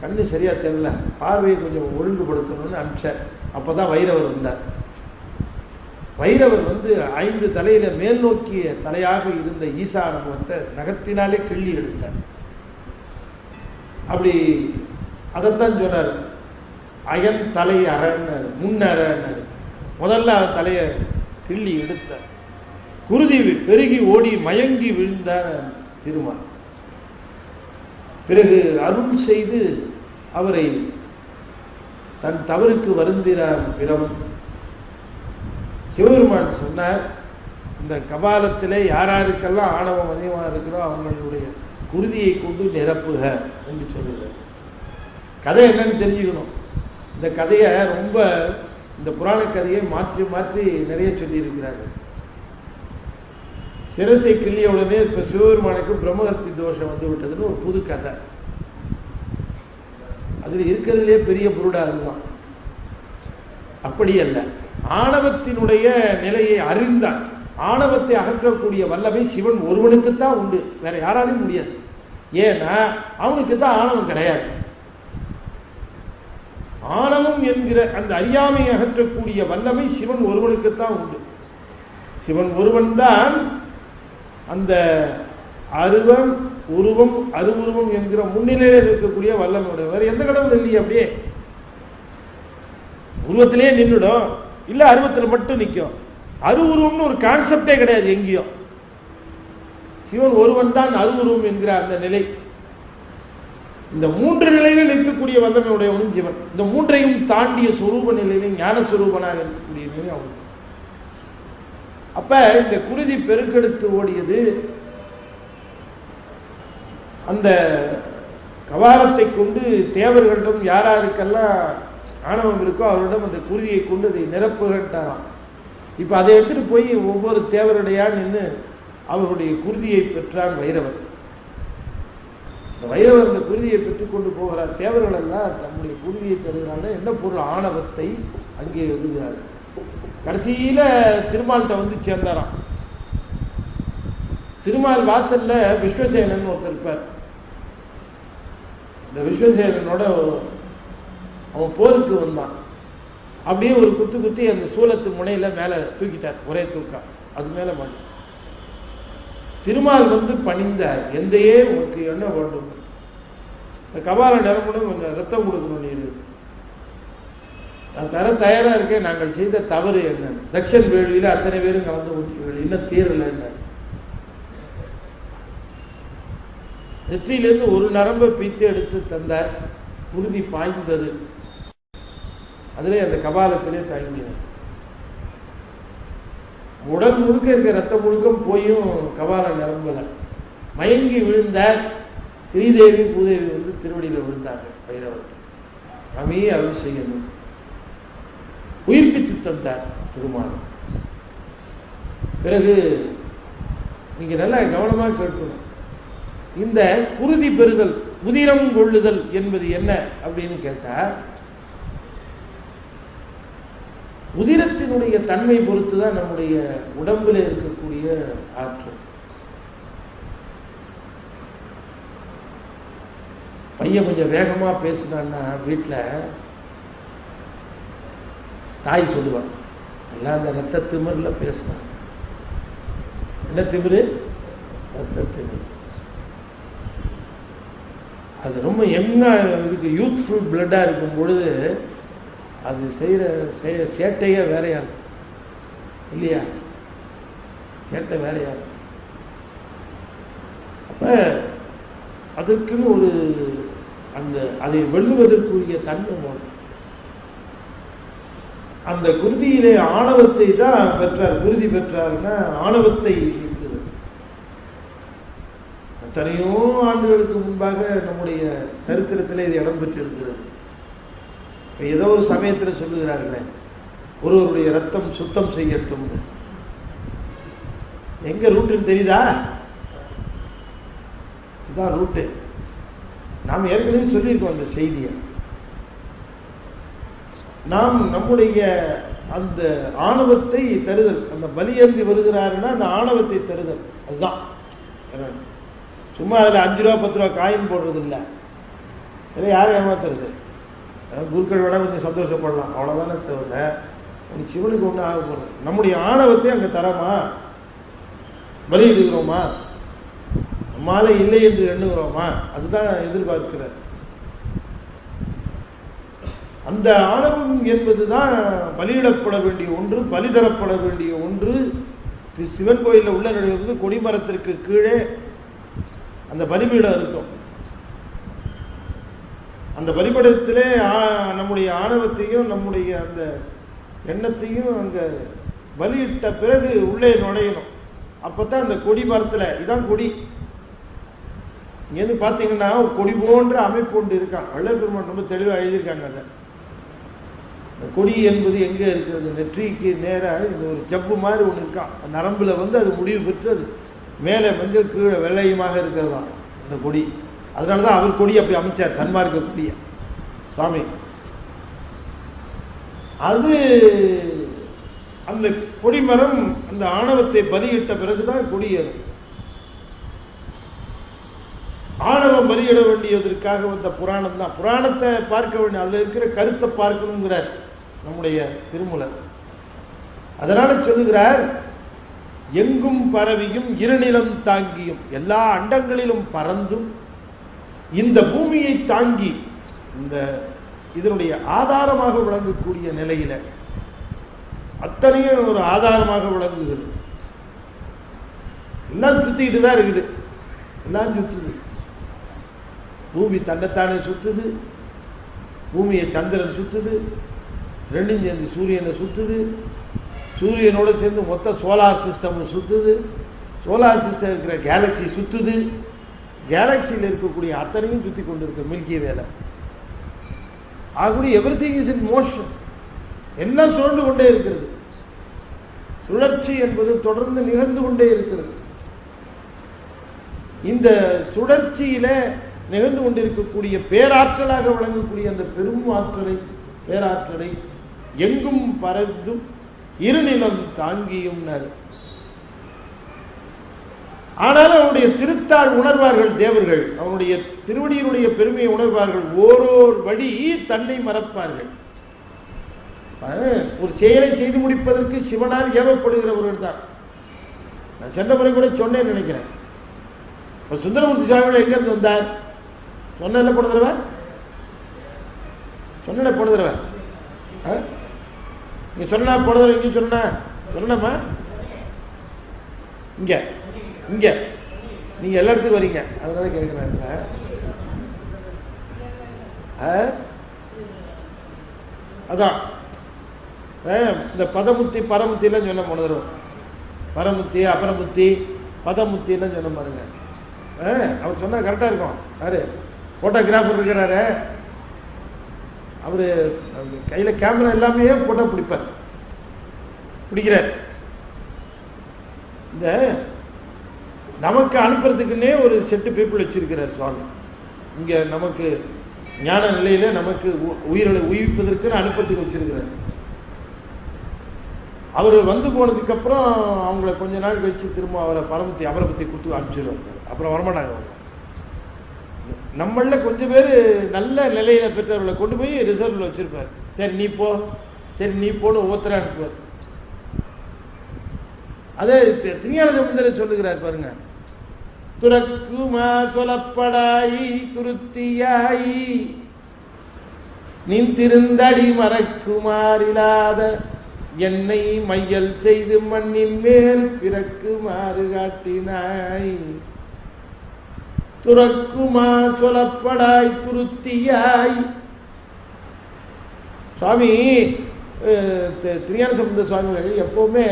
கண்ணு சரியாக தெரியல, பார்வையை கொஞ்சம் ஒழுங்குபடுத்தணும்னு அனுப்பிச்சார். அப்போ தான் வைரவர் வந்தார். வைரவர் 5 தலையில மேல் நோக்கிய தலையாக இருந்த ஈசான முகத்தை நகத்தினாலே கிள்ளி எடுத்தார். அப்படி அதைத்தான் சொன்னார், அயன் தலை அறன்னாரு, முன்னறன்னாரு. முதல்ல தலையை கிள்ளி எடுத்தார். குருதி பெருகி ஓடி மயங்கி விழுந்தார் திருமால். பிறகு அருள் செய்து அவரை தன் தவறுக்கு வருந்தினார் பிரமன். சிவபெருமான் சொன்னார், இந்த கபாலத்திலே யாராருக்கெல்லாம் ஆணவம் அதிகமாக இருக்கிறோ அவங்களுடைய குருதியை கொண்டு நிரப்புக என்று சொல்லுகிறார். கதை என்னன்னு தெரிஞ்சுக்கணும். இந்த கதையை ரொம்ப இந்த புராண கதையை மாற்றி மாற்றி நிறைய சொல்லியிருக்கிறார்கள். சிரசை கிள்ளிய உடனே இப்போ சிவபெருமானுக்கு பிரம்மஹத்தி தோஷம் வந்து விட்டதுன்னு ஒரு புது கதை. அதில் இருக்கிறதுலே பெரிய பொருடா அதுதான். அப்படி அல்ல, ஆணவத்தினுடைய நிலையை அறிந்தார். ஆணவத்தை அகற்றக்கூடிய வல்லமை சிவன் ஒருவனுக்குத்தான் உண்டு, வேற யாராலையும் முடியாது. ஏன்னா அவனுக்கு தான் ஆணவம் கிடையாது. ஆணவம் என்கிற அந்த அறியாமை அகற்றக்கூடிய வல்லமை சிவன் ஒருவனுக்குத்தான் உண்டு. சிவன் ஒருவன் தான் அந்த அருவம் உருவம் அருவுருவம் என்கிற முன்னிலையில் இருக்கக்கூடிய வல்லமையுடைய, வேற எந்த கடவுள் இல்லையே. அப்படியே உருவத்திலே நின்றுடும், இல்லை அருவத்தில் மட்டும் நிற்கும். அருவுருவம்னு ஒரு கான்செப்டே கிடையாது எங்கேயும். சிவன் ஒருவன் தான் அருவுருவம் என்கிற அந்த நிலை. இந்த 3 நிலையில் நிற்கக்கூடிய வல்லமையுடையவனும் சிவன். இந்த 3ஐயும் தாண்டிய சொரூப நிலையிலும் ஞான சொரூபனாக இருக்கக்கூடிய நிலை அவன். அப்ப இந்த குருதி பெருக்கெடுத்து ஓடியது அந்த கபாலத்தை கொண்டு தேவர்களிடம் யாராருக்கெல்லாம் ஆணவம் இருக்கோ அவரிடம் அந்த குருதியை கொண்டு அதை நிரப்புகின்றாராம். இப்போ அதை எடுத்துட்டு போய் ஒவ்வொரு தேவருடையா நின்று அவருடைய குருதியை பெற்றான் வைரவர். இந்த வைரவர் இந்த குருதியை பெற்றுக்கொண்டு போகிறார். தேவர்கள் எல்லாம் தம்முடைய குருதியை தருகிறாங்க. என்ன பொருள்? ஆணவத்தை அங்கே எழுதுகிறார். கடைசியில் திருமால்கிட்ட வந்து சேர்ந்தாராம். திருமால் வாசல்ல விஸ்வசேனன் ஒருத்தர் இருப்பார். இந்த விஸ்வசேனனோட அவன் போருக்கு வந்தான். அப்படியே ஒரு குத்து குத்தி அந்த சூலத்து முனையில மேலே தூக்கிட்டார். ஒரே தூக்கம், அது மேலே மாட்டி. திருமால் வந்து பணிந்தார். எந்தையே உனக்கு என்ன வேண்டும்? இந்த கபால நிரம்பணும், கொஞ்சம் ரத்தம் கொடுக்கணும், நீர் நான் தர தயாராக இருக்கேன். நாங்கள் செய்த தவறு என்ன? தட்சன் வேள்வியில் அத்தனை பேரும் கலந்து கொண்டீர்கள், இன்னும் தீரல. என்ன நெற்றியிலிருந்து ஒரு நரம்பை பீத்து எடுத்து தந்தார். குருதி பாய்ந்தது. அதிலே அந்த கபாலத்திலே தாங்கினார். உடல் முழுக்க இருக்க ரத்த முழுக்கம் போயும் கபால நிரம்பல. மயங்கி விழுந்தார். ஸ்ரீதேவி பூதேவி வந்து திருவடியில் விழுந்தாங்க. பைரவத்தை அவையே அருள் செய்யணும். உயிர்ப்பித்து தந்தார் திருமால். பிறகு நீங்க நல்லா கவனமாக கேட்கணும். இந்த குருதி பெறுதல், உதிரம் கொள்ளுதல் என்பது என்ன அப்படின்னு கேட்டா, உதிரத்தினுடைய தன்மை பொறுத்து தான் நம்முடைய உடம்புல இருக்கக்கூடிய ஆற்றல். பையன் கொஞ்சம் வேகமா பேசினான்னா வீட்டில் தாய் சொல்லுவான், எல்லாம் அந்த ரத்த திமிரில் பேசினான். என்ன திமிரு? ரத்த திமிரு. அது ரொம்ப யங்காக இருக்கு, யூத்ஃபுல் பிளட்டாக இருக்கும் பொழுது அது செய்கிற சேட்டையே வேறையா இருக்கும் இல்லையா? சேட்டை வேறையா இருக்கும். அப்போ அதற்குன்னு ஒரு அந்த அதை வெல்லுவதற்குரிய தன்மை வரும். அந்த குருதியிலே ஆணவத்தை தான் பெற்றார். குருதி பெற்றார்னா ஆணவத்தை இருக்குது. எத்தனையோ ஆண்டுகளுக்கு முன்பாக நம்முடைய சரித்திரத்தில் இது இடம்பெற்றிருக்கிறது. ஏதோ ஒரு சமயத்தில் சொல்லுகிறார்களே, ஒருவருடைய ரத்தம் சுத்தம் செய்யட்டும்னு. எங்க ரூட்டுன்னு தெரியுதா? இதுதான் ரூட்டு. நாம் ஏற்கனவே சொல்லியிருக்கோம் அந்த செய்தியை. நாம் நம்முடைய அந்த ஆணவத்தை தருதல், அந்த பலியேந்தி வருகிறாருன்னா அந்த ஆணவத்தை தருதல், அதுதான். சும்மா அதில் 5 ரூபா 10 ரூபா காயின் போடுறது இல்லை. இதில் யாரும் ஏமாத்துறது? குருக்கள் வேணா கொஞ்சம் சந்தோஷப்படலாம், அவ்வளோதானே தவிர உனக்கு சிவனுக்கு ஒன்றும் ஆக போகிறது. நம்முடைய ஆணவத்தை அங்கே தரமா, பலியிடுகிறோமா, நம்மால இல்லை என்று எண்ணுகிறோமா, அதுதான் எதிர்பார்க்கிறார். அந்த ஆணவம் என்பதுதான் பலியிடப்பட வேண்டிய ஒன்று, பலிதரப்பட வேண்டிய ஒன்று. சிவன் கோயிலில் உள்ள நுழைவது கொடிமரத்திற்கு கீழே அந்த பலிபீடம் இருக்கும். அந்த பலிபீடத்திலே நம்முடைய ஆணவத்தையும் நம்முடைய அந்த எண்ணத்தையும் அங்கே பலியிட்ட பிறகு உள்ளே நுழையணும். அப்போ தான் அந்த கொடி மரத்தில், இதான் கொடி. இங்கேருந்து பார்த்தீங்கன்னா கொடி போன்ற அமைப்பு ஒன்று இருக்கான். வள்ளற்பெருமான் ரொம்ப தெளிவாக எழுதியிருக்காங்க. அதை இந்த கொடி என்பது எங்கே இருக்கிறது? நெற்றிக்கு நேராக இந்த ஒரு ஜப்பு மாதிரி ஒன்று இருக்கான். நரம்பில் அது முடிவு பெற்று அது மேலே மஞ்சள் கீழே வெள்ளையுமாக இருக்கிறது தான் அந்த கொடி. அதனால தான் அவர் கொடி அப்படி அமைச்சார், சன்மார்க்க கொடியை சுவாமி. அது அந்த கொடிமரம் அந்த ஆணவத்தை பலியிட்ட பிறகுதான் கொடியேறும். ஆணவம் பலியிட வேண்டியதற்காக வந்த புராணம் தான். புராணத்தை பார்க்க வேண்டிய, அதில் இருக்கிற கருத்தை பார்க்கணுங்கிறார் நம்முடைய திருமூலர். அதனால சொல்லுகிறார், எங்கும் பரவியும் இருநிலம் தாங்கியும், எல்லா அண்டங்களிலும் பறந்தும் இந்த பூமியை தாங்கி இந்த இதனுடைய ஆதாரமாக விளங்கக்கூடிய நிலையில அத்தனையும் ஒரு ஆதாரமாக விளங்குகிறது. எல்லாம் சுத்திக்கிட்டு தான் இருக்குது, எல்லாம் சுத்துது. பூமி தன்னைத்தானே சுத்துது, பூமியை சந்திரன் சுத்துது, ரெண்டும் சேர்ந்து சூரியனை சுத்துது, சூரியனோடு சேர்ந்து மொத்த சோலார் சிஸ்டம் சுத்துது, சோலார் சிஸ்டம் இருக்கிற கேலக்சி சுத்துது, கேலக்சியில் இருக்கக்கூடிய அத்தனையும் சுற்றி கொண்டு இருக்கு மில்கி வேலை. ஆகவே எவ்ரிதிங் இஸ் இன் மோஷன், எல்லாம் சுழண்டு கொண்டே இருக்கிறது. சுழற்சி என்பது தொடர்ந்து நிகழ்ந்து கொண்டே இருக்கிறது. இந்த சுழற்சியில நிகழ்ந்து கொண்டிருக்கக்கூடிய பேராற்றலாக விளங்கக்கூடிய அந்த பெரும் ஆற்றலை, பேராற்றலை எங்கும் பறந்தும் இருநிலம் தாங்கியும். ஆனாலும் அவனுடைய திருத்தாள் உணர்வார்கள் தேவர்கள், அவனுடைய திருவடியினுடைய பெருமையை உணர்வார்கள். ஓரோர் வழி தன்னை மறப்பார்கள். ஒரு செயலை செய்து முடிப்பதற்கு சிவனால் ஏவப்படுகிறவர்கள் தான். நான் சென்ற முறை கூட சொன்னேன்னு நினைக்கிறேன். இப்போ சுந்தரமூர்த்தி சுவாமிகள் எங்கிருந்து வந்தார்? சொன்ன போன தடவை சொன்ன போன தடவை இங்கே சொன்னா போன தடவை இங்கே சொன்னமா இங்கே இங்கே நீங்கள் எல்லா இடத்துக்கும் வரீங்க, அதனால கேட்குறாங்க. அதான் இந்த பதமுத்தி பரமுத்திலாம் சொன்ன போன தடவை, பரமுத்தி அபரமுத்தி பதமுத்திலாம் சொன்ன பாருங்க. அவர் சொன்னால் கரெக்டாக இருக்கும். யாரு ஃபோட்டோகிராஃபர் இருக்கிறாரு, அவர் கையில் கேமரா எல்லாமே ஃபோட்டோ பிடிக்கிறார். இந்த நமக்கு அனுப்புறதுக்குன்னே ஒரு செட்டு பீப்புள் வச்சிருக்கிறார் சுவாமி. இங்கே நமக்கு ஞான நிலையில் நமக்கு உயிர்களை உயிர்ப்பதற்குன்னு அனுப்புறதுக்கு வச்சிருக்கிறார். அவர் வந்து போனதுக்கப்புறம் அவங்கள கொஞ்ச நாள் கழிச்சு திரும்ப அவரை பரமத்தி அபரபத்தி கொடுத்து அனுப்பிச்சிடுவார். அப்புறம் வரமாட்டாங்க. நம்மள கொஞ்சம் பேர் நல்ல நிலையில் பெற்றவர்களை கொண்டு போய் ரிசர்வில் வச்சிருப்பார். சரி நீ போ, சரி நீ போன்னு ஒவ்வொருத்தர அனுப்புவார். அதே திருஞான சம்பந்தர் சொல்லுகிறார் பாருங்க, துறக்குமா சொல்லப்படாயி துருத்தியாயி நின் திருந்தடி மறக்குமாறிலாத என்னை மையல் செய்து மண்ணின் மேல் பிறக்குமாறு காட்டினாய். துறக்குமா சொல்லப்படாய் துருத்தியாய். சுவாமி திருஞான சம்பந்த சுவாமிகள் எப்பவுமே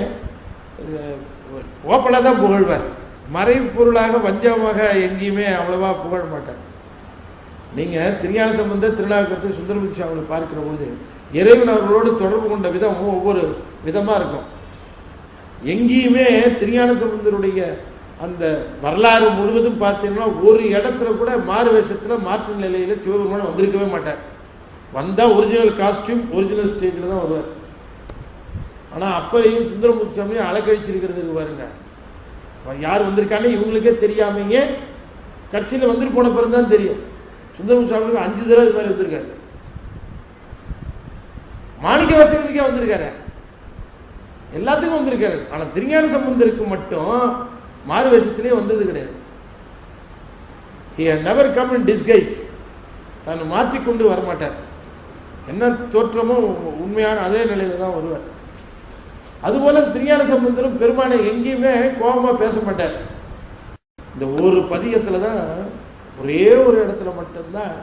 ஓப்பனாக தான் புகழ்வார். மறைப்பொருளாக வஞ்சமாக எங்கேயுமே அவ்வளவா புகழ மாட்டார். நீங்கள் திருஞான சம்பந்த திருநாவுக்கரசு சுந்தரமூர்த்தி சுவாமிகளை பார்க்கிற பொழுது இறைவன் அவர்களோடு தொடர்பு கொண்ட விதம் ஒவ்வொரு விதமாக இருக்கும். எங்கேயுமே திருஞான சம்பந்தருடைய அந்த வரலாறு முழுவதும் பார்த்தீங்கன்னா ஒரு இடத்துல கூட மாறு வேஷத்தில் மாற்று நிலையில் சிவபெருமான் வந்திருக்கவே மாட்டார். வந்தால் ஒரிஜினல் காஸ்டியூம் ஒரிஜினல் ஸ்டேஜில் தான் வருவார். ஆனால் அப்பையும் சுந்தரமூர்த்தி சாமியும் அலக்கழிச்சிருக்கிறது பாருங்க. யார் வந்திருக்கான்னு இவங்களுக்கே தெரியாமங்க கட்சியில் வந்துட்டு போன பிறகு தான் தெரியும். சுந்தரமூர்த்தி சாமிக்கு 5 தடவை இது மாதிரி வந்திருக்காரு. மாணிக்க வாசகத்துக்கே வந்திருக்காரு, எல்லாத்துக்கும் வந்திருக்காரு. ஆனால் திருஞான சம்பந்தருக்கு மட்டும் மாறு வேஷத்திலே வந்தது கிடையாது. He had never come in disguise. தான் மாற்றிக்கொண்டு வரமாட்டார். என்ன தோற்றமோ உண்மையான அதே நிலையில தான் வருவார். அதுபோல திருஞான சம்பந்தரும் பெருமானை எங்கேயுமே கோபமாக பேச மாட்டார். இந்த ஒரு பதிகத்தில் தான் ஒரே ஒரு இடத்துல மட்டும்தான்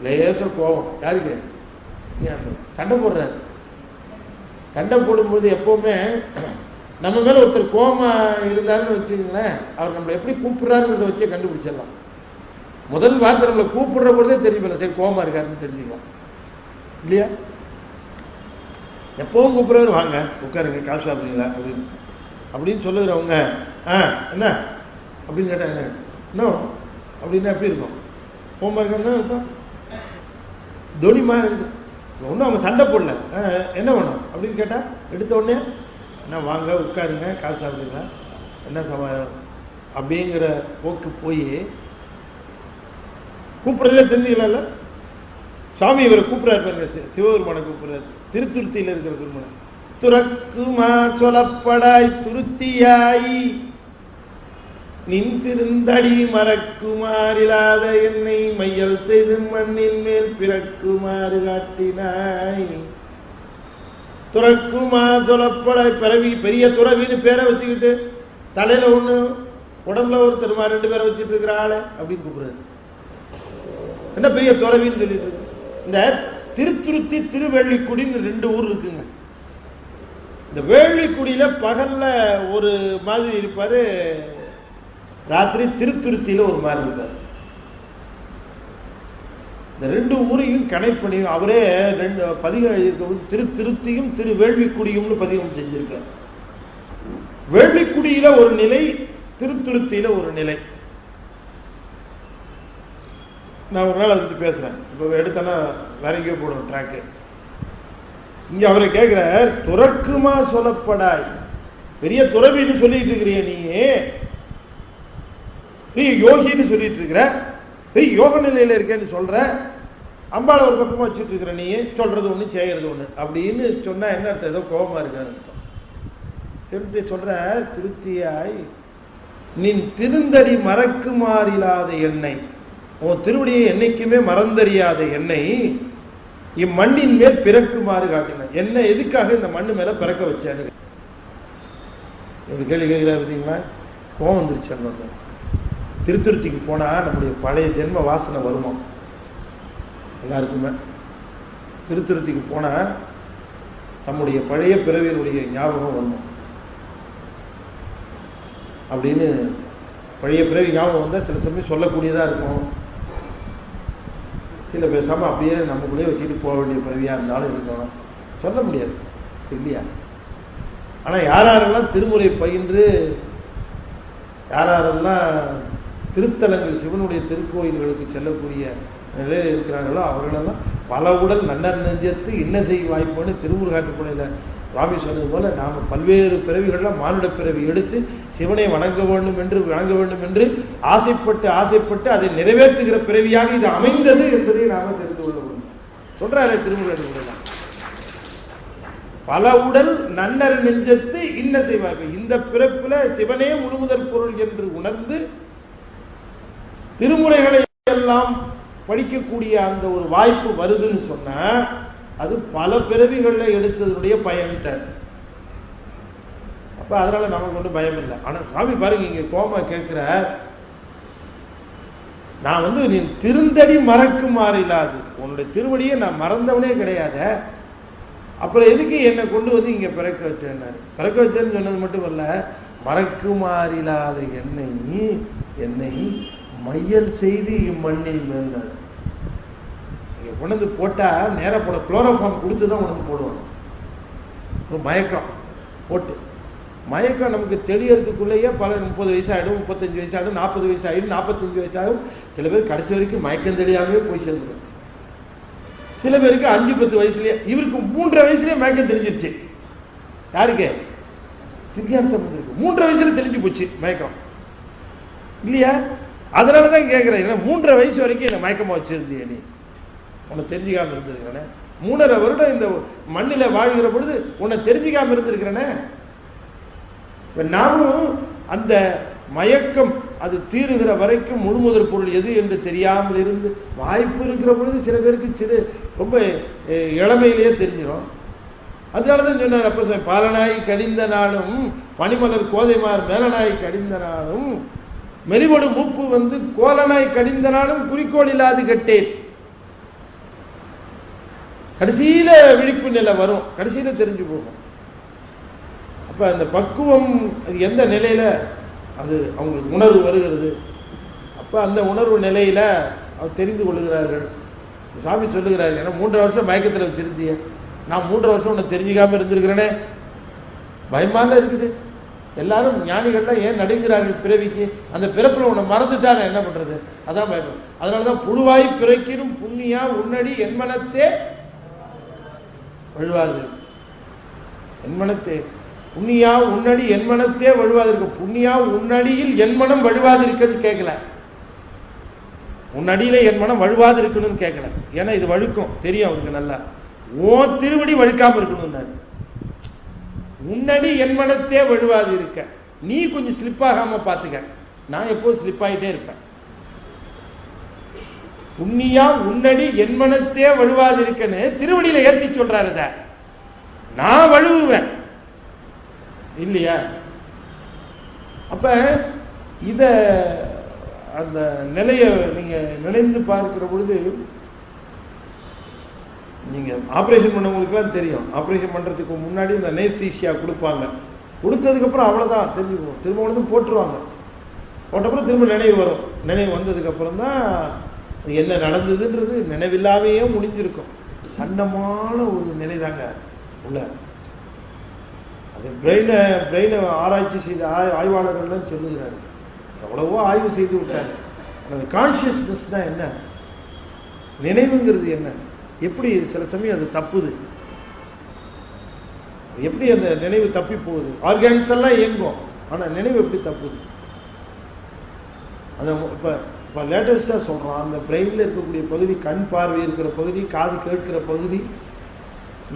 லேச கோபம். யாருக்கு? சண்டை போடுறாரு. சண்டை போடும்போது எப்போவுமே நம்ம மேலே ஒருத்தர் கோபமா இருந்தாருன்னு வச்சுக்கங்களேன், அவர் நம்மளை எப்படி கூப்பிட்றாருங்கிறத வச்சே கண்டுபிடிச்சிடலாம். முதல் வார்த்தை நம்மளை கூப்பிடுற பொழுதே தெரியுமில்ல, சரி கோபமா இருக்காருன்னு தெரிஞ்சுக்கலாம் இல்லையா? எப்பவும் கூப்பிட்றவர் வாங்க உட்காருங்க காசு சாப்பிட்றீங்களா அப்படின்னு சொல்லுகிறவங்க என்ன அப்படின்னு கேட்டால் என்ன என்ன அப்படின்னா எப்படி இருக்கும்? கோபமாக இருக்கான்னு தான் அர்த்தம். தோனிமா இருக்குது. ஒன்றும் அவங்க சண்டை போடல, என்ன வேணும் அப்படின்னு கேட்டால் எடுத்த உடனே என்ன வாங்க உட்காருங்க காசு சாப்பிடுங்களா என்ன சமாதானம் அப்படிங்கிற போக்கு போய் கூப்பிட்றதுல தெரிஞ்சுக்கலாம்ல. சுவாமி இவரை கூப்பிட்றாரு பாருங்க, சிவபெருமானை கூப்பிட்றாரு. திருத்துருத்தியில் இருக்கிற பெருமானை துறக்குமா சொல்லப்படாய் துருத்தியாய் நின் திருந்தடி மறக்குமாறிலாத என்னை மையல் செய்து மண்ணின் மேல் பிறக்குமாறு காட்டினாய். துறக்குமா சொல்லப்படாய் பிறவி பெரிய துறவின்னு பேரை வச்சுக்கிட்டு தலையில் ஒன்று உடம்புல ஒரு திருமா 2 பேரை வச்சுட்டு இருக்கிற ஆளை அப்படின்னு கூப்பிடுறாரு. என்ன பெரிய துறவின்னு சொல்லிட்டு இருக்கு. இந்த திருத்துருத்தி திருவேள்விக்குடின்னு 2 ஊர் இருக்குங்க. இந்த வேள்விக்குடியில் பகலில் ஒரு மாதிரி இருப்பார், ராத்திரி திருத்துருத்தியில் ஒரு மாதிரி இருப்பார். இந்த 2 ஊரையும் கனெக்ட் பண்ணி அவரே 2 பதிகம் எழுதியிருக்க திருத்தியும் திருவேள்விக்குடியும்னு பதிகம் செஞ்சிருக்கார். வேள்விக்குடியில் ஒரு நிலை, திருத்துருத்தியில் ஒரு நிலை. நான் ஒரு நாள் அதை பற்றி பேசுகிறேன். இப்போ எடுத்தேன்னா வேற எங்கேயோ போடுவேன் ட்ராக்கு. இங்கே அவரை கேட்குறார், துறக்குமா சொல்லப்படாய் பெரிய துறவின்னு சொல்லிட்டு இருக்கிறிய நீயே, பெரிய யோகின்னு சொல்லிட்டு இருக்கிற, பெரிய யோக நிலையில் இருக்கேன்னு சொல்கிற, அம்பாளை ஒரு பக்கமாக வச்சுட்டு இருக்கிற நீ சொல்கிறது ஒன்று செய்கிறது ஒன்று அப்படின்னு சொன்னால் என்ன அர்த்தம்? ஏதோ கோபமாக இருக்கான்னு அர்த்தம். திருத்தி சொல்கிற திருத்தியாய் நின் திருந்தடி மறக்குமாறில்லாத என்னை, உன் திருவடியை என்னைக்குமே மறந்தறியாத என்னை இம்மண்ணின் மேல் பிறக்குமாறு காட்டின. என்ன எதுக்காக இந்த மண்ணு மேலே பிறக்க வச்சேன்னு இப்படி கேள்வி கேட்குறாரு. பார்த்தீங்களா, கோவம் வந்துருச்சு. அங்கே திருத்துருத்திக்கு போனால் நம்முடைய பழைய ஜென்ம வாசனை வருமா எல்லாருக்குமே? திருத்துருத்திக்கு போனால் நம்முடைய பழைய பிறவியினுடைய ஞாபகம் வருமா அப்படின்னு. பழைய பிறவி ஞாபகம் வந்தால் சில சமயம் சொல்லக்கூடியதாக இருக்கும், சில பேசாமல் அப்படியே நமக்குள்ளேயே வச்சுட்டு போக வேண்டிய பிறவியாக இருந்தாலும் இருக்கும், சொல்ல முடியாது இல்லையா? ஆனால் யாரெல்லாம் திருமுறை பயின்று யாரெல்லாம் திருத்தலங்கள் சிவனுடைய திருக்கோயில்களுக்கு செல்லக்கூடிய நிலையில் இருக்கிறார்களோ அவர்களெல்லாம் பல உடல் நன்னர் நெஞ்சத்து இன்ன செய் வாய்ப்புன்னு திருமுருகாட்டுப்படையில் சுவாமி சொன்னது போல நாம் பல்வேறு பிறவிகளில் மானுட பிறவி எடுத்து சிவனை வணங்க வேண்டும் என்று ஆசைப்பட்டு அதை நிறைவேற்றுகிற பிறவியாக இது அமைந்தது என்பதை நாம் தெரிந்து கொள்ள முடியும். சொல்றாரு திருமுருகாட்டுப்படையில், பல உடல் நன்னர் நெஞ்சத்து இன்ன செய் வாய்ப்பு. இந்த பிறப்பில் சிவனே முழுமுதற் பொருள் என்று உணர்ந்து திருமுறைகளை எல்லாம் படிக்கக்கூடிய அந்த ஒரு வாய்ப்பு வருதுன்னு சொன்னா அது பல பிறவிகளில் எடுத்ததுடைய பயன்ட்டார். அப்போ அதனால நமக்கு ஒன்றும் பயம் இல்லை. ஆனால் சுவாமி பாருங்க, இங்கே கோமா கேட்கிறார், நான் நீ திருந்தடி மறக்குமாறு இல்லாது உன்னுடைய திருவடியை நான் மறந்தவனே கிடையாத, அப்புறம் எதுக்கு என்னை கொண்டு இங்கே பிறக்க வச்சேன்னாரு. பிறக்க வச்சேன்னு சொன்னது மட்டும் இல்லை, மறக்குமாறில்லாத என்னை மையல் செய்து இம்மண்ணில் மேல்னார். இங்கே கொண்டு போட்டால் நேராக போட குளோரோஃபார்ம் கொடுத்து தான் கொண்டு போடுவாங்க. ஒரு மயக்கம் போட்டு மயக்கம் நமக்கு தெளியறதுக்குள்ளேயே பல 30 வயசு ஆகிடும், 35 வயசு ஆகிடும், 40 வயசு ஆகிடும், 45 வயசு ஆகும். சில பேர் கடைசி வரைக்கும் மயக்கம் தெரியாமலே போய் சேர்ந்துடும். சில பேருக்கு 5-10 வயசுலேயே, இவருக்கு 3 வயசுலேயே மயக்கம் தெரிஞ்சிருச்சு. யாருக்கு? திருஞான சம்பந்தருக்கு 3 வயசுல தெரிஞ்சு போச்சு மயக்கம் இல்லையா? அதனால தான் கேட்குறேன், ஏன்னா 3 வயசு வரைக்கும் என்ன மயக்கமாக வச்சிருந்திய நீ, உன்னை தெரிஞ்சுக்காமல் இருந்திருக்கிறேனே. 3.5 வருடம் இந்த மண்ணில் வாழ்கிற பொழுது உன்னை தெரிஞ்சுக்காமல் இருந்திருக்கிறேனே. இப்போ நானும் அந்த மயக்கம் அது தீருகிற வரைக்கும் முழுமுதற் பொருள் எது என்று தெரியாமல் இருந்து வாய்ப்பு இருக்கிற பொழுது சில பேருக்கு ரொம்ப இளமையிலேயே தெரிஞ்சிடும். அதனால தான் சொன்னார் அப்போ, பாலனாய் கடிந்த நாளும் பனிமலர் கோதைமார் மேலனாய் கடிந்த நாளும் மெலிபடு மூப்பு கோலனாய் கடிந்த நாளும் குறிக்கோள் இல்லாது கட்டேன். கடைசியில விழிப்பு நிலை வரும், கடைசியில தெரிஞ்சு போகும். அப்ப அந்த பக்குவம் எந்த நிலையில அது அவங்களுக்கு உணர்வு வருகிறது, அப்ப அந்த உணர்வு நிலையில அவர் தெரிந்து கொள்ளுகிறார்கள். சுவாமி சொல்லுகிறார்கள், ஏன்னா 3 வருஷம் மயக்கத்தில் வச்சிருந்திய, நான் 3 வருஷம் உன்னை தெரிஞ்சுக்காம இருந்திருக்கிறேனே, பயமாக இருக்குது. எல்லாரும் ஞானிகள்லாம் ஏன் நடுங்கிறார்கள் பிறவிக்கு, அந்த பிறப்பில் உன்னை மறந்துட்டா நான் என்ன பண்றது, அதான் பயப்படும். அதனாலதான் புழுவாய் பிறக்கினும் புண்ணியா உன்னடி என்மனத்தே வழுவாது, என்மனத்தே புண்ணியா உன்னடி என்மனத்தே வழுவாது இருக்கு. புண்ணியா உன்னடியில் என்மனம் வழுவாது இருக்கிறது கேட்கல, உன்னடியில என் மனம் வழுவாது இருக்கணும்னு கேட்கல. ஏன்னா இது வழுக்கும் தெரியும் அவருக்கு நல்லா. ஓ திருவடி வழுக்காம இருக்கணும். உன்னடி என் மனத்தே வழுவாது இருக்க, நீ கொஞ்சம் ஸ்லிப் ஆகாம பாத்துக்க, நான் எப்போது ஸ்லிப் ஆகிட்டே இருப்பேன். புண்ணியா உன்னடி என் மனத்தே வழுவாது இருக்கன்னு திருவடியில ஏற்றி சொல்றாரு. அத நான் வழுவுவேன் இல்லையா? அப்ப இத அந்த நிலையை நீங்க நினைந்து பார்க்கிற பொழுது, நீங்க ஆப்ரேஷன் பண்ணவங்களுக்குலாம் தெரியும், ஆப்ரேஷன் பண்றதுக்கு முன்னாடி இந்த அனஸ்தீசியா கொடுப்பாங்க, கொடுத்ததுக்கு அப்புறம் அவ்வளவுதான் தெரிஞ்சுக்குவோம், திரும்ப ஒன்று போட்டுருவாங்க, போட்டப்புறம் திரும்ப நினைவு வரும். நினைவு வந்ததுக்கு அப்புறம் தான் என்ன நடந்ததுன்றது நினைவில்லாமையே முடிஞ்சிருக்கும். சன்னமான ஒரு நிலை தாங்க உள்ள. அது பிரெயினை ஆராய்ச்சி செய்த ஆய்வாளர்கள்லாம் சொல்லுகிறாரு, எவ்வளவோ ஆய்வு செய்து விட்டாங்க. அந்த கான்சியஸ்னஸ் தான் என்ன, நினைவுங்கிறது என்ன, எப்படி சில சமயம் அது தப்புது, எப்படி அந்த நினைவு தப்பி போகுது. ஆர்கான்ஸ் எல்லாம் இயங்கும், ஆனால் நினைவு எப்படி தப்புது. அந்த இப்போ லேட்டஸ்டாக சொல்கிறோம், அந்த பிரெயினில் இருக்கக்கூடிய பகுதி, கண் பார்வை இருக்கிற பகுதி, காது கேட்கிற பகுதி,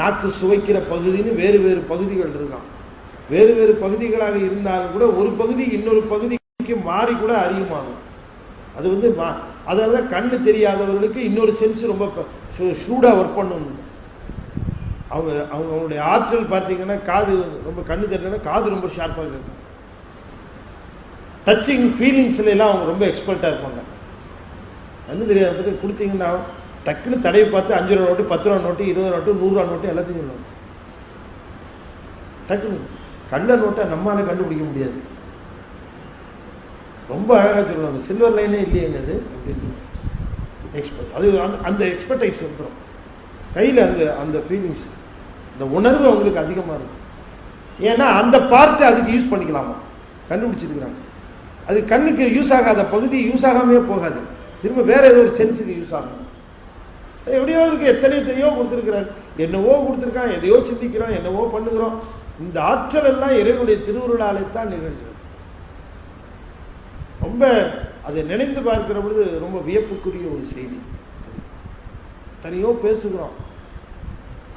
நாக்கு சுவைக்கிற பகுதின்னு வேறு வேறு பகுதிகள் இருக்கான். வேறு வேறு பகுதிகளாக இருந்தாலும் கூட ஒரு பகுதி இன்னொரு பகுதிக்கு மாறி கூட அதிகமாகும். அது அதனால தான் கண்ணு தெரியாதவர்களுக்கு இன்னொரு சென்ஸ் ரொம்ப ஷூடாக ஒர்க் பண்ணணும். அவங்களுடைய ஆற்றல் பார்த்தீங்கன்னா, காது ரொம்ப கண்ணு தெரியலன்னா காது ரொம்ப ஷார்ப்பாக இருக்கும். டச்சிங் ஃபீலிங்ஸ்ல எல்லாம் அவங்க ரொம்ப எக்ஸ்பர்ட்டாக இருப்பாங்க. கண்ணு தெரியாத பற்றி கொடுத்தீங்கன்னா டக்குன்னு தடவை பார்த்து 5 ரூபா நோட்டு, 10 ரூபா நோட்டு, 20 ரூபா நோட்டு, 100 ரூபா நோட்டு எல்லாத்தையும் சொல்லுவாங்க. டக்குன்னு கள்ள நோட்டை நம்மளால கண்டுபிடிக்க முடியாது, ரொம்ப அழகாக சொல்லுவாங்க. சில்வர் லைனே இல்லையேங்க அது அப்படின்னு எக்ஸ்பர்ட். அது அந்த எக்ஸ்பர்டைஸ் வந்துடும் கையில். அந்த ஃபீலிங்ஸ், இந்த உணர்வு அவங்களுக்கு அதிகமாக இருக்கும். ஏன்னா அந்த பார்ட்டை அதுக்கு யூஸ் பண்ணிக்கலாமா கண்டுபிடிச்சிருக்கிறாங்க. அது கண்ணுக்கு யூஸ் ஆகாத பகுதி யூஸ் ஆகாமையே போகாது, திரும்ப வேற ஏதோ ஒரு சென்ஸுக்கு யூஸ் ஆகும். எப்படியோ இருக்கு, எத்தனையோ கொடுத்துருக்கிறார், என்னவோ கொடுத்துருக்கான், எதையோ சிந்திக்கிறோம், என்னவோ பண்ணுகிறோம். இந்த ஆற்றல் எல்லாம் இறைவனுடைய திருவுருளாலே தான் நிகழ்கிறது. ரொம்ப அதை நினைந்து பார்க்கிற பொழுது ரொம்ப வியப்புக்குரிய ஒரு செய்தி. தனியோ பேசுகிறோம்,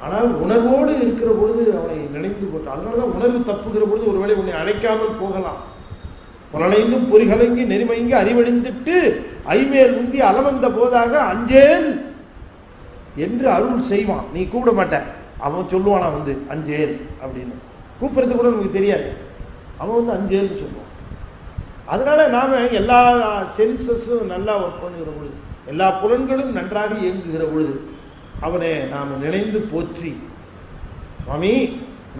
ஆனால் உணர்வோடு இருக்கிற பொழுது அவனை நினைந்து போட்டான். அதனாலதான் உணர்வு தப்புகிற பொழுது ஒருவேளை உன்னை அழைக்காமல் போகலாம். புலனைந்தும் பொறிகலங்கி நெறிமைங்கி அறிவழிந்துட்டு ஐமேல் முந்தி அலவந்த போதாக அஞ்சேல் என்று அருள் செய்வான். நீ கூப்பிட மாட்ட, அவன் சொல்லுவானா அஞ்சேல் அப்படின்னு. கூப்பிடுறது கூட நமக்கு தெரியாது, அவன் அஞ்சேல்னு சொல்லுவான். அதனால நாம எல்லா சென்சஸும் நல்லா ஒர்க் பண்ணுகிற பொழுது, எல்லா புலன்களும் நன்றாக இயங்குகிற பொழுது அவனை நாம் நினைந்து போற்றி, சுவாமி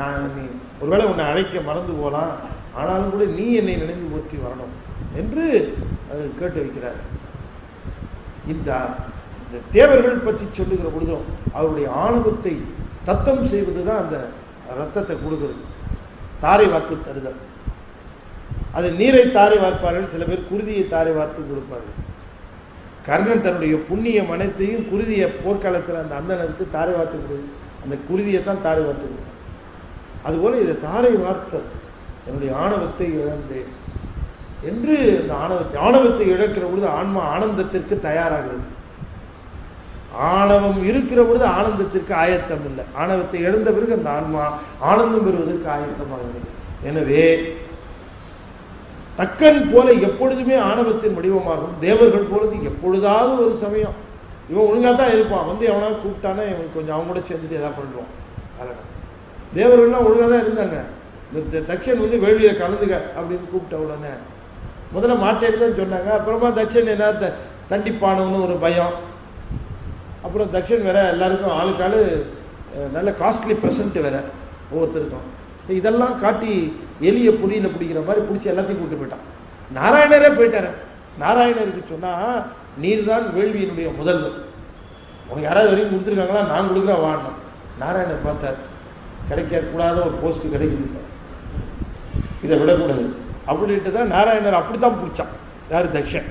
நான் நீ ஒருவேளை உன்னை அழைக்க மறந்து போகலாம், ஆனாலும் கூட நீ என்னை நினைந்து போற்றி வரணும் என்று அது கேட்டு வைக்கிறார். இந்த தேவர்கள் பற்றி சொல்லுகிற பொழுதும் அவருடைய ஆணவத்தை தத்தம் செய்வது தான் அந்த ரத்தத்தை கொடுக்கிறது. தாரை வார்த்து தருதல். அது நீரை தாரை வார்ப்பார்கள், சில பேர் குருதியை தாரை வார்த்து கொடுப்பார்கள். கர்ணன் தன்னுடைய புண்ணியம் அனைத்தையும் குருதியை போர்க்காலத்தில் அந்த அந்தனருக்கு தாரை வார்த்து கொடு, அந்த குருதியை தான் தாரை வார்த்து கொடுத்தார். அதுபோல் இதை தாரை வார்த்தல், என்னுடைய ஆணவத்தை இழந்தேன் என்று அந்த ஆணவத்தை இழக்கிற பொழுது ஆன்மா ஆனந்தத்திற்கு தயாராகிறது. ஆணவம் இருக்கிற பொழுது ஆனந்தத்திற்கு ஆயத்தம் இல்லை. ஆணவத்தை இழந்த பிறகு அந்த ஆன்மா ஆனந்தம் பெறுவதற்கு ஆயத்தமாகிறது. எனவே தக்கன் போல எப்பொழுதுமே ஆணவத்தின் வடிவமாகும். தேவர்கள் போலது எப்பொழுதாவது ஒரு சமயம் இவன் ஒழுங்காக தான் இருப்பான், வந்து எவனாவது கூப்பிட்டானா இவன் கொஞ்சம் அவங்க கூட சேர்ந்துட்டு எதாவது பண்ணுவான். அதனால் தேவர்கள்லாம் ஒழுங்காக தான் இருந்தாங்க. இந்த தக்ஷன் வந்து வேள்வியில் கலந்துக்க அப்படின்னு கூப்பிட்ட உடனே முதல்ல மாட்டேன்னு தான் சொன்னாங்க. அப்புறமா தக்ஷன் என்ன தண்டிப்பானவன்னு ஒரு பயம். அப்புறம் தக்ஷன் வேற எல்லாருக்கும் ஆளுக்காலு நல்ல காஸ்ட்லி ப்ரெசன்ட் வேற ஒவ்வொருத்தருக்கும். இதெல்லாம் காட்டி எலியை பொடியில் பிடிக்கிற மாதிரி பிடிச்சி எல்லாத்தையும் கூப்பிட்டு போயிட்டான். நாராயணரே போயிட்டார. நாராயணருக்கு சொன்னால் நீர் தான் வேள்வியினுடைய முதல்வர், உனக்கு யாராவது வரைக்கும் கொடுத்துருக்காங்களா, நான் கொடுக்குறேன் வாடினா. நாராயணர் பார்த்தார், கிடைக்கக்கூடாத ஒரு போஸ்ட்டு கிடைக்குது, இதை விடக்கூடாது அப்படின்ட்டு தான் நாராயணர் அப்படி தான் பிடிச்சான். யார்? தக்ஷன்.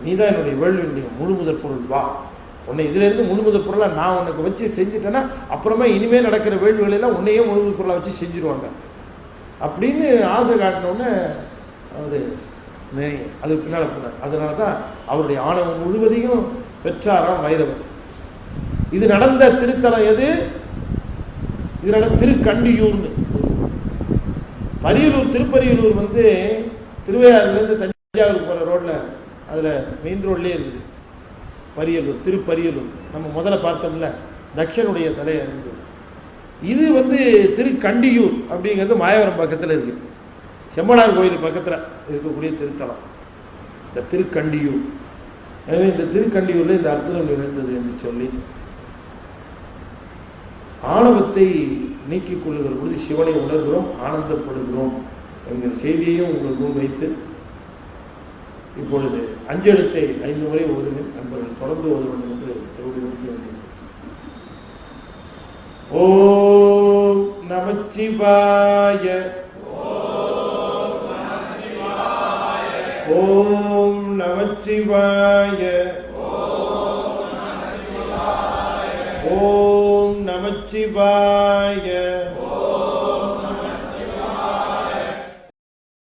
நீ தான் என்னுடைய வேள்வியினுடைய முழு முதற் பொருள், வா, உன்னை இதிலேருந்து முழு முதற் பொருளாக நான் உனக்கு வச்சு செஞ்சுட்டேன்னா அப்புறமா இனிமேல் நடக்கிற வேள்விகளெல்லாம் உன்னையே முழு முதற் பொருளாக வச்சு செஞ்சுருவாங்க அப்படின்னு ஆசை காட்டினோடனே அவர் அதுக்கு பின்னால் போனார். அதனால தான் அவருடைய ஆணவம் முழுவதையும் பெற்றாராம் வைரவர். இது நடந்த திருத்தலம் எது? இது நடந்த திருக்கண்டியூர்னு. பரியலூர், திருப்பரியலூர் வந்து திருவையாறுலேருந்து தஞ்சாவூருக்கு போகிற ரோட்டில், அதில் மெயின் ரோட்லேயே இருக்குது பரியலூர், திருப்பரியலூர். நம்ம முதல்ல பார்த்தோம்ல தக்ஷனுடைய தலையை இருந்தது. இது வந்து திருக்கண்டியூர் அப்படிங்கிறது மாயவரம் பக்கத்தில் இருக்குது, செம்மனார் கோயில் பக்கத்தில் இருக்கக்கூடிய திருத்தலம் இந்த திருக்கண்டியூர். எனவே இந்த திருக்கண்டியூரில் இந்த அற்புதம் நிகழ்ந்தது என்று சொல்லி ஆணவத்தை நீக்கிக் கொள்ளுகிற பொழுது சிவனை உணர்கிறோம், ஆனந்தப்படுகிறோம் என்கிற செய்தியையும் உங்கள் முன் வைத்து இப்பொழுது அஞ்செழுத்தை 5 முறை ஓதுவேன். நண்பர்கள் தொடர்ந்து ஓத வேண்டும் என்று திருவிழி வேண்டியது. ஓம் நமச்சிவாய, ஓம் நமச்சிவாய, ஓம் நமச்சிவாய.